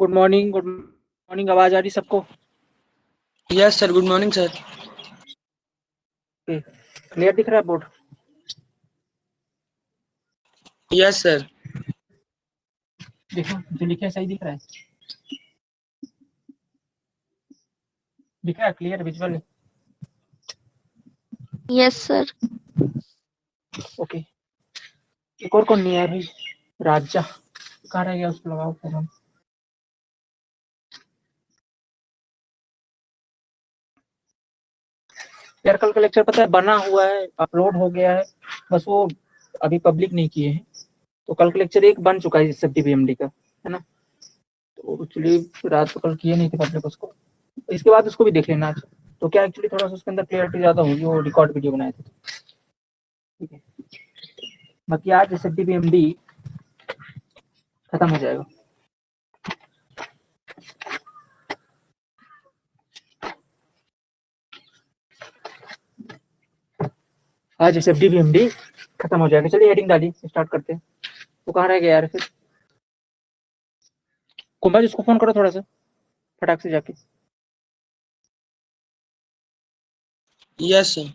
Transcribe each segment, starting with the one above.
Good morning. आवाज आ रही सबको? Yes sir, good morning sir. Clear दिख रहा है बोर्ड? Yes sir. देखो जो लिखा है सही दिख रहा है? दिख रहा है clear visual? Yes sir. Okay. एक और कौन नहीं आया भाई? राजा कहाँ रह गया? उसको लगाओ फोन। यार कल का लेक्चर पता है बना हुआ है, अपलोड हो गया है, बस वो अभी पब्लिक नहीं किए हैं। तो कल का लेक्चर एक बन चुका है SFDBMD का, है ना? तो एक्चुअली रात को कल किए नहीं थे पब्लिक उसको, इसके बाद उसको भी देख लेना आज। तो क्या एक्चुअली थोड़ा सा उसके अंदर क्लियरिटी ज्यादा होगी, वो रिकॉर्ड वीडियो बनाए थे। ठीक है, बाकी आज SFDBMD खत्म हो जाएगा। आज SFDBMD खत्म हो जाएगा। चलिए हेडिंग डालिए, स्टार्ट करते हैं। तो कहाँ रह गया यार फिर? कुंभा जिसको फोन करो थोड़ा सा फटाक से जाके। Yes sir.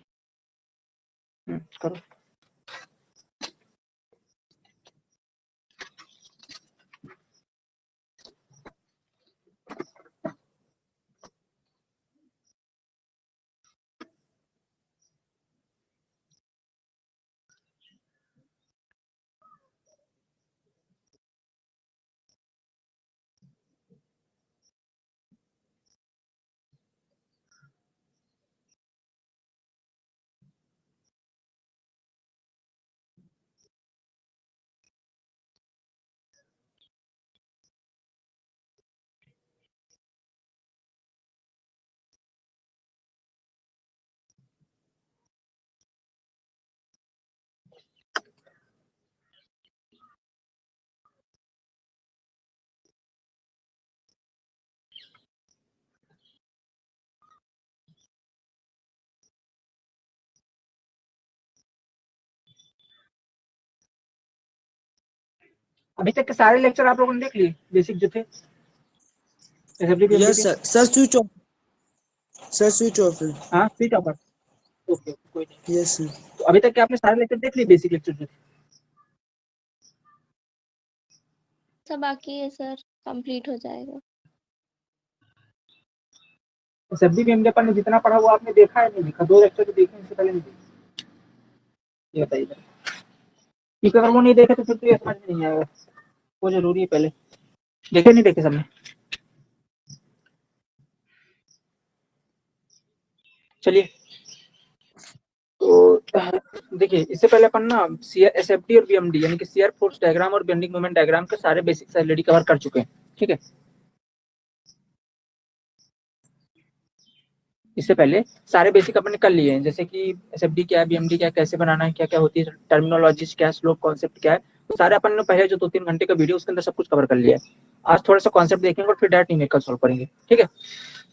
करो। अभी तक के सारे लेक्चर आप लोगों ने देख लिए, बेसिक जो थे SFDBMD यस के? Sir. Sir switch off. Sir switch off है। हाँ स्विच ऑफ है। ओके कोई नहीं। Yes sir. तो अभी तक के आपने सारे लेक्चर देख लिए, बेसिक लेक्चर जो थे? सब बाकी है सर, कंप्लीट हो जाएगा। SFDBMD अपन ने जितना पढ़ा वो आपने देखा है नहीं देखा? 2 लेक्चर तो देखे, इससे पहले नहीं देखे? ये बताइए, क्योंकि अगर वो नहीं देखे तो फिर तो ये समझ में नहीं आएगा। वो जरूरी है। पहले देखे नहीं देखे सबने? चलिए तो देखिए, इससे पहले अपन ना SFD और BMD यानी कि शियर फोर्स डायग्राम और बेंडिंग मोमेंट डायग्राम के सारे बेसिक्स ऑलरेडी कवर कर चुके हैं। ठीक है, इससे पहले सारे बेसिक अपन ने कर लिए हैं, जैसे कि SFD क्या है, BMD क्या है, कैसे बनाना है, क्या क्या होती है, टर्मिनोलॉजीज क्या है, स्लोप कॉन्सेप्ट क्या है, तो सारे अपन ने पहले जो 2-3 घंटे का वीडियो उसके अंदर सब कुछ कवर कर लिया है। आज थोड़ा सा कॉन्सेप्ट देखेंगे और फिर डायरेक्ट न्यूमेरिकल सॉल्व करेंगे। ठीक है,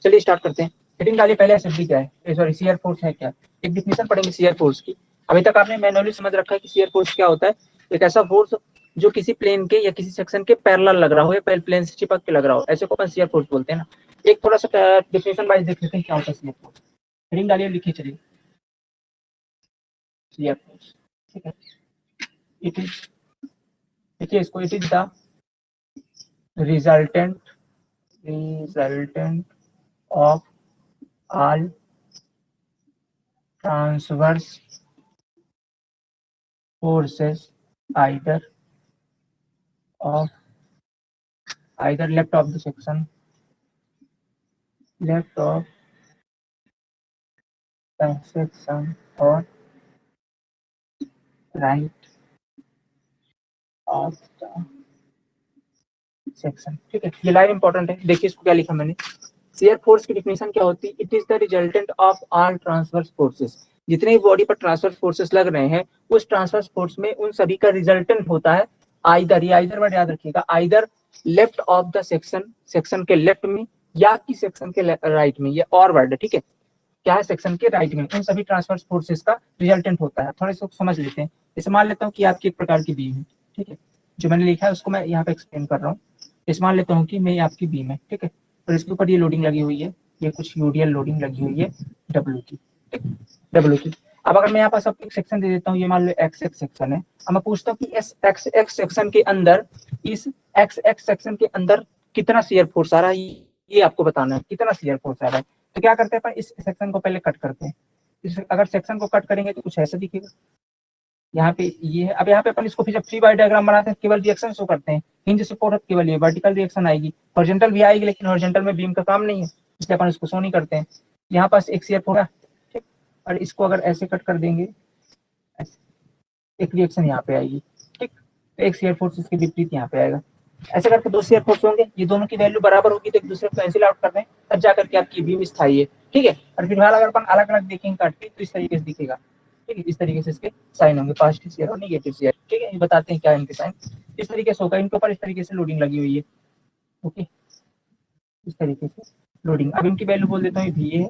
चलिए स्टार्ट करते हैं। हेडिंग डालिए पहले, SFD क्या है, सॉरी शियर फोर्स है क्या। एक डिफिनेशन पढ़ेंगे शियर फोर्स की। अभी तक आपने मैनुअली समझ रखा है कि शियर फोर्स क्या होता है। एक ऐसा फोर्स जो किसी प्लेन के या किसी सेक्शन के पैरेलल लग रहा हो या प्लेन से चिपक के लग रहा हो, ऐसे को अपन शियर फोर्स बोलते हैं ना। एक थोड़ा सा डिफिनेशन वाइज देख लेते हैं क्या होता है शियर फोर्स। हेडिंग डालिए, लिखिए चलिए शियर फोर्स। ठीक है, इट इज, देखिए इसको, it is the resultant of all transverse forces either left of the section or right of the section। ठीक है, ये लाइन इंपॉर्टेंट है, देखिए इसको क्या लिखा मैंने। शियर फोर्स की डिफिनेशन क्या होती है? It is the resultant of all transverse forces. जितने भी बॉडी पर ट्रांसवर्स फोर्सेस लग रहे हैं, उस ट्रांसवर्स फोर्स में उन सभी का रिजल्टेंट होता है आइदर, ये आइदर वर्ड याद रखिएगा, either left of the section के लेफ्ट में या कि सेक्शन के राइट में, ये और वर्ड है। ठीक है, क्या है, सेक्शन के राइट में उन सभी ट्रांसवर्स फोर्सेस का रिजल्टेंट होता है। थोड़े से समझ लेते हैं। जैसे मान लेता हूँ कि आपकी एक प्रकार की बीम है। ठीक है, जो मैंने लिखा है उसको मैं यहाँ पे एक्सप्लेन कर रहा हूँ। इस मान लेता हूँ कि मैं ये आपकी बीम है, ठीक है, और इसके ऊपर ये लोडिंग लगी हुई है, ये कुछ यूडीएल लोडिंग लगी हुई है डब्ल्यू की, ठीक, डब्ल्यू की। अब अगर मैं यहाँ पास आपको एक सेक्शन दे देता हूँ, ये मान लो एक्स एक्स सेक्शन है, अब मैं पूछता हूँ कि इस एक्स एक्स सेक्शन के अंदर, इस एक्स एक्स सेक्शन के अंदर कितना शियर फोर्स आ रहा है, ये आपको बताना है कितना शियर फोर्स आ रहा है। तो क्या करते हैं अपन, इस सेक्शन को पहले कट करते हैं। अगर सेक्शन को कट करेंगे तो कुछ ऐसा दिखेगा, यहाँ पे ये है। अब यहाँ पे अपन इसको फिर जब फ्री बॉडी डायग्राम बनाते हैं केवल रिएक्शन शो करते हैं, हिंज सपोर्ट केवल ये वर्टिकल रिएक्शन आएगी, हॉरिजॉन्टल भी आएगी, लेकिन हॉरिजॉन्टल में बीम का काम नहीं है, इसलिए अपन इसको शो नहीं करते हैं। यहाँ पास एक शियर फोर्स, ठीक, और इसको अगर ऐसे कट कर देंगे, एक रिएक्शन यहाँ पे आएगी, ठीक, तो एक शियर फोर्स इसके विपरीत यहाँ पे आएगा। ऐसे करके दो शियर फोर्स होंगे, ये दोनों की वैल्यू बराबर होगी तो एक दूसरे को कैंसिल आउट कर दें, तब जाकर के आपकी बीम स्थायी है, ठीक है। और फिलहाल अगर अपन अलग अलग देखेंगे काट के तो इस तरीके से दिखेगा, ठीक है, इस तरीके से इसके साइन होंगे, पॉजिटिव शेयर और नेगेटिव शेयर, ठीक है, ये बताते हैं क्या इनके साइन। इस तरीके से होगा, इनके ऊपर इस तरीके से लोडिंग लगी हुई है, ओके, इस तरीके से लोडिंग। अब इनकी वैल्यू बोल देता हूँ, वी है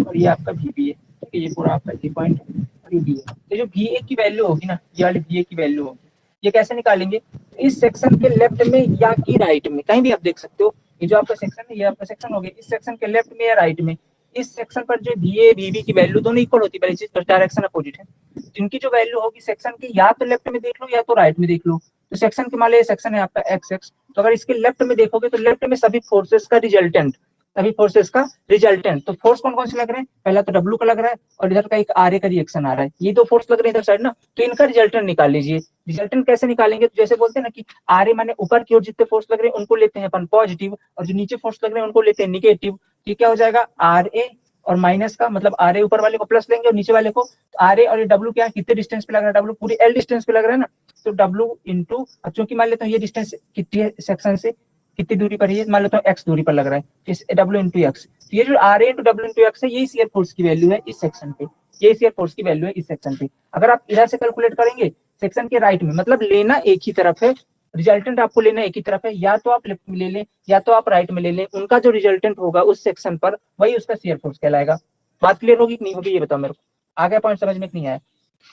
और ये आपका वी बी है, ठीक है, ये पूरा आपका ए पॉइंट और ये बी है। तो जो वी ए की वैल्यू होगी ना, ये वाली वी ए की वैल्यू होगी, ये कैसे निकालेंगे, इस सेक्शन के लेफ्ट में या की राइट में, कहीं भी आप देख सकते हो, ये जो आपका सेक्शन है ये आपका सेक्शन हो गया, इस सेक्शन के लेफ्ट में या राइट में, इस सेक्शन पर जो वी ए वी बी की वैल्यू दोनों इक्वल होती है, पहली चीज डायरेक्शन अपोजिट है, जिनकी जो वैल्यू होगी सेक्शन की या तो लेफ्ट में देख लो या तो राइट में देख लो। तो सेक्शन के मान लो सेक्शन है आपका एक्स एक्स, तो अगर इसके लेफ्ट में देखोगे तो लेफ्ट में सभी फोर्सेस का रिजल्टेंट, सभी फोर्सेस का रिजल्टेंट, तो फोर्स कौन कौन से लग रहे हैं, पहला तो डब्ल्यू का लग रहा है और इधर का एक आर ए का रिएक्शन आ रहा है, ये दो फोर्स लग रहे हैं इधर साइड ना, तो इनका रिजल्टेंट निकाल लीजिए। रिजल्टेंट कैसे निकालेंगे, तो जैसे बोलते हैं ना कि आर ए माने ऊपर की ओर जितने फोर्स लग रहे हैं उनको लेते हैं अपन पॉजिटिव, और जो नीचे फोर्स लग रहे हैं उनको लेते हैं निगेटिव। ये क्या हो जाएगा, आर ए और माइनस का मतलब आर ए ऊपर वाले को प्लस लेंगे और नीचे वाले को, आर ए और डब्ल्यू क्या कितने डिस्टेंस पे लग रहा है, डब्ल्यू पूरी एल डिस्टेंस पे लग रहा है ना, तो डब्ल्यू इंटू, चूंकि मान लेता हूँ ये डिस्टेंस कितनी है सेक्शन से, कितनी दूरी पर है, मान लेता हूँ एक्स दूरी पर लग रहा है, इस डब्ल्यू इंटू एक्स, तो ये जो आर ए इंटू डब्ल्यू इंटू एक्स है, यही शियर फोर्स की वैल्यू है इस सेक्शन पे, ये शियर फोर्स की वैल्यू है इस सेक्शन पे। अगर आप इधर से कैलकुलेट करेंगे सेक्शन के राइट में, मतलब लेना एक ही तरफ है, रिजल्टेंट आपको लेना एक ही तरफ है, या तो आप लेफ्ट में ले लें या तो आप राइट में ले लें, उनका जो रिजल्टेंट होगा उस सेक्शन पर वही उसका शियर फोर्स कहलाएगा। बात क्लियर होगी कि नहीं होगी ये बताओ मेरे को, आगे पॉइंट समझ में नहीं आया,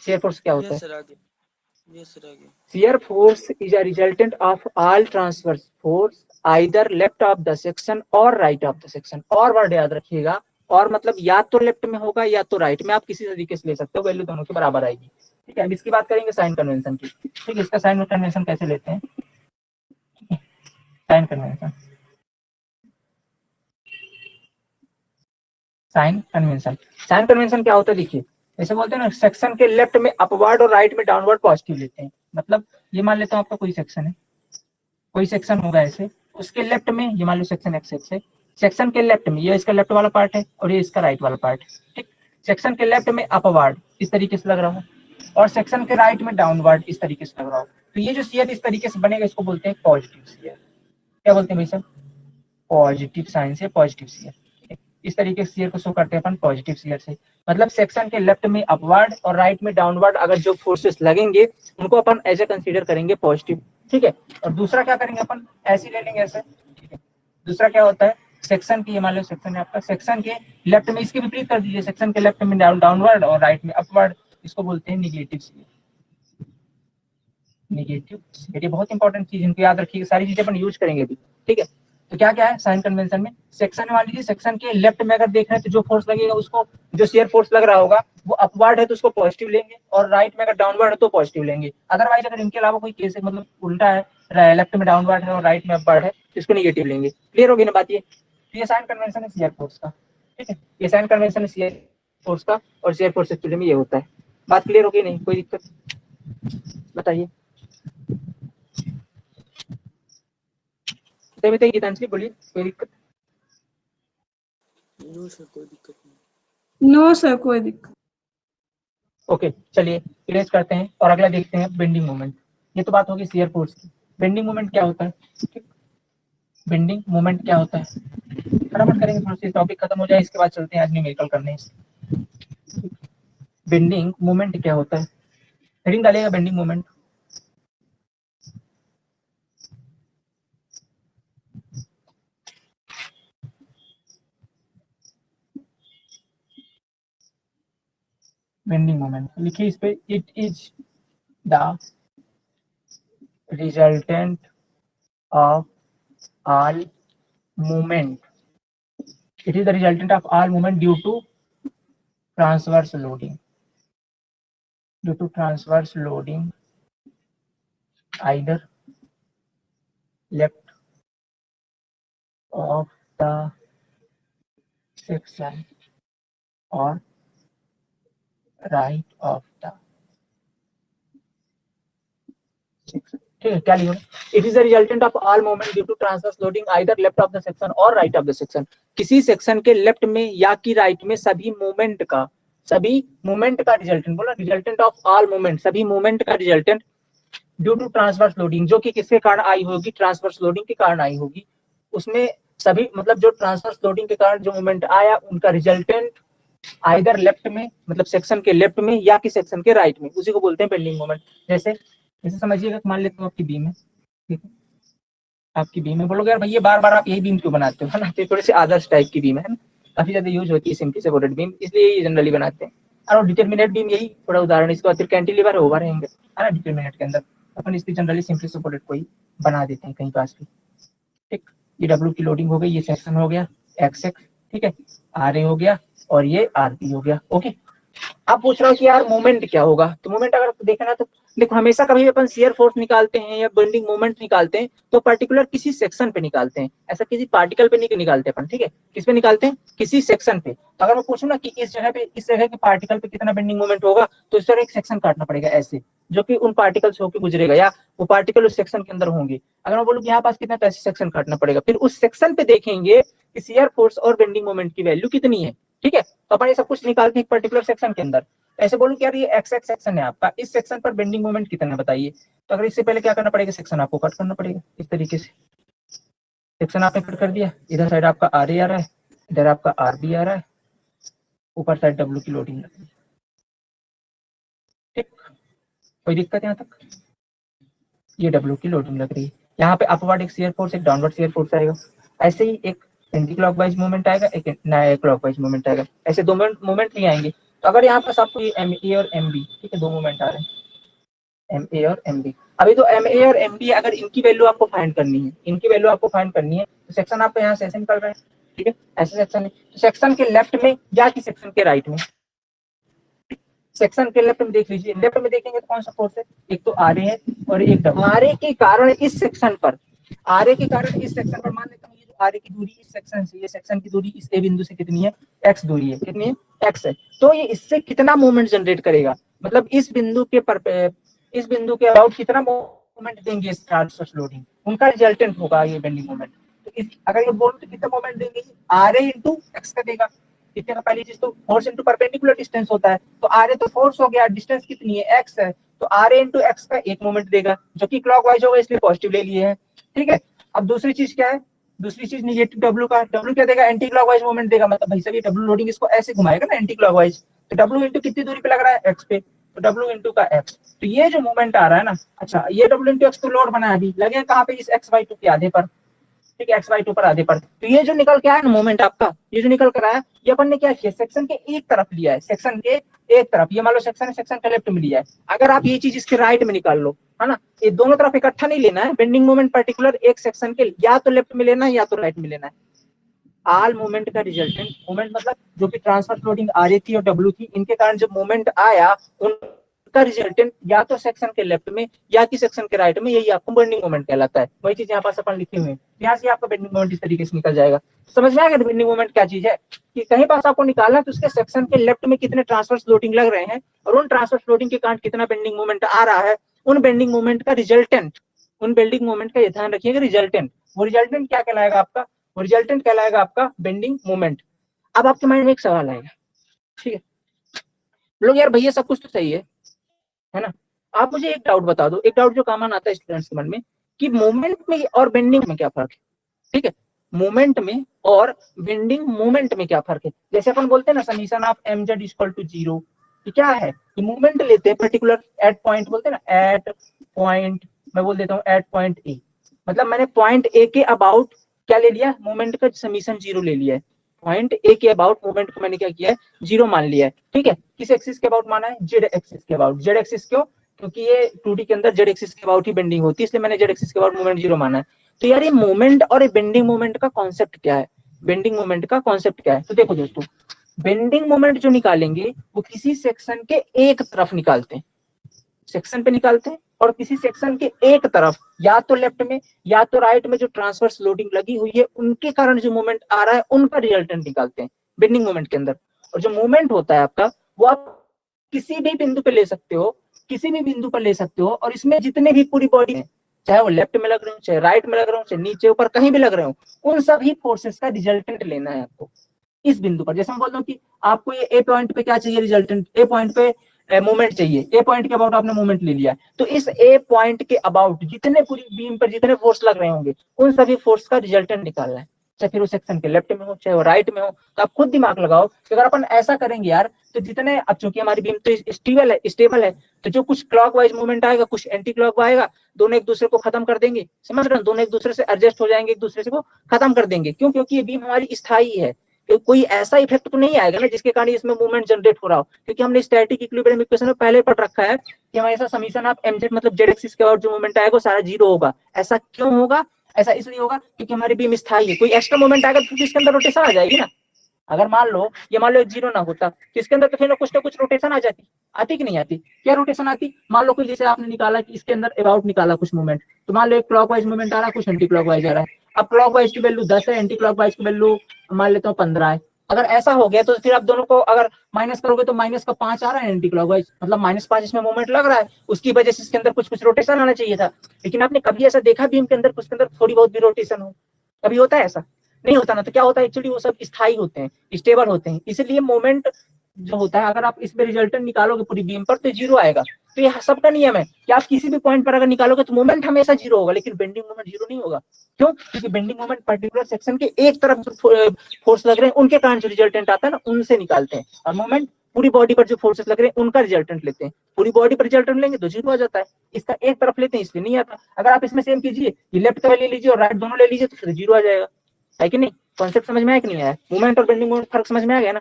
शियर फोर्स क्या होता है। Shear force is a resultant of all transverse force either left of the section or right of the section। और वर्ड याद रखिएगा, और मतलब या तो लेफ्ट में होगा या तो राइट में, आप किसी तरीके से ले सकते हो, वैल्यू दोनों के बराबर आएगी, ठीक है। अब इसकी बात करेंगे साइन कन्वेंशन की, ठीक है, इसका साइन कन्वेंशन कैसे लेते हैं, sign convention, sign convention, sign convention क्या होता है, देखिए ऐसे बोलते हैं ना, सेक्शन के लेफ्ट में अपवर्ड और राइट में डाउनवर्ड पॉजिटिव लेते हैं। मतलब ये मान लेता हूँ आपका कोई सेक्शन है, कोई सेक्शन होगा ऐसे, उसके लेफ्ट में ये मान लो सेक्शन एक्स एक्स है, सेक्शन के लेफ्ट में ये इसका लेफ्ट वाला पार्ट है और ये इसका राइट वाला पार्ट है, ठीक, सेक्शन के लेफ्ट में अपवर्ड इस तरीके से लग रहा हो और सेक्शन के राइट में डाउनवर्ड इस तरीके से लग रहा हो, तो ये जो शियर इस तरीके से बनेगा इसको बोलते हैं पॉजिटिव शियर। क्या बोलते हैं भाई साहब, पॉजिटिव साइन से पॉजिटिव शियर, इस तरीके से शियर को शो करते हैं अपन पॉजिटिव शियर से। मतलब सेक्शन के लेफ्ट में अपवर्ड और राइट में डाउनवर्ड अगर जो फोर्सेस लगेंगे उनको अपन ऐसे कंसीडर करेंगे पॉजिटिव, ठीक है। और दूसरा क्या करेंगे अपन, ऐसे ले लेंगे ऐसे, ठीक है। दूसरा क्या होता है, सेक्शन की, ये मान लो सेक्शन है आपका, सेक्शन के लेफ्ट में इसके विपरीत कर दीजिए, सेक्शन के लेफ्ट में डाउनवर्ड और राइट में अपवर्ड, इसको बोलते हैं निगेटिव शियर। नेगेटिव शियर, ये बहुत इंपॉर्टेंट चीज, इनको याद रखिएगा, सारी चीजें अपन यूज करेंगे अभी, ठीक है। तो क्या क्या है साइन कन्वेंशन में, सेक्शन मान लीजिए सेक्शन के लेफ्ट में अगर देख रहे हैं तो जो फोर्स लगेगा उसको, जो शियर फोर्स लग रहा होगा वो अपवर्ड है तो उसको पॉजिटिव लेंगे, और राइट में अगर डाउनवर्ड है तो पॉजिटिव लेंगे। अदरवाइज अगर इनके अलावा कोई केस है, मतलब उल्टा है, लेफ्ट में डाउनवर्ड है और राइट में अपवर्ड है तो इसको निगेटिव लेंगे। क्लियर होगी ना बात ये, तो ये साइन कन्वेंशन है शियर फोर्स का, ठीक है, ये साइन कन्वेंशन है शियर फोर्स का, और शियर फोर्स एक्चुअली में ये होता है। बात क्लियर होगी नहीं, कोई दिक्कत बताइए, बताइए गीतांजलि, बोलिए कोई दिक्कत। नो सर कोई दिक्कत नहीं, नो सर कोई दिक्कत। ओके चलिए इरेज करते हैं और अगला देखते हैं बेंडिंग मोमेंट। ये तो बात होगी शियर फोर्स की, बेंडिंग मोमेंट क्या होता है, ठीक, बेंडिंग मोमेंट क्या होता है, फटाफट करेंगे, थोड़ा सा टॉपिक खत्म हो जाए इसके बाद चलते हैं आज न्यूमेरिकल करने। बेंडिंग मोमेंट क्या होता है, हेडिंग डालिएगा बेंडिंग मोमेंट। बेंडिंग मोमेंट लिखिए इस पे, it is the resultant of all movement. It is the resultant of all movement due to transverse loading. Due to transverse loading, either left of the section or right of the section. ठीक है, क्या लिखोगे? It is the resultant of all movement due to transverse loading either left of the section or right of the section. किसी section के left में या कि right में सभी मूवमेंट का रिजल्टेंट, बोला रिजल्टेंट ऑफ ऑल मूवमेंट, सभी मूवमेंट का resultant due to transverse loading, जो कि किसके कारण आई होगी? ट्रांसवर्स लोडिंग के कारण आई होगी। उसमें सभी मतलब जो ट्रांसवर्स लोडिंग के कारण जो मूवमेंट आया उनका रिजल्टेंट आइदर लेफ्ट में मतलब सेक्शन के लेफ्ट में या कि सेक्शन के राइट में, उसी को बोलते हैं बेंडिंग मोमेंट। जैसे समझिएगा, मान लेते हो आपकी बीम है, ठीक है, आपकी बीम है, बोलोगे यार भैया बार बार आप यही बीम क्यों बनाते हो, है ना? तो थोड़े से आदर्श टाइप की बीम है ना, काफी ज्यादा यूज होती है सिंपली सपोर्टेड बीम, इसलिए ये जनरली बनाते हैं। और डिटरमिनेट बीम यही थोड़ा उदाहरण, इसके बाद फिर कैंटिलीवर ओवर रहेंगे, है ना? डिटरमिनेट के अंदर अपन इसकी जनरली सिंपली सपोर्टेड को ही बना देते हैं कहीं पास भी। ठीक, ये डब्ल्यू की लोडिंग हो गई, ये सेक्शन हो गया एक्स एक्स, ठीक है, आर ए हो गया और ये आर पी हो गया। ओके, आप पूछ रहे हो कि यार मूवमेंट क्या होगा? तो मूवमेंट अगर देखना तो देखो, हमेशा कभी अपन शियर फोर्स निकालते हैं या बेंडिंग मोमेंट निकालते हैं तो पर्टिकुलर किसी सेक्शन पे निकालते हैं, ऐसा किसी पार्टिकल पे नहीं निकालते अपन, ठीक है? किस पे निकालते हैं? किसी सेक्शन पे। तो अगर मैं पूछूं ना कि इस जगह के पार्टिकल पे कितना बेंडिंग मोमेंट होगा, तो इस तरह एक सेक्शन काटना पड़ेगा ऐसे, जो कि उन पार्टिकल से होकर गुजरेगा या वो पार्टिकल उस सेक्शन के अंदर होंगे। अगर मैं बोलूं कि यहाँ पास कितना, तो ऐसे सेक्शन काटना पड़ेगा, फिर उस सेक्शन पे देखेंगे कि शियर फोर्स और बेंडिंग मोमेंट की वैल्यू कितनी है, ठीक है? तो अपन ये सब कुछ निकालते हैं एक पर्टिकुलर सेक्शन के अंदर। ऐसे बोलूं कि यार ये एक्स एक्स सेक्शन है आपका, इस सेक्शन पर बेंडिंग मोमेंट कितना है बताइए। तो अगर इससे पहले क्या करना पड़ेगा, सेक्शन आपको कट करना पड़ेगा इस तरीके से। सेक्शन आपने कट कर दिया, इधर साइड आपका आर ए आ रहा है, इधर आपका आर बी आ रहा है, ऊपर साइड डब्ल्यू की लोडिंग लग रही है। ठीक, कोई दिक्कत यहाँ तक? ये डब्ल्यू की लोडिंग लग रही है, यहाँ पे अपवर्ड एक शियर फोर्स, एक डाउनवर्ड शियर फोर्स आएगा। ऐसे ही एक एंटी क्लॉकवाइज मूवमेंट आएगा, एक नया क्लॉकवाइज मूवमेंट आएगा, ऐसे दो मूवमेंट नहीं आएंगे। तो अगर यहाँ पर आपको ये एम ए और एम बी, ठीक है, दो मूवमेंट आ रहे हैं, एम ए और एम बी। अभी तो एम ए और एम बी अगर इनकी वैल्यू आपको फाइंड करनी है, तो सेक्शन आपको यहाँ से ऐसे निकल रहा है, ठीक है, ऐसे सेक्शन है। तो सेक्शन के लेफ्ट में या कि सेक्शन के राइट में? सेक्शन के लेफ्ट में देख लीजिए, लेफ्ट में देखेंगे तो कौन सा फोर्स है? एक तो आर ए है और एक डब्ल्यू। आर ए के कारण इस सेक्शन पर मान लेता हूँ ये जो आर ए की दूरी इस सेक्शन से, ये सेक्शन की दूरी इस ए बिंदु से कितनी है? एक्स दूरी है, कितनी है? एक्स है। तो ये इससे कितना मूवमेंट जनरेट करेगा, मतलब इस बिंदु के अबाउट कितना मूवमेंट देंगे इस ट्रांसवर्स लोडिंग, उनका रिजल्टेंट होगा ये बेंडिंग मूवमेंट। तो अगर ये बोल तो कितना मूवमेंट देंगे, आर ए इंटू एक्स का देगा। कितने का? पहली चीज तो फोर्स इंटू परपेंडिकुलर डिस्टेंस होता है, तो आर ए तो फोर्स हो गया, डिस्टेंस कितनी है? एक्स है, तो आर ए इंटू एक्स का एक मूवमेंट देगा जो कि क्लॉकवाइज होगा, इसलिए पॉजिटिव ले लिए हैं, ठीक है। अब दूसरी चीज क्या है? दूसरी चीज नेगेटिव डब्ल्यू का। डब्ल्यू क्या देगा? एंटी क्लॉकवाइज मूवमेंट देगा, मतलब भाई सभी डब्ल्यू लोडिंग इसको ऐसे घुमाएगा ना एंटी क्लॉकवाइज। तो डब्ल्यू इंटू कितनी दूरी पे लग रहा है? एक्स पे, तो डब्ल्यू इंटू का एक्स। तो ये जो मूवमेंट आ रहा है ना, अच्छा ये डब्ल्यू इंटू एक्स तो लोड बना है, अभी लगे कहाँ पे? इस एक्स बाई टू के आधे पर, ठीक है, एक्स बाई टू पर आधे पर। तो ये जो निकल के आया ना मूवमेंट आपका, ये जो निकल कर आया, ये अपन ने क्या किया? सेक्शन के एक तरफ लिया है, सेक्शन के एक तरफ, ये मान लो सेक्शन है, सेक्शन के लेफ्ट में लिया है। अगर आप ये चीज इसके राइट में निकाल लो, है ना, ये दोनों तरफ इकट्ठा नहीं लेना है बेंडिंग मोमेंट, पर्टिकुलर एक सेक्शन के या तो लेफ्ट में लेना है या तो राइट में लेना है। ऑल मूवमेंट का रिजल्टेंट, मूवमेंट मतलब जो कि ट्रांसवर्स लोडिंग आर ए थी और डब्ल्यू थी, इनके कारण जो मूवमेंट आया उनका रिजल्टेंट या तो सेक्शन के लेफ्ट में या कि सेक्शन के राइट में, यही आपको बेंडिंग मोमेंट कहलाता है। वही चीज यहाँ पास अपन लिखे हुए हैं, यहाँ से आपका बेंडिंग मोमेंट इस तरीके से निकल जाएगा। समझ में आएगा बेंडिंग मोमेंट क्या चीज है? कि कहीं पास आपको निकालना है तो उसके सेक्शन के लेफ्ट में कितने ट्रांसवर्स लोडिंग लग रहे हैं और उन ट्रांसवर्स लोडिंग के कारण कितना बेंडिंग मोमेंट आ रहा है, उन बेंडिंग मोमेंट का रिजल्टेंट, उन बेंडिंग मोमेंट का ये ध्यान रखिएगा रिजल्टेंट। वो रिजल्टेंट क्या कहलाएगा आपका? वो रिजल्टेंट कहलाएगा आपका बेंडिंग मोमेंट। अब आपके माइंड में एक सवाल आएगा, ठीक है, लोग यार भैया सब कुछ तो सही है ना, आप मुझे एक डाउट बता दो, एक डाउट जो कॉमन आता है स्टूडेंट्स के मन में, कि मूवमेंट में और बेंडिंग में क्या फर्क है? ठीक है, मूवमेंट में और बेंडिंग मोमेंट में क्या फर्क है? जैसे अपन बोलते हैं ना summation of M Z equal to 0, ये क्या है? कि मूवमेंट लेते हैं पर्टिकुलर एट पॉइंट, बोलते हैं ना एट पॉइंट, मैं बोल देता हूँ एट पॉइंट ए, मतलब मैंने पॉइंट ए के अबाउट क्या ले लिया? मूवमेंट का समीशन 0 ले लिया है। पॉइंट ए के अबाउट मूवमेंट को मैंने क्या किया है? 0 मान लिया है, ठीक है। किस एक्सिस के अबाउट माना है? जेड एक्सिस के अबाउट। जेड एक्सिस क्यों? क्योंकि ये 2D के अंदर जेड एक्सिस के अबाउट ही बेंडिंग होती है, इसलिए मैंने जेड एक्सिस के अबाउट मूवमेंट 0 माना है। तो यार ये मोमेंट और बेंडिंग मोमेंट का कॉन्सेप्ट क्या है, बेंडिंग मोमेंट का कॉन्सेप्ट क्या है। तो देखो दोस्तों, बेंडिंग मोमेंट जो निकालेंगे वो किसी सेक्शन के एक तरफ निकालते हैं, सेक्शन पे निकालते हैं, और किसी सेक्शन के एक तरफ या तो लेफ्ट में या तो राइट में जो ट्रांसवर्स लोडिंग लगी हुई है उनके कारण जो मूवमेंट आ रहा है उनका रिजल्टेंट निकालते हैं बेंडिंग मोमेंट के अंदर। और जो मूवमेंट होता है आपका वो आप किसी भी बिंदु पे ले सकते हो, किसी भी बिंदु पर ले सकते हो, और इसमें जितने भी पूरी बॉडी है, चाहे वो लेफ्ट में लग रहे हो, चाहे राइट में लग रहे हो, चाहे नीचे ऊपर कहीं भी लग रहे हो, उन सभी फोर्सेस का रिजल्टेंट लेना है आपको इस बिंदु पर। जैसे मैं बोल रहा हूँ कि आपको ये ए पॉइंट पे क्या चाहिए, रिजल्टेंट ए पॉइंट पे मूवमेंट चाहिए, ए पॉइंट के अबाउट आपने मूवमेंट ले लिया, तो इस ए पॉइंट के अबाउट जितने पूरी बीम पर जितने फोर्स लग रहे होंगे उन सभी फोर्स का रिजल्टेंट निकालना है, चाहे फिर वो सेक्शन के लेफ्ट में हो चाहे वो राइट में हो। तो आप खुद दिमाग लगाओ कि अगर अपन ऐसा करेंगे यार, तो जितने, अब चूंकि हमारी बीम तो स्टेबल है, तो जो कुछ क्लॉकवाइज मूवमेंट आएगा कुछ एंटी क्लॉक आएगा, दोनों एक दूसरे को खत्म कर देंगे, समझ रहे हो, दोनों एक दूसरे से एडजस्ट हो जाएंगे, एक दूसरे से को खत्म कर देंगे। क्यों? क्योंकि ये बीम हमारी स्थायी है, कोई ऐसा इफेक्ट तो नहीं आएगा ना जिसके कारण इसमें मूवमेंट जनरेट हो रहा हो, क्योंकि हमने स्टैटिक इक्विलिब्रियम इक्वेशन में पहले पढ़ रखा है कि हमेशा समीशन ऑफ mz मतलब z एक्सिस के बाद जो मूवमेंट आएगा वो सारा जीरो होगा। ऐसा क्यों होगा? ऐसा इसलिए होगा क्योंकि हमारी बीम स्थायी है, कोई एक्स्ट्रा मूवमेंट आएगा तो इसके अंदर रोटेशन आ जाएगी ना। अगर मान लो जीरो ना होता तो इसके अंदर तो फिर ना कुछ रोटेशन आ जाती, आती कि नहीं आती? क्या रोटेशन आती? मान लो कोई जैसे आपने निकाला कि इसके अंदर अबाउट निकाला कुछ मूवमेंट, तो मान लो एक क्लॉकवाइज मूवमेंट आ रहा है, कुछ एंटी क्लॉकवाइज आ रहा है। अब क्लॉकवाइज की वैल्यू 10 है, एंटी क्लॉकवाइज की वैल्यू मान लेता हूँ 15 है। अगर ऐसा हो गया तो फिर आप दोनों को अगर माइनस करोगे तो माइनस का 5 आ रहा है एंटी क्लॉकवाइज, मतलब -5 इसमें मूवमेंट लग रहा है, उसकी वजह से इसके अंदर कुछ रोटेशन आना चाहिए था। लेकिन आपने कभी ऐसा देखा बीम के अंदर उसके अंदर थोड़ी बहुत भी रोटेशन हो? कभी होता है ऐसा? नहीं होता ना। तो क्या होता है, एक्चुअली वो सब स्थायी होते हैं, स्टेबल होते हैं, इसलिए मोमेंट जो होता है अगर आप इसमें रिजल्टेंट निकालोगे पूरी बीम पर तो जीरो आएगा। तो ये सबका नियम है कि आप किसी भी पॉइंट पर अगर निकालोगे तो मोमेंट हमेशा जीरो होगा, लेकिन बेंडिंग मोमेंट जीरो नहीं होगा। क्यों? क्योंकि बेंडिंग मोमेंट पर्टिकुलर सेक्शन के एक तरफ जो फोर्स लग रहे हैं उनके कारण जो रिजल्टेंट आता है ना उनसे निकालते हैं, और मोमेंट पूरी बॉडी पर जो फोर्सेस लग रहे हैं उनका रिजल्टेंट लेते हैं। पूरी बॉडी पर रिजल्टेंट लेंगे तो जीरो आ जाता है, इसका एक तरफ लेते हैं इसलिए नहीं आता। अगर आप इसमें सेम कीजिए, ये लेफ्ट का ले लीजिए और राइट दोनों ले लीजिए तो फिर जीरो आ जाएगा, है कि नहीं? कॉन्सेप्ट समझ में आया कि नहीं आया? मूवमेंट और बेंडिंग मोमेंट फर्क समझ में आ गया ना?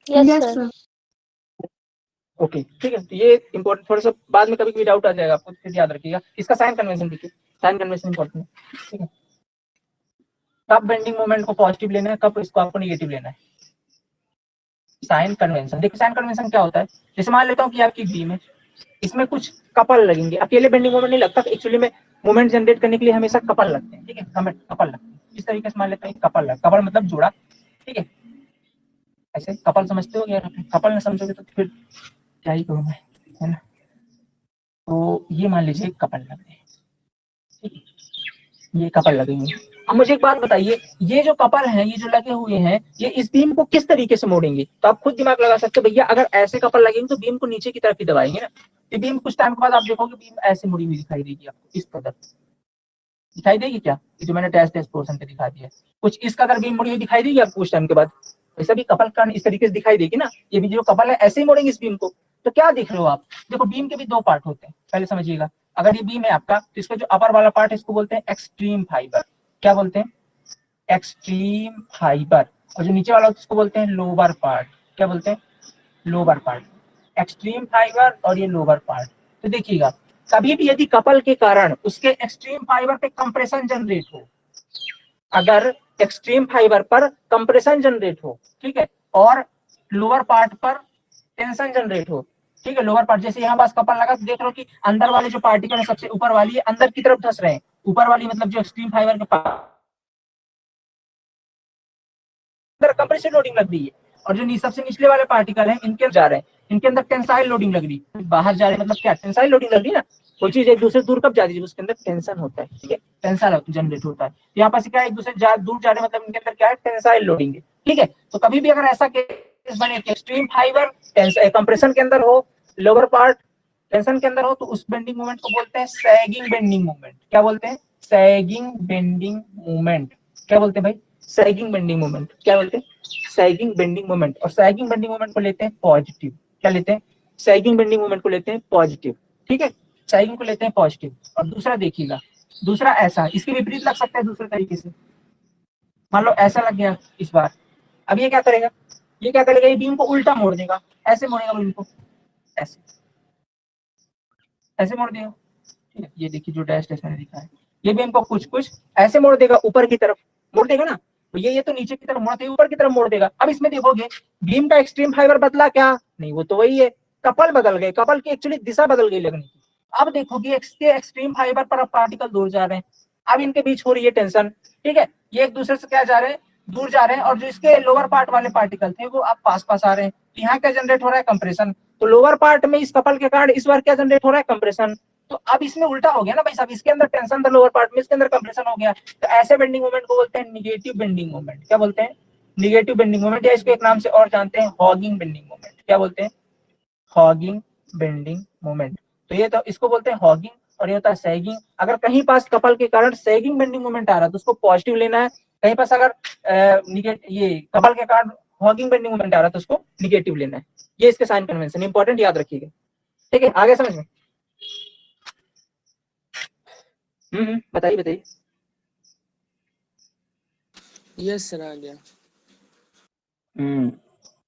Yes sir. ओके ठीक है। तो ये इंपॉर्टेंट, थोड़ा सा बाद में कभी कभी डाउट आ जाएगा आपको, फिर याद रखिएगा। इसका साइन कन्वेंशन देखिए, साइन कन्वेंशन इंपॉर्टेंट है, ठीक है। कब बेंडिंग मोमेंट को पॉजिटिव लेना है, कब इसको आपको नेगेटिव लेना है, साइन कन्वेंशन। देखिए साइन कन्वेंशन क्या होता है, जैसे मान लेता हूँ कि आपकी बीम है, इसमें कुछ कपल लगेंगे, अकेले बेंडिंग मोमेंट नहीं लगता, एक्चुअली में मोमेंट जनरेट करने के लिए हमेशा कपल लगते हैं, ठीक है, कपल लगते हैं। इस तरीके से मान लेते हैं कपल मतलब जोड़ा, ठीक है। ऐसे कपल समझते हो यार, कपल न समझोगे तो फिर क्या ही करूँ मैं, है ना। तो ये मान लीजिए कपल लग रहे हैं, ठीक है, ये कपल लगे हुए हैं। अब मुझे एक बात बताइए, ये जो कपल हैं, ये जो लगे हुए हैं, ये इस बीम को किस तरीके से मोड़ेंगे? तो आप खुद दिमाग लगा सकते हो भैया, अगर ऐसे कपल लगेंगे तो बीम को नीचे की तरफ ही दबाएंगे ना। ये बीम कुछ टाइम के बाद आप देखोगे बीम ऐसे मुड़ी हुई दिखाई देगी आपको, इस तरफ दिखाई देगी क्या? जो मैंने टेस्ट पोर्शन पे दिखा दिया, कुछ इस कदर बीम मुड़ी हुई दिखाई देगी आपको कुछ टाइम के बाद। वैसा भी कपल का इस तरीके से दिखाई देगी ना, ये भी जो कपल है ऐसे ही मोड़ेंगे इस बीम को। तो क्या देख रहे हो आप? देखो बीम के भी दो पार्ट होते हैं, पहले समझिएगा। अगर ये बीम है आपका तो इसका जो अपर वाला पार्ट है इसको बोलते हैं एक्सट्रीम फाइबर। क्या बोलते हैं? Extreme fibre. और जो नीचे वाला उसको बोलते हैं लोअर पार्ट। क्या बोलते हैं? Lower part. एक्सट्रीम फाइबर और ये लोअर पार्ट। तो देखिएगा, कभी भी यदि कपल के कारण उसके एक्सट्रीम फाइबर पे कंप्रेशन जनरेट हो, अगर एक्सट्रीम फाइबर पर कंप्रेशन जनरेट हो, ठीक है, और लोअर पार्ट पर टेंशन जनरेट हो, ठीक है, लोअर पार्ट जैसे यहाँ पास कपल लगा तो देख लो कि अंदर वाले जो पार्टिकल है सबसे ऊपर वाली है अंदर की तरफ धंस रहे हैं, ऊपर वाली मतलब जो एक्सट्रीम फाइबर के पास अंदर कंप्रेशन लोडिंग लग रही है, और जो सबसे निचले वाले पार्टिकल हैं इनके जा रहे हैं, इनके अंदर टेंसाइल लोडिंग लग रही है, बाहर जा रहे हैं, मतलब क्या टेंसाइल लोडिंग लग रही है ना। कोई चीज एक दूसरे से दूर कब जा रही है? उसके अंदर टेंशन होता है, ठीक है, टेंसाइल जनरेट होता है। यहाँ पास क्या है, एक दूसरे दूर जा रहे हैं, मतलब इनके अंदर क्या है, टेंसाइल लोडिंग है, ठीक है। तो कभी भी अगर ऐसा केस बने एक्सट्रीम फाइबर कंप्रेशन के अंदर हो, लोअर पार्ट टेंशन के अंदर हो, तो उस बेंडिंग मोमेंट को बोलते हैं सैगिंग बेंडिंग मोमेंट। क्या बोलते हैं? Sagging bending moment. क्या बोलते हैं भाई? Sagging bending moment. क्या बोलते हैं? Sagging bending moment. और सैगिंग बेंडिंग मोमेंट को लेते हैं पॉजिटिव। क्या लेते हैं? सैगिंग बेंडिंग मोमेंट को लेते हैं पॉजिटिव, ठीक है, सैगिंग को लेते हैं पॉजिटिव। और दूसरा देखिएगा, दूसरा ऐसा, इसके विपरीत लग सकता है दूसरे तरीके से। मान लो ऐसा लग गया इस बार, अब ये क्या करेगा? ये क्या करेगा? ये बीम को उल्टा मोड़ देगा, ऐसे मोड़ेगा बीम को, ऐसे ऐसे मोड़ देगा, ठीक है। ये देखिए जो डैश मैंने दिखा है, ये बीम को कुछ कुछ ऐसे मोड़ देगा, ऊपर की तरफ मोड़ देगा ना, तो ये तो नीचे की तरफ मोड़ते ही ऊपर की तरफ मोड़ देगा। अब इसमें देखोगे बीम का एक्सट्रीम फाइबर बदला क्या? नहीं, वो तो वही है, कपल बदल गए, कपल की एक्चुअली दिशा बदल गई लगने की। अब देखोगे इसके एक्सट्रीम फाइबर पर अब पार्टिकल दूर जा रहे हैं, अब इनके बीच हो रही है टेंशन, ठीक है, ये एक दूसरे से क्या जा रहे हैं, दूर जा रहे हैं, और जो इसके लोअर पार्ट वाले पार्टिकल थे वो अब पास पास आ रहे हैं। तो यहाँ क्या जनरेट हो रहा है? कंप्रेशन। तो लोअर पार्ट में इस कपल के कारण इस बार क्या जनरेट हो रहा है? कंप्रेशन। तो अब इसमें उल्टा हो गया ना भाई साहब, इसके अंदर टेंशन था लोअर पार्ट में, इसके अंदर कंप्रेशन हो गया। तो ऐसे बेंडिंग मोमेंट को बोलते हैं निगेटिव बेंडिंग मोमेंट। क्या बोलते हैं? निगेटिव बेंडिंग मोमेंट, या इसको एक नाम से और जानते हैं हॉगिंग बेंडिंग मोमेंट। क्या बोलते हैं? Hugging bending moment. तो ये तो इसको बोलते हैं हॉगिंग, और ये होता है सैगिंग। अगर कहीं पास कपल के कारण सैगिंग बेंडिंग मोमेंट आ रहा है तो उसको पॉजिटिव लेना है, कहीं पास अगर ये कपल के कारण हॉगिंग बेंडिंग मोमेंट आ रहा है तो उसको निगेटिव लेना है। ये इसके साइन कन्वेंशन इंपॉर्टेंट, याद रखिएगा, ठीक है? आगे समझ में? बताइए बताइए। यस सर, आ गया।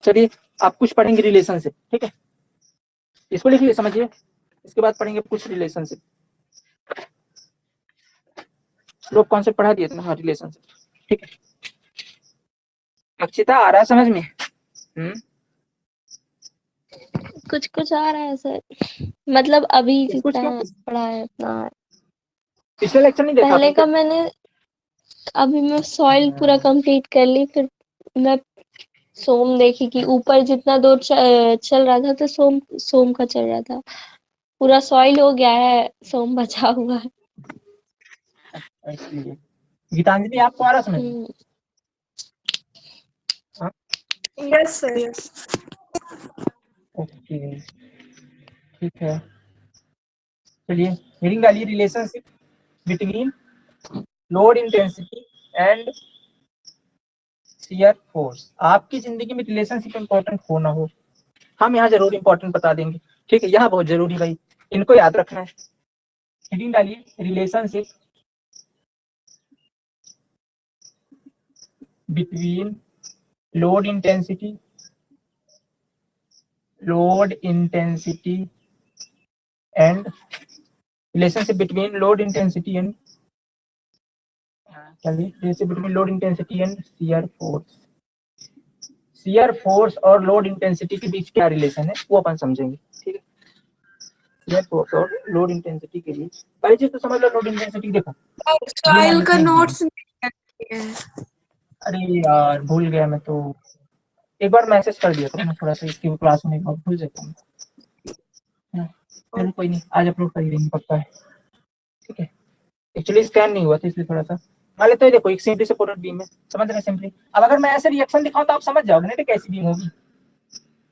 चलिए आप कुछ पढ़ेंगे रिलेशनशिप, ठीक है, इसको लिखिए, समझिए, इसके बाद पढ़ेंगे कुछ रिलेशनशिप। लोग कॉन्सेप्ट पढ़ा दिए थे ना, रिलेशनशिप, ठीक है। अक्षिता आ रहा है समझ में? कुछ कुछ आ रहा है सर, मतलब अभी कुछ जितना कुछ पढ़ा है उतना। पिछले लेक्चर नहीं देखा पहले आपने? का मैंने, अभी मैं सॉइल पूरा कंप्लीट कर ली, फिर मैं सोम देखी कि ऊपर जितना दूर चल रहा था तो सोम का चल रहा था, पूरा सॉइल हो गया है, सोम बचा हुआ है। इसलिए गीतांजलि आपको आ रहा समझ में? Yes sir, yes. ओके, ठीक है, चलिए हेडिंग डालिए, relationship between load intensity and shear force. आपकी जिंदगी में रिलेशनशिप इंपॉर्टेंट हो ना हो, हम यहाँ जरूर इंपॉर्टेंट बता देंगे, ठीक है, यहाँ बहुत जरूरी भाई, इनको याद रखना है। हेडिंग डालिए, relationship between load intensity and relationship between load intensity and relationship between load intensity and shear force। shear force और load intensity के बीच क्या रिलेशन है वो अपन समझेंगे, ठीक है। shear force और load intensity के बीच पहली चीज तो समझ लो, load intensity देखो, सॉइल का नोट्स नहीं है। अरे यार भूल गया मैं तो, एक बार मैसेज कर दिया था मैं, थोड़ा सा इसकी क्लास में बहुत भूल जाता हूँ। चलो कोई नहीं, आज अपलोड कर देंगे पक्का है, ठीक है। एक्चुअली स्कैन नहीं हुआ था इसलिए थोड़ा सा मान लेते हैं। देखो एक सिंपली सपोर्टेड बीम है, समझ रहे सिंपली। अब अगर मैं ऐसे रिएक्शन दिखाऊं तो आप समझ जाओगे ना कैसी बीम होगी,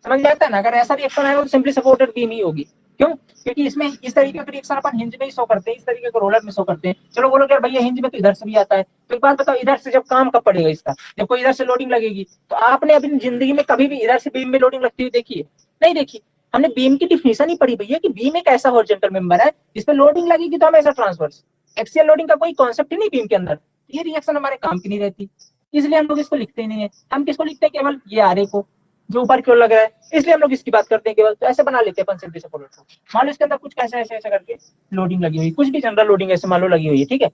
समझ में आता है ना? अगर ऐसा रिएक्शन आएगा तो सिंपली सपोर्टेड बीम ही होगी। क्यों? क्योंकि इसमें इस तरीके का रिएक्शन अपन हिंज में ही शो करते हैं, इस तरीके का रोलर में शो करते हैं। चलो बोलो यार भैया हिंज में तो इधर से भी आता है, तो एक बात बताओ, इधर से जब काम कब पड़ेगा इसका? जब कोई इधर से लोडिंग लगेगी। तो आपने अपनी जिंदगी में कभी भी इधर से बीम में लोडिंग लगती हुई देखी है? नहीं देखी। हमने बीम की डिफिनेशन ही पढ़ी भैया कि बीम एक ऐसा हॉरिजॉन्टल मेंबर है जिसमें लोडिंग लगेगी तो हमेशा ट्रांसवर्स, एक्सियल लोडिंग का कोई कॉन्सेप्ट ही नहीं बीम के अंदर। ये रिएक्शन हमारे काम की नहीं रहती, इसलिए हम लोग इसको लिखते ही नहीं है। हम किसको लिखते हैं? केवल ये आरे को जो ऊपर की ओर लग रहा है, इसलिए हम लोग इसकी बात करते हैं केवल। तो ऐसे बना लेते हैं अपन सिंपली सपोर्टेड को। मान लो इसके अंदर कुछ ऐसे ऐसे ऐसे करके लोडिंग लगी हुई, कुछ भी जनरल लोडिंग ऐसे मान लो लगी हुई है, ठीक है,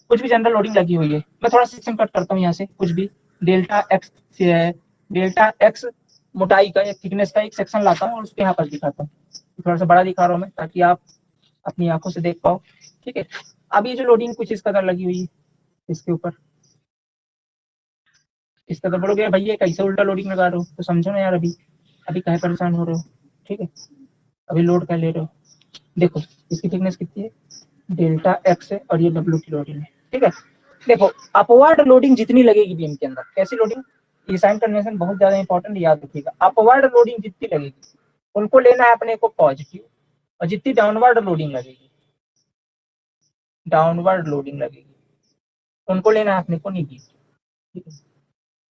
कुछ भी जनरल लोडिंग लगी हुई है। मैं थोड़ा सेक्शन कट करता हूँ यहाँ से, कुछ भी डेल्टा एक्स मोटाई का या थिकनेस का एक सेक्शन लाता हूँ और उसके यहाँ पर दिखाता हूँ। थोड़ा सा बड़ा दिखा रहा हूँ मैं ताकि आप अपनी आंखों से देख पाओ, ठीक है। अब ये जो लोडिंग कुछ इस कदर लगी हुई है इसके ऊपर, इस कदर बोलोगे भैया कैसे उल्टा लोडिंग लगा रहे हो, तो समझो ना यार, अभी अभी कहे परेशान हो रहे हो, ठीक है। अभी लोड क्या ले रहे हो, देखो इसकी थिकनेस कितनी है, डेल्टा एक्स है, और ये डब्ल्यू की लोडिंग है, ठीक है। देखो अपवर्ड लोडिंग जितनी लगेगी बीम के अंदर, कैसी लोडिंग, ये साइन कन्वेंशन बहुत ज्यादा इंपॉर्टेंट, याद रखिएगा। अपवर्ड लोडिंग जितनी लगेगी उनको लेना है अपने को पॉजिटिव, और जितनी डाउनवर्ड लोडिंग लगेगी उनको लेना है अपने को नेगेटिव, ठीक है।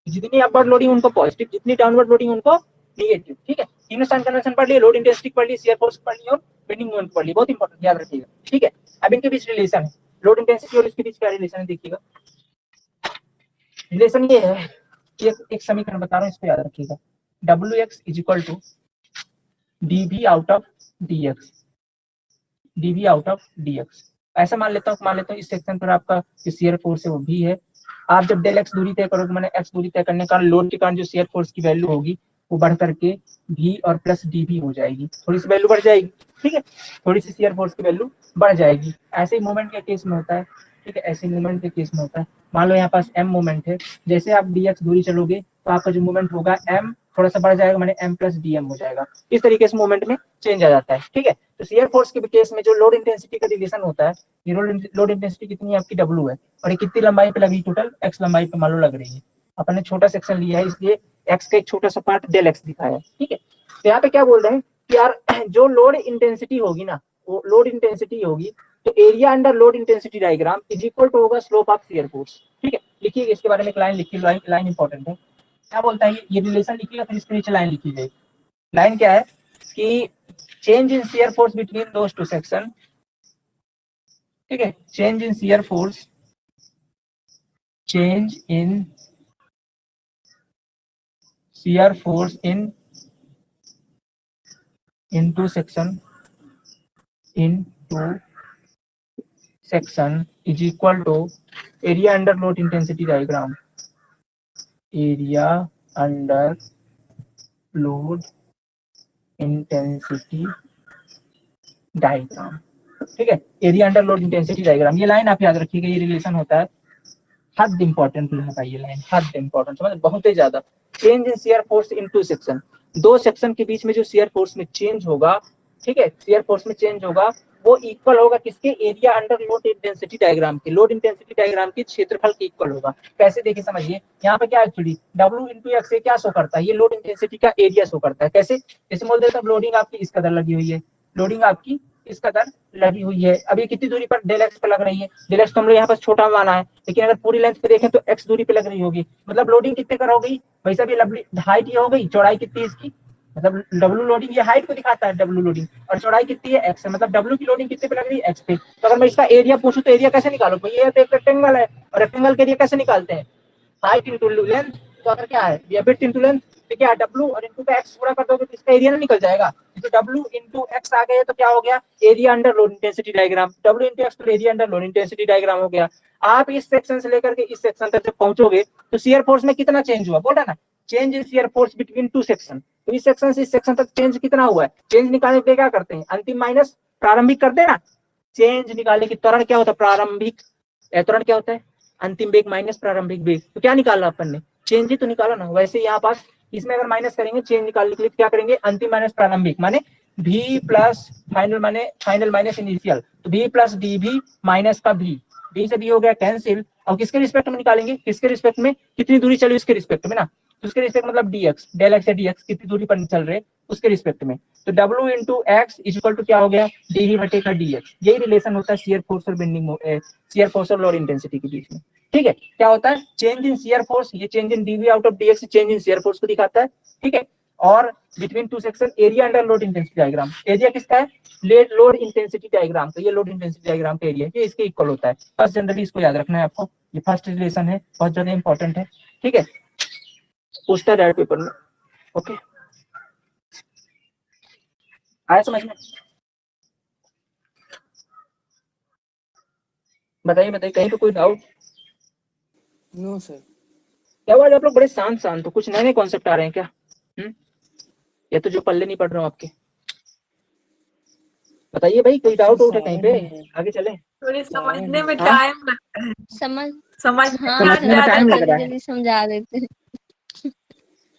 जितनी अपवर्ड लोडिंग उनको पॉजिटिव, जितनी डाउनवर्ड लोडिंग उनको नेगेटिव, ठीक है। तीनों साइन कन्वेंशन पढ़ लिए, लोड इंटेंसिटी पढ़ ली, शियर फोर्स पढ़ ली और बेंडिंग मोमेंट पढ़ ली, बहुत इंपॉर्टेंट, याद रखिएगा, ठीक है। अब इनके बीच रिलेशन है, लोड इंटेंसिटी और इसके बीच क्या रिलेशन है देखिएगा। रिलेशन ये है कि एक समीकरण बता रहा हूँ, इसको याद रखिएगा। Wx is equal to dv out of dx, ऐसा मान लेता हूँ इस सेक्शन पर आपका जो शियर फोर्स है वो भी है। आप जब डेल एक्स दूरी तय करोगे, मैंने एक्स दूरी तय करने के कारण लोड के कारण जो शियर फोर्स की वैल्यू होगी वो बढ़ करके भी और प्लस डी भी हो जाएगी, थोड़ी सी वैल्यू बढ़ जाएगी, ठीक है, थोड़ी सी शियर फोर्स की वैल्यू बढ़ जाएगी। ऐसे ही मूवमेंट के केस में होता है, ठीक है, ऐसे मूवमेंट के केस में होता है। मान लो यहाँ पास एम मूवमेंट है, जैसे आप डी एक्स दूरी चलोगे तो आपका जो मूवमेंट होगा एम थोड़ा सा बढ़ जाएगा, मैंने एम प्लस डी एम हो जाएगा। इस तरीके से मूवमेंट में चेंज आ जाता है, ठीक है। तो शियर फोर्स के केस में जो लोड इंटेंसिटी का रिलेशन होता है, ये लोड इंटेंसिटी कितनी है आपकी, डब्ल्यू है, और ये कितनी लंबाई पे लगी, टोटल एक्स लंबाई पे मान लो लग रही है। अपन ने छोटा सेक्शन लिया है इसलिए एक्स का एक छोटा सा पार्ट डेल एक्स दिखाया है, ठीक है। तो यहाँ पे क्या बोल रहे हैं कि यार जो लोड इंटेंसिटी होगी ना, वो लोड इंटेंसिटी होगी, तो area under load intensity diagram is equal to होगा स्लोप ऑफ शियर फोर्स, ठीक है। लिखिए इसके बारे में एक लाइन लिखिए, लाइन इंपॉर्टेंट है। क्या बोलता है ये रिलेशन लिखिएगा, फिर इसके नीचे लाइन लिखी जाएगी। लाइन क्या है कि change in shear force between those two section, ठीक है, change in shear force, change in shear force into section is equal to area under load intensity diagram, area under load intensity diagram, ठीक है, area under load intensity diagram. ये line आप याद रखिएगा, ये relation होता है, हद इंपॉर्टेंट है भाई, ये लाइन हद इंपॉर्टेंट, समझ, बहुत ही ज्यादा। Change in shear force in two section, दो सेक्शन के बीच में जो शियर फोर्स में चेंज होगा, ठीक है, शियर फोर्स में चेंज होगा वो इक्वल होगा किसके, area under load intensity diagram के, लोड इंटेंसिटी डायग्राम के क्षेत्रफल के इक्वल होगा। कैसे देखिए समझिए, यहाँ पे क्या एक्चुअली W इंटू एक्स से क्या शो करता है, ये लोड इंटेंसिटी का एरिया शो करता है। कैसे, जैसे बोल देता लोडिंग आपकी इस कदर लगी हुई है, लोडिंग आपकी इस कदर लगी हुई है, अभी कितनी दूरी पर डेल एक्स पे लग रही है, डेल एक्स तो हम लोग यहाँ पर छोटा माना है, लेकिन अगर पूरी लेंथ पे देखें तो एक्स दूरी पे लग रही होगी, मतलब लोडिंग कितने कर हो गई भाई साहब, ये हाइट ये हो गई, चौड़ाई कितनी है इसकी, मतलब डब्ल्यू लोडिंग ये हाइट को दिखाता है, डब्ल्यू लोडिंग, और चौड़ाई कितनी है एक्स है, मतलब डब्ल्यू की लोडिंग कितने पे लग रही है एक्स पे। तो अगर मैं इसका एरिया पूछूं तो एरिया कैसे निकालो भाई, ये तो एक रेक्टेंगल है, और रेक्टेंगल के एरिया कैसे निकालते हैं, हाइट इंटू लेंथ, तो अगर क्या है ये विड्थ इंटू लेंथ, तो क्या डब्ल्यू और इंटू का एक्स पूरा कर दोगे तो इसका एरिया ना निकल जाएगा, तो डब्ल्यू इंटू एक्स आ गया तो क्या हो गया, area under load intensity diagram, W into X तो area under load intensity diagram हो गया। आप इस सेक्शन से लेकर के इस सेक्शन तक जब पहुंचोगे तो शियर फोर्स में कितना चेंज हुआ, बोला ना, change in shear force between two section, तो इस सेक्शन से इस सेक्शन तक चेंज कितना हुआ है, चेंज निकालने के लिए क्या करते हैं, अंतिम माइनस प्रारंभिक कर देना, चेंज निकालने की त्वरण क्या होता है, प्रारंभिक, त्वरण क्या होता है, अंतिम वेग माइनस प्रारंभिक वेग, तो क्या निकाला अपन ने, चेंज ही तो निकाला ना। वैसे यहाँ पास इसमें अगर माइनस करेंगे चेंज निकालने के लिए क्या करेंगे, अंतिम माइनस प्रारंभिक माने v प्लस फाइनल माने फाइनल माइनस इनिशियल, तो v प्लस डी भी माइनस का v, d से b हो गया कैंसिल, और किसके रिस्पेक्ट में निकालेंगे, किसके रिस्पेक्ट में, कितनी दूरी चली उसके रिस्पेक्ट में ना, तो उसके रिस्पेक्ट मतलब dx, डेल एक्स या dx कितनी दूरी पर चल रहे उसके रिस्पेक्ट में, तो w into x is equal to क्या हो गया, डी ही बटे का dx। यही रिलेशन होता है शियर फोर्स और बेंडिंग, शियर फोर्स और लोड इंटेंसिटी के बीच में, ठीक है। क्या होता है, चेंज इन शियर फोर्स, ये change in dv out of dx change in shear force को दिखाता है, ठीक है। और between two section area under load intensity diagram, area किसका है, लोड इंटेंसिटी डायग्राम, तो ये लोड इंटेंसिटी डायग्राम का एरिया ये इसके इक्वल होता है। फर्स्ट जनरली इसको याद रखना है आपको, ये फर्स्ट रिलेशन है, बहुत ज्यादा इंपॉर्टेंट है, ठीक है, पूछता है डायरेक्ट पेपर में, ओके, आया समझ में, बताइए बताइए कहीं पे कोई डाउट, नो सर। क्या हुआ आप लोग बड़े शांत शांत हो, कुछ नए नए कॉन्सेप्ट आ रहे हैं क्या, या तो जो पल्ले नहीं पढ़ रहे हो आपके, बताइए भाई कोई डाउट है कहीं पे, आगे चले, थोड़ी समझने में टाइम लगता है, समझने में टाइम लग रहा है, जल्दी समझा देते हैं।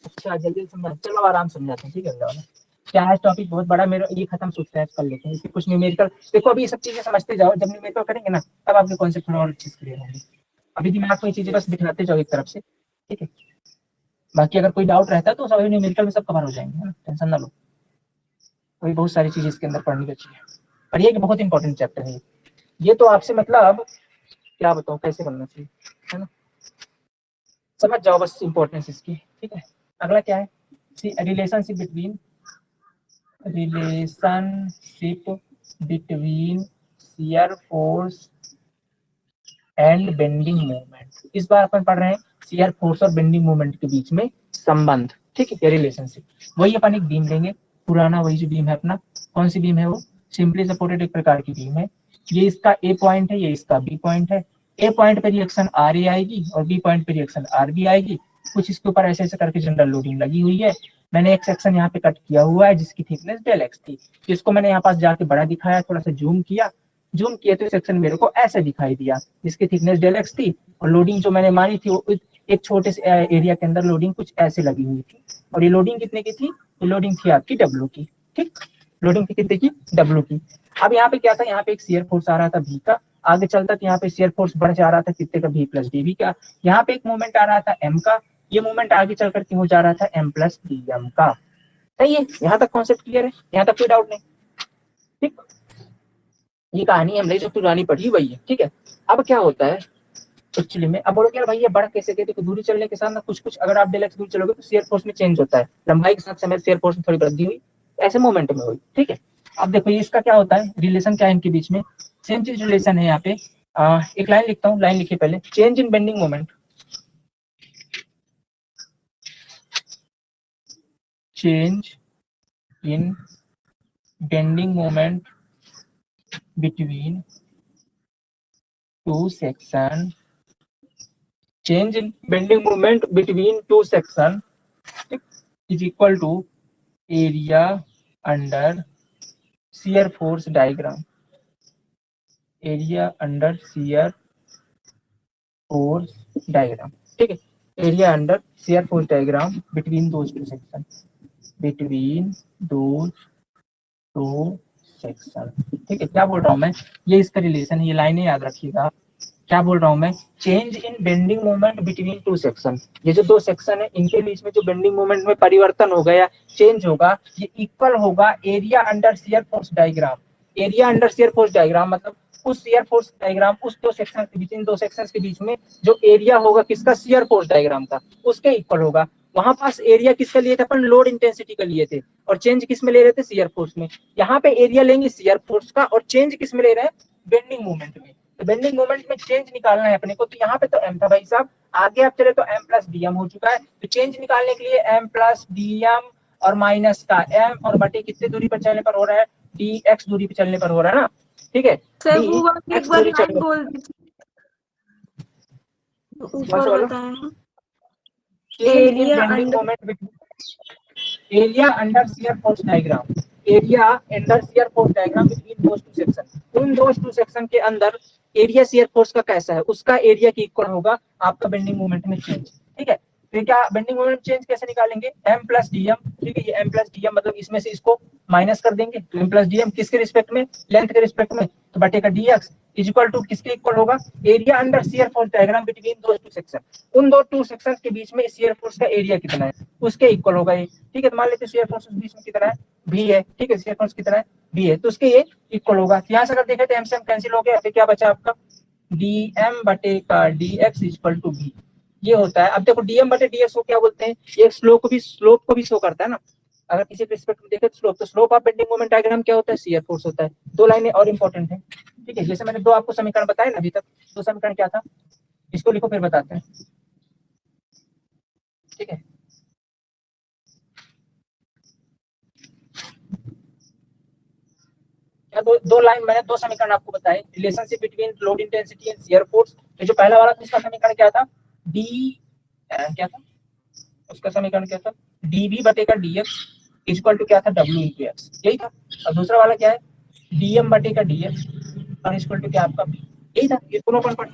अच्छा जल्दी समझा, चलो आराम समझाते हैं, ठीक है, क्या है टॉपिक बहुत बड़ा, मेरा ये खत्म सोचते हैं कर लेते हैं, इसके कुछ न्यूमेरिकल, देखो अभी ये सब चीजें समझते जाओ, जब न्यूमेरिकल करेंगे ना तब आपके कॉन्सेप्ट थोड़ा और अच्छे से क्लियर होंगे, अभी दिमाग में चीजें बस दिखलाते जाओ एक तरफ से, ठीक है। बाकी अगर कोई डाउट रहता है तो सभी न्यूमेरिकल में सब कवर हो जाएंगे, है ना, टेंशन ना लो, अभी बहुत सारी चीजें इसके अंदर पढ़नी बची है, और ये बहुत इंपॉर्टेंट चैप्टर है ये तो आपसे मतलब क्या बताऊं कैसे बनना चाहिए, है ना, समझ जाओ बस इंपॉर्टेंस इसकी, ठीक है। अगला क्या है, relationship between shear force and bending moment. इस बार अपन पढ़ रहे हैं शियर फोर्स और बेंडिंग मोमेंट के बीच में संबंध, ठीक है, रिलेशनशिप। वही अपन एक बीम लेंगे, पुराना वही जो बीम है अपना, कौन सी बीम है वो, सिंपली सपोर्टेड एक प्रकार की बीम है, ये इसका ए पॉइंट है, ये इसका बी पॉइंट है। ए पॉइंट पे रिएक्शन आर ए आएगी और बी पॉइंट पे रिएक्शन आर बी आएगी। कुछ इसके ऊपर ऐसे ऐसे करके जनरल लोडिंग लगी हुई है। मैंने एक सेक्शन यहाँ पे कट किया हुआ है जिसकी थिकनेस डेल एक्स थी, इसको मैंने यहाँ पास जाके बड़ा दिखाया, थोड़ा सा जूम किया तो सेक्शन मेरे को ऐसे दिखाई दिया जिसकी थिकनेस डेल एक्स थी और लोडिंग जो मैंने मानी थी वो एक छोटे से एरिया के अंदर लोडिंग कुछ ऐसे लगी हुई थी। और ये लोडिंग कितने की थी? ये लोडिंग थी आपकी डब्ल्यू की। ठीक, लोडिंग थी कितने की? डब्ल्यू की। अब यहाँ पे क्या था? यहाँ पे एक शियर फोर्स आ रहा था भी का, आगे चलता तो यहाँ पे शियर फोर्स बढ़ जा रहा था कितने का? भी प्लस डी का। यहाँ पे एक मूवमेंट आ रहा था एम का, ये मूवमेंट आगे चल करके हो जा रहा था एम प्लस डी एम का। सही है, यहाँ तक कॉन्सेप्ट क्लियर है, यहाँ तक कोई डाउट नहीं। ठीक, ये कहानी हमने जो पुरानी पढ़ी वही है। ठीक है, अब क्या होता है एक्चुअली में, अब बोलोगे यार भाई ये बढ़ कैसे गए? देखो दूरी चलने के साथ ना कुछ कुछ अगर आप डेल एक्स दूरी चलोगे तो शियर फोर्स में चेंज होता है, लंबाई के साथ समय शियर फोर्स में थोड़ी वृद्धि हुई, ऐसे मोमेंट में हुई। ठीक है, अब देखो ये इसका क्या होता है, रिलेशन क्या है इनके बीच में? सेम चीज रिलेशन है यहाँ पे। एक लाइन लिखता हूँ, लाइन लिखिए पहले। Change in bending moment, change in bending moment between two section, change in bending moment between two section is equal to area under shear force diagram, area under shear force diagram। ठीक है, area under shear force diagram between those two section, between those two section। ठीक है, क्या बोल रहा हूँ मैं? ये इसका रिलेशन है, ये लाइनें याद रखिएगा। क्या बोल रहा हूं मैं? Change in bending moment between two section, ये जो दो सेक्शन है इनके बीच में जो बेंडिंग मोमेंट में परिवर्तन होगा या चेंज होगा, ये इक्वल होगा area under shear force diagram. Area under shear force diagram मतलब उस शियर फोर्स डायग्राम, उस दो सेक्शन के बीच, इन दो सेक्शंस के बीच में जो एरिया होगा किसका? शियर फोर्स डायग्राम का, उसके इक्वल होगा। वहां पास एरिया किसका लिए थे अपन? लोड इंटेंसिटी का लिए थे, और चेंज किस में ले रहे थे? शियर फोर्स में। यहाँ पे एरिया लेंगे शियर फोर्स का और चेंज किस में ले रहे हैं? बेंडिंग मोमेंट में। तो बेंडिंग मोमेंट में चेंज निकालना है अपने को, तो यहाँ पे तो एम था भाई साहब, आगे आप चले तो एम प्लस डी एम हो चुका है। तो चेंज निकालने के लिए एम प्लस डी एम और माइनस का एम और बटे कितने दूरी पर चलने पर हो रहा है? डी एक्स दूरी पर चलने पर हो रहा है ना। ठीक है, सर डी वो वाली एक एक्स बार दूरी लाइन चलने बोल दीजिए, कौन ऊपर सा वाला? बताएं। Change in area bending under, moment between area under shear force diagram, area under shear force diagram between those two section. उन दोस टू सेक्शन के अंदर एरिया शियर फोर्स का कैसा है, उसका एरिया की इक्वल होगा आपका बेंडिंग मोमेंट में चेंज। ठीक है, फिर क्या बेंडिंग मोमेंट चेंज कैसे निकालेंगे? M plus D M. ठीक है, ये एम प्लस डी एम मतलब इसमें से इसको माइनस कर देंगे, तो एम प्लस डी एम किसके रिस्पेक्ट में? लेंथ के रिस्पेक्ट में, तो बटे का D X is equal to किसके इक्वल होगा? Area under shear force diagram between those two section. उन दो टू सेक्शन के बीच में शियर फोर्स का एरिया कितना है उसके इक्वल होगा ये। ठीक है, तो मान लेते हैं शियर फोर्स बीच में कितना है? भी है। ठीक है, शियर फोर्स कितना है? भी है, तो उसके ये इक्वल होगा। यहाँ से अगर देखें तो एम से एम कैंसिल हो गया, तो क्या बचा आपका? डी एम बटे का डी एक्स इक्वल टू भी, ये होता है। अब देखो डीएम बटे डीएक्स को क्या बोलते हैं? ये स्लोप को भी शो करता है ना। अगर किसी रिस्पेक्ट में देखें तो slope of bending moment diagram क्या होता है? शियर फोर्स होता है। दो लाइनें और इंपॉर्टेंट है। ठीक है, जैसे मैंने दो आपको समीकरण बताए ना अभी तक, दो समीकरण क्या था, इसको लिखो फिर बताते हैं। ठीक है, दो लाइन मैंने दो समीकरण आपको बताए, relationship between load intensity and shear force. तो जो पहला वाला था उसका समीकरण क्या था? डी क्या था उसका समीकरण? क्या था? डीवी बटेगा डीएक्स इक्वल टू क्या था? डब्ल्यू इंटू एक्स, यही था। और दूसरा वाला क्या है? डीएम बटेगा डीएक्स और इक्वल टू क्या आपका? यही था। ये दोनों कौन?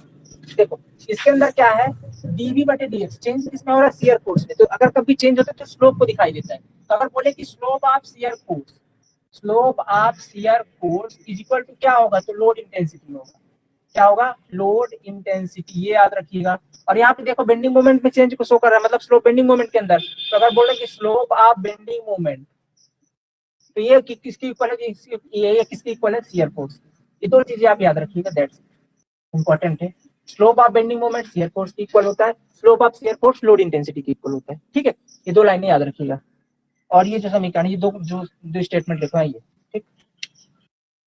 देखो इसके अंदर क्या है? डीवी बटे डीएक्स चेंज किसमें हो रहा है? शियर फोर्स में। तो अगर कभी चेंज होता है तो स्लोप को दिखाई देता है। तो अगर बोले कि slope of shear force, slope of shear force is equal to क्या होगा? तो लोड इंटेंसिटी होगा। क्या होगा? लोड इंटेंसिटी, ये याद रखिएगा। और यहाँ पे देखो बेंडिंग मोमेंट में चेंज को शो कर रहा है, मतलब स्लोप बेंडिंग मोमेंट के अंदर। तो अगर बोले कि स्लोप ऑफ बेंडिंग मोमेंट, तो ये किसकी इक्वल है? ये किसकी इक्वल है? Shear force. ये दो चीजें आप याद रखिएगा, दैट्स इंपॉर्टेंट है। Slope of bending moment shear force की इक्वल होता है, slope of shear force load intensity की इक्वल होता है। ठीक है, ये दो लाइनें याद रखिएगा। और ये जो समीकरण, ये दो स्टेटमेंट लिखा है ये। ठीक,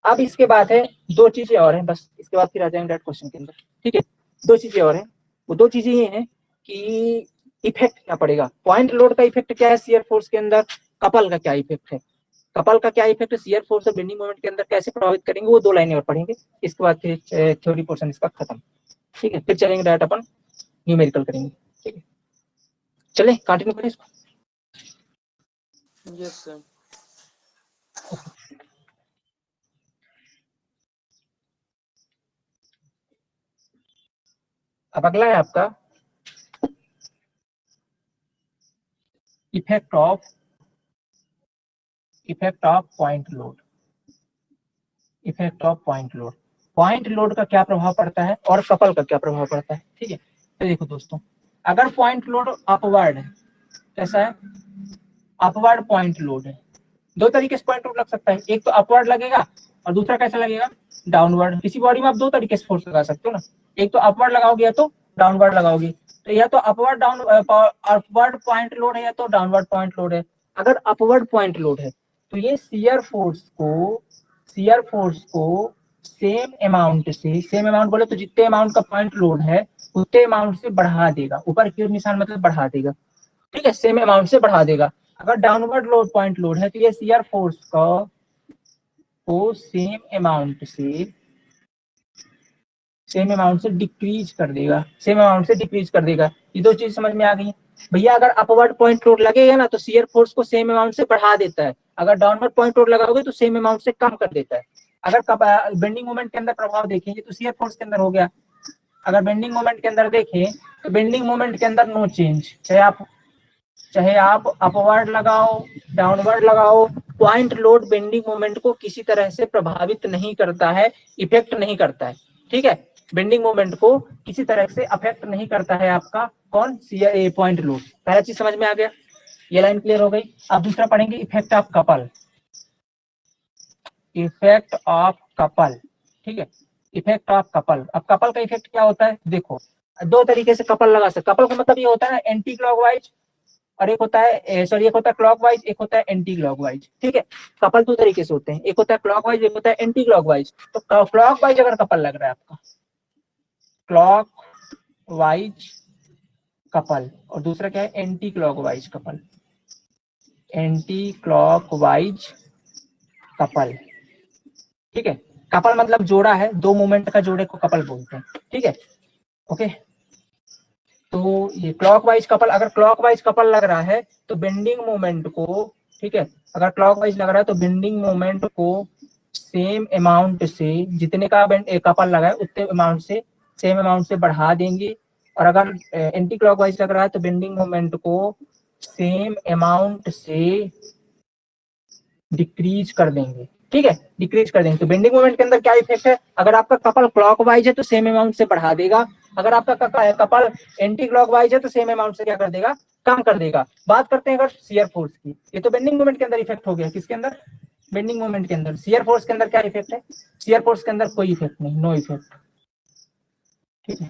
अब इसके बाद है दो चीजें और हैं, बस इसके बाद फिर आ जाएंगे डायरेक्ट क्वेश्चन के अंदर। ठीक है, दो चीजें और हैं। वो दो चीजें ये हैं कि इफेक्ट क्या पड़ेगा, पॉइंट लोड का इफेक्ट क्या है शियर फोर्स के अंदर, कपल का क्या इफेक्ट है। कपल का क्या इफेक्ट शियर फोर्स और बेंडिंग मोमेंट के अंदर कैसे प्रभावित करेंगे, वो 2 लाइनें और पढ़ेंगे, इसके बाद फिर थ्योरी पोर्शन इसका खत्म। ठीक है, फिर चलेंगे डायरेक्ट अपन न्यूमेरिकल करेंगे। ठीक है, चले कंटिन्यू करें इसको। Yes sir. अब अगला है आपका effect of point load. Effect of point load, point load का क्या प्रभाव पड़ता है और कपल का क्या प्रभाव पड़ता है। ठीक है, तो देखो दोस्तों, अगर पॉइंट लोड अपवर्ड है, कैसा है, अपवर्ड पॉइंट लोड है, 2 तरीके से पॉइंट लोड लग सकता है, एक तो अपवर्ड लगेगा और दूसरा कैसा लगेगा, डाउनवर्ड। किसी बॉडी में आप 2 तरीके से फोर्स लगा सकते हो ना, एक तो अपवर्ड लगाओगे या तो डाउनवर्ड लगाओगे, तो या तो अपवर्ड पॉइंट लोड है या तो डाउनवर्ड पॉइंट लोड है। अगर अपवर्ड पॉइंट लोड है तो ये शियर फोर्स को सेम अमाउंट से, सेम अमाउंट बोले तो जितने अमाउंट का पॉइंट लोड है उतने अमाउंट से बढ़ा देगा, ऊपर की ओर निशान मतलब बढ़ा देगा। ठीक है, सेम अमाउंट से बढ़ा देगा। अगर डाउनवर्ड लोड पॉइंट लोड है तो ये शियर फोर्स को सेम अमाउंट से डिक्रीज कर देगा, सेम अमाउंट से डिक्रीज कर देगा। ये 2 चीज समझ में आ गई भैया। अगर अपवर्ड पॉइंट लोड लगेगा ना तो शियर फोर्स को सेम अमाउंट से बढ़ा देता है, अगर डाउनवर्ड पॉइंट लोड लगाओगे तो सेम अमाउंट से कम कर देता है। अगर बेंडिंग मोमेंट के अंदर प्रभाव देखेंगे तो शियर फोर्स के अंदर हो गया। अगर बेंडिंग मोमेंट के अंदर देखें तो बेंडिंग मोमेंट के अंदर नो चेंज, चाहे आप अपवर्ड लगाओ डाउनवर्ड लगाओ, पॉइंट लोड बेंडिंग मोमेंट को किसी तरह से प्रभावित नहीं करता है, इफेक्ट नहीं करता है। ठीक है, बेंडिंग मोमेंट को किसी तरह से अफेक्ट नहीं करता है आपका कौन, पॉइंट लोड। पहला चीज समझ में आ गया, ये लाइन क्लियर हो गई। अब दूसरा पढ़ेंगे effect of couple. Effect of couple, ठीक है, इफेक्ट ऑफ कपल। अब कपल का इफेक्ट क्या होता है, देखो 2 तरीके से कपल लगा सकते। कपल का मतलब ये होता है ना एंटी क्लॉकवाइज, और एक होता है सॉरी, एक होता है क्लॉकवाइज, एक होता है एंटी क्लॉकवाइज। ठीक है, कपल 2 तरीके से होते हैं, एक होता है क्लॉकवाइज, एक होता है एंटी क्लॉकवाइज। तो क्लॉकवाइज अगर कपल लग रहा है आपका, क्लॉकवाइज कपल, और दूसरा क्या है anti clockwise couple, anti clockwise couple. ठीक है, कपल मतलब जोड़ा है, 2 मोमेंट का जोड़े को कपल बोलते हैं। ठीक है, ओके। तो ये क्लॉकवाइज कपल, अगर क्लॉकवाइज कपल लग रहा है तो बेंडिंग मोमेंट को, ठीक है, अगर क्लॉकवाइज लग रहा है तो बेंडिंग मोमेंट को सेम अमाउंट से, जितने का कपल लगा है उतने अमाउंट से, सेम अमाउंट से बढ़ा देंगे। और अगर एंटी क्लॉकवाइज लग रहा है तो बेंडिंग मोमेंट को सेम अमाउंट से डिक्रीज कर देंगे। ठीक है, डिक्रीज कर देंगे। तो बेंडिंग मोमेंट के अंदर क्या इफेक्ट है, अगर आपका कपल क्लॉकवाइज है तो सेम अमाउंट से बढ़ा देगा, अगर आपका कपल एंटी क्लॉकवाइज है तो सेम अमाउंट से क्या कर देगा, कम कर देगा। बात करते हैं अगर शियर फोर्स की, ये तो बेंडिंग मोमेंट के अंदर इफेक्ट हो गया, किसके अंदर, बेंडिंग मोमेंट के अंदर। शियर फोर्स के अंदर क्या इफेक्ट है, शियर फोर्स के अंदर कोई इफेक्ट नहीं, नो इफेक्ट। ठीक है,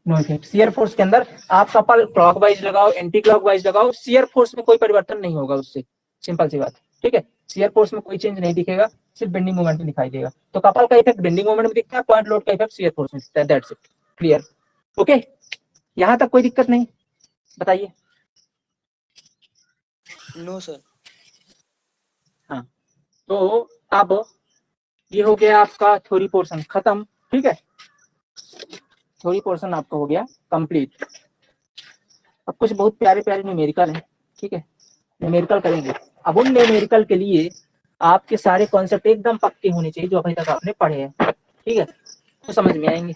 नो इफेक्ट। शियर फोर्स के अंदर आप कपल क्लॉकवाइज लगाओ एंटी क्लॉकवाइज लगाओ, शियर फोर्स में कोई परिवर्तन नहीं होगा उससे, सिंपल सी बात। ठीक है, शियर फोर्स में कोई चेंज नहीं दिखेगा, सिर्फ बेंडिंग मोमेंट में दिखाई देगा। तो कपल का इफेक्ट बेंडिंग मोमेंट में दिखता है, पॉइंट लोड का इफेक्ट शियर फोर्स में दिखता है, दैट्स इट, क्लियर। ओके, यहां तक कोई दिक्कत नहीं, बताइए। No sir. हाँ, तो अब ये हो गया आपका थ्योरी पोर्शन खत्म। ठीक है, थ्योरी पोर्शन आपका हो गया कंप्लीट। अब कुछ बहुत प्यारे प्यारे न्यूमेरिकल हैं। ठीक है, न्यूमेरिकल करेंगे। अब उन न्यूमेरिकल के लिए आपके सारे कॉन्सेप्ट एकदम पक्के होने चाहिए जो अभी तक आपने पढ़े हैं। ठीक है, तो समझ में आएंगे,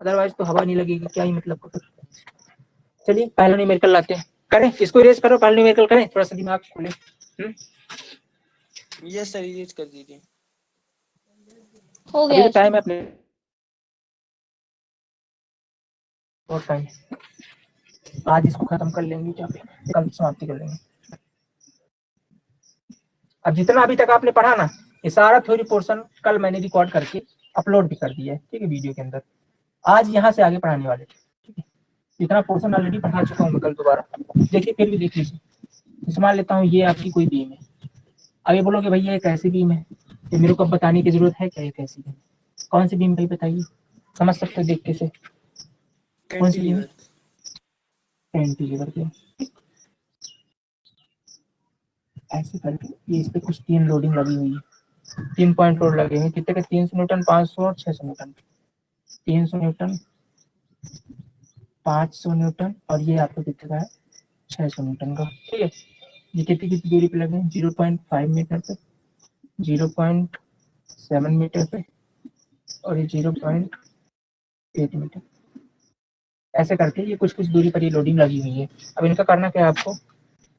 अदरवाइज तो हवा नहीं लगेगी, क्या ही मतलब। चलिए पहला न्यूमेरिकल लाते हैं, करें इसको इरेज करो, पहला न्यूमेरिकल करें, थोड़ा सा दिमाग खोले। यस सर, यूज कर दीजिए। हो अभी गया तो टाइम है अपने, और टाइम, आज इसको खत्म कर लेंगे, क्या कल समाप्ति कर लेंगे। अब जितना अभी तक आपने पढ़ा ना, ये सारा थ्योरी पोर्शन कल मैंने रिकॉर्ड करके अपलोड भी कर दिया है। ठीक है, वीडियो के अंदर। आज यहाँ से आगे पढ़ाने वाले। ठीक है, इतना पोर्शन ऑलरेडी पढ़ा चुका हूँ मैं कल दोबारा। देखिए फिर भी देख लीजिए। मान लेता हूँ ये आपकी कोई बीम है, अब ये बोलोगे भैया ये कैसी बीम है, तो मेरे को बताने की जरूरत है क्या ये कैसी बीम, कौन सी बीम भाई बताइए, समझ सकते हो देख के से, कौन सी बीम, कैंटिलीवर की। ऐसे करके ये इस पे कुछ 3 लोडिंग लगी हुई है, 3 पॉइंट लोड लगे हैं, कितने के 300 न्यूटन, 500 और 600 न्यूटन, 300 न्यूटन, 500 न्यूटन और ये आपको कितने का है 600 न्यूटन का। ठीक है, ये कितनी कितनी दूरी पे लगे हैं, 0.5 मीटर पे, 0.7 मीटर पे और ये 0.8 मीटर, ऐसे करके ये कुछ कुछ दूरी पर ये लोडिंग लगी हुई है। अब इनका करना क्या है आपको,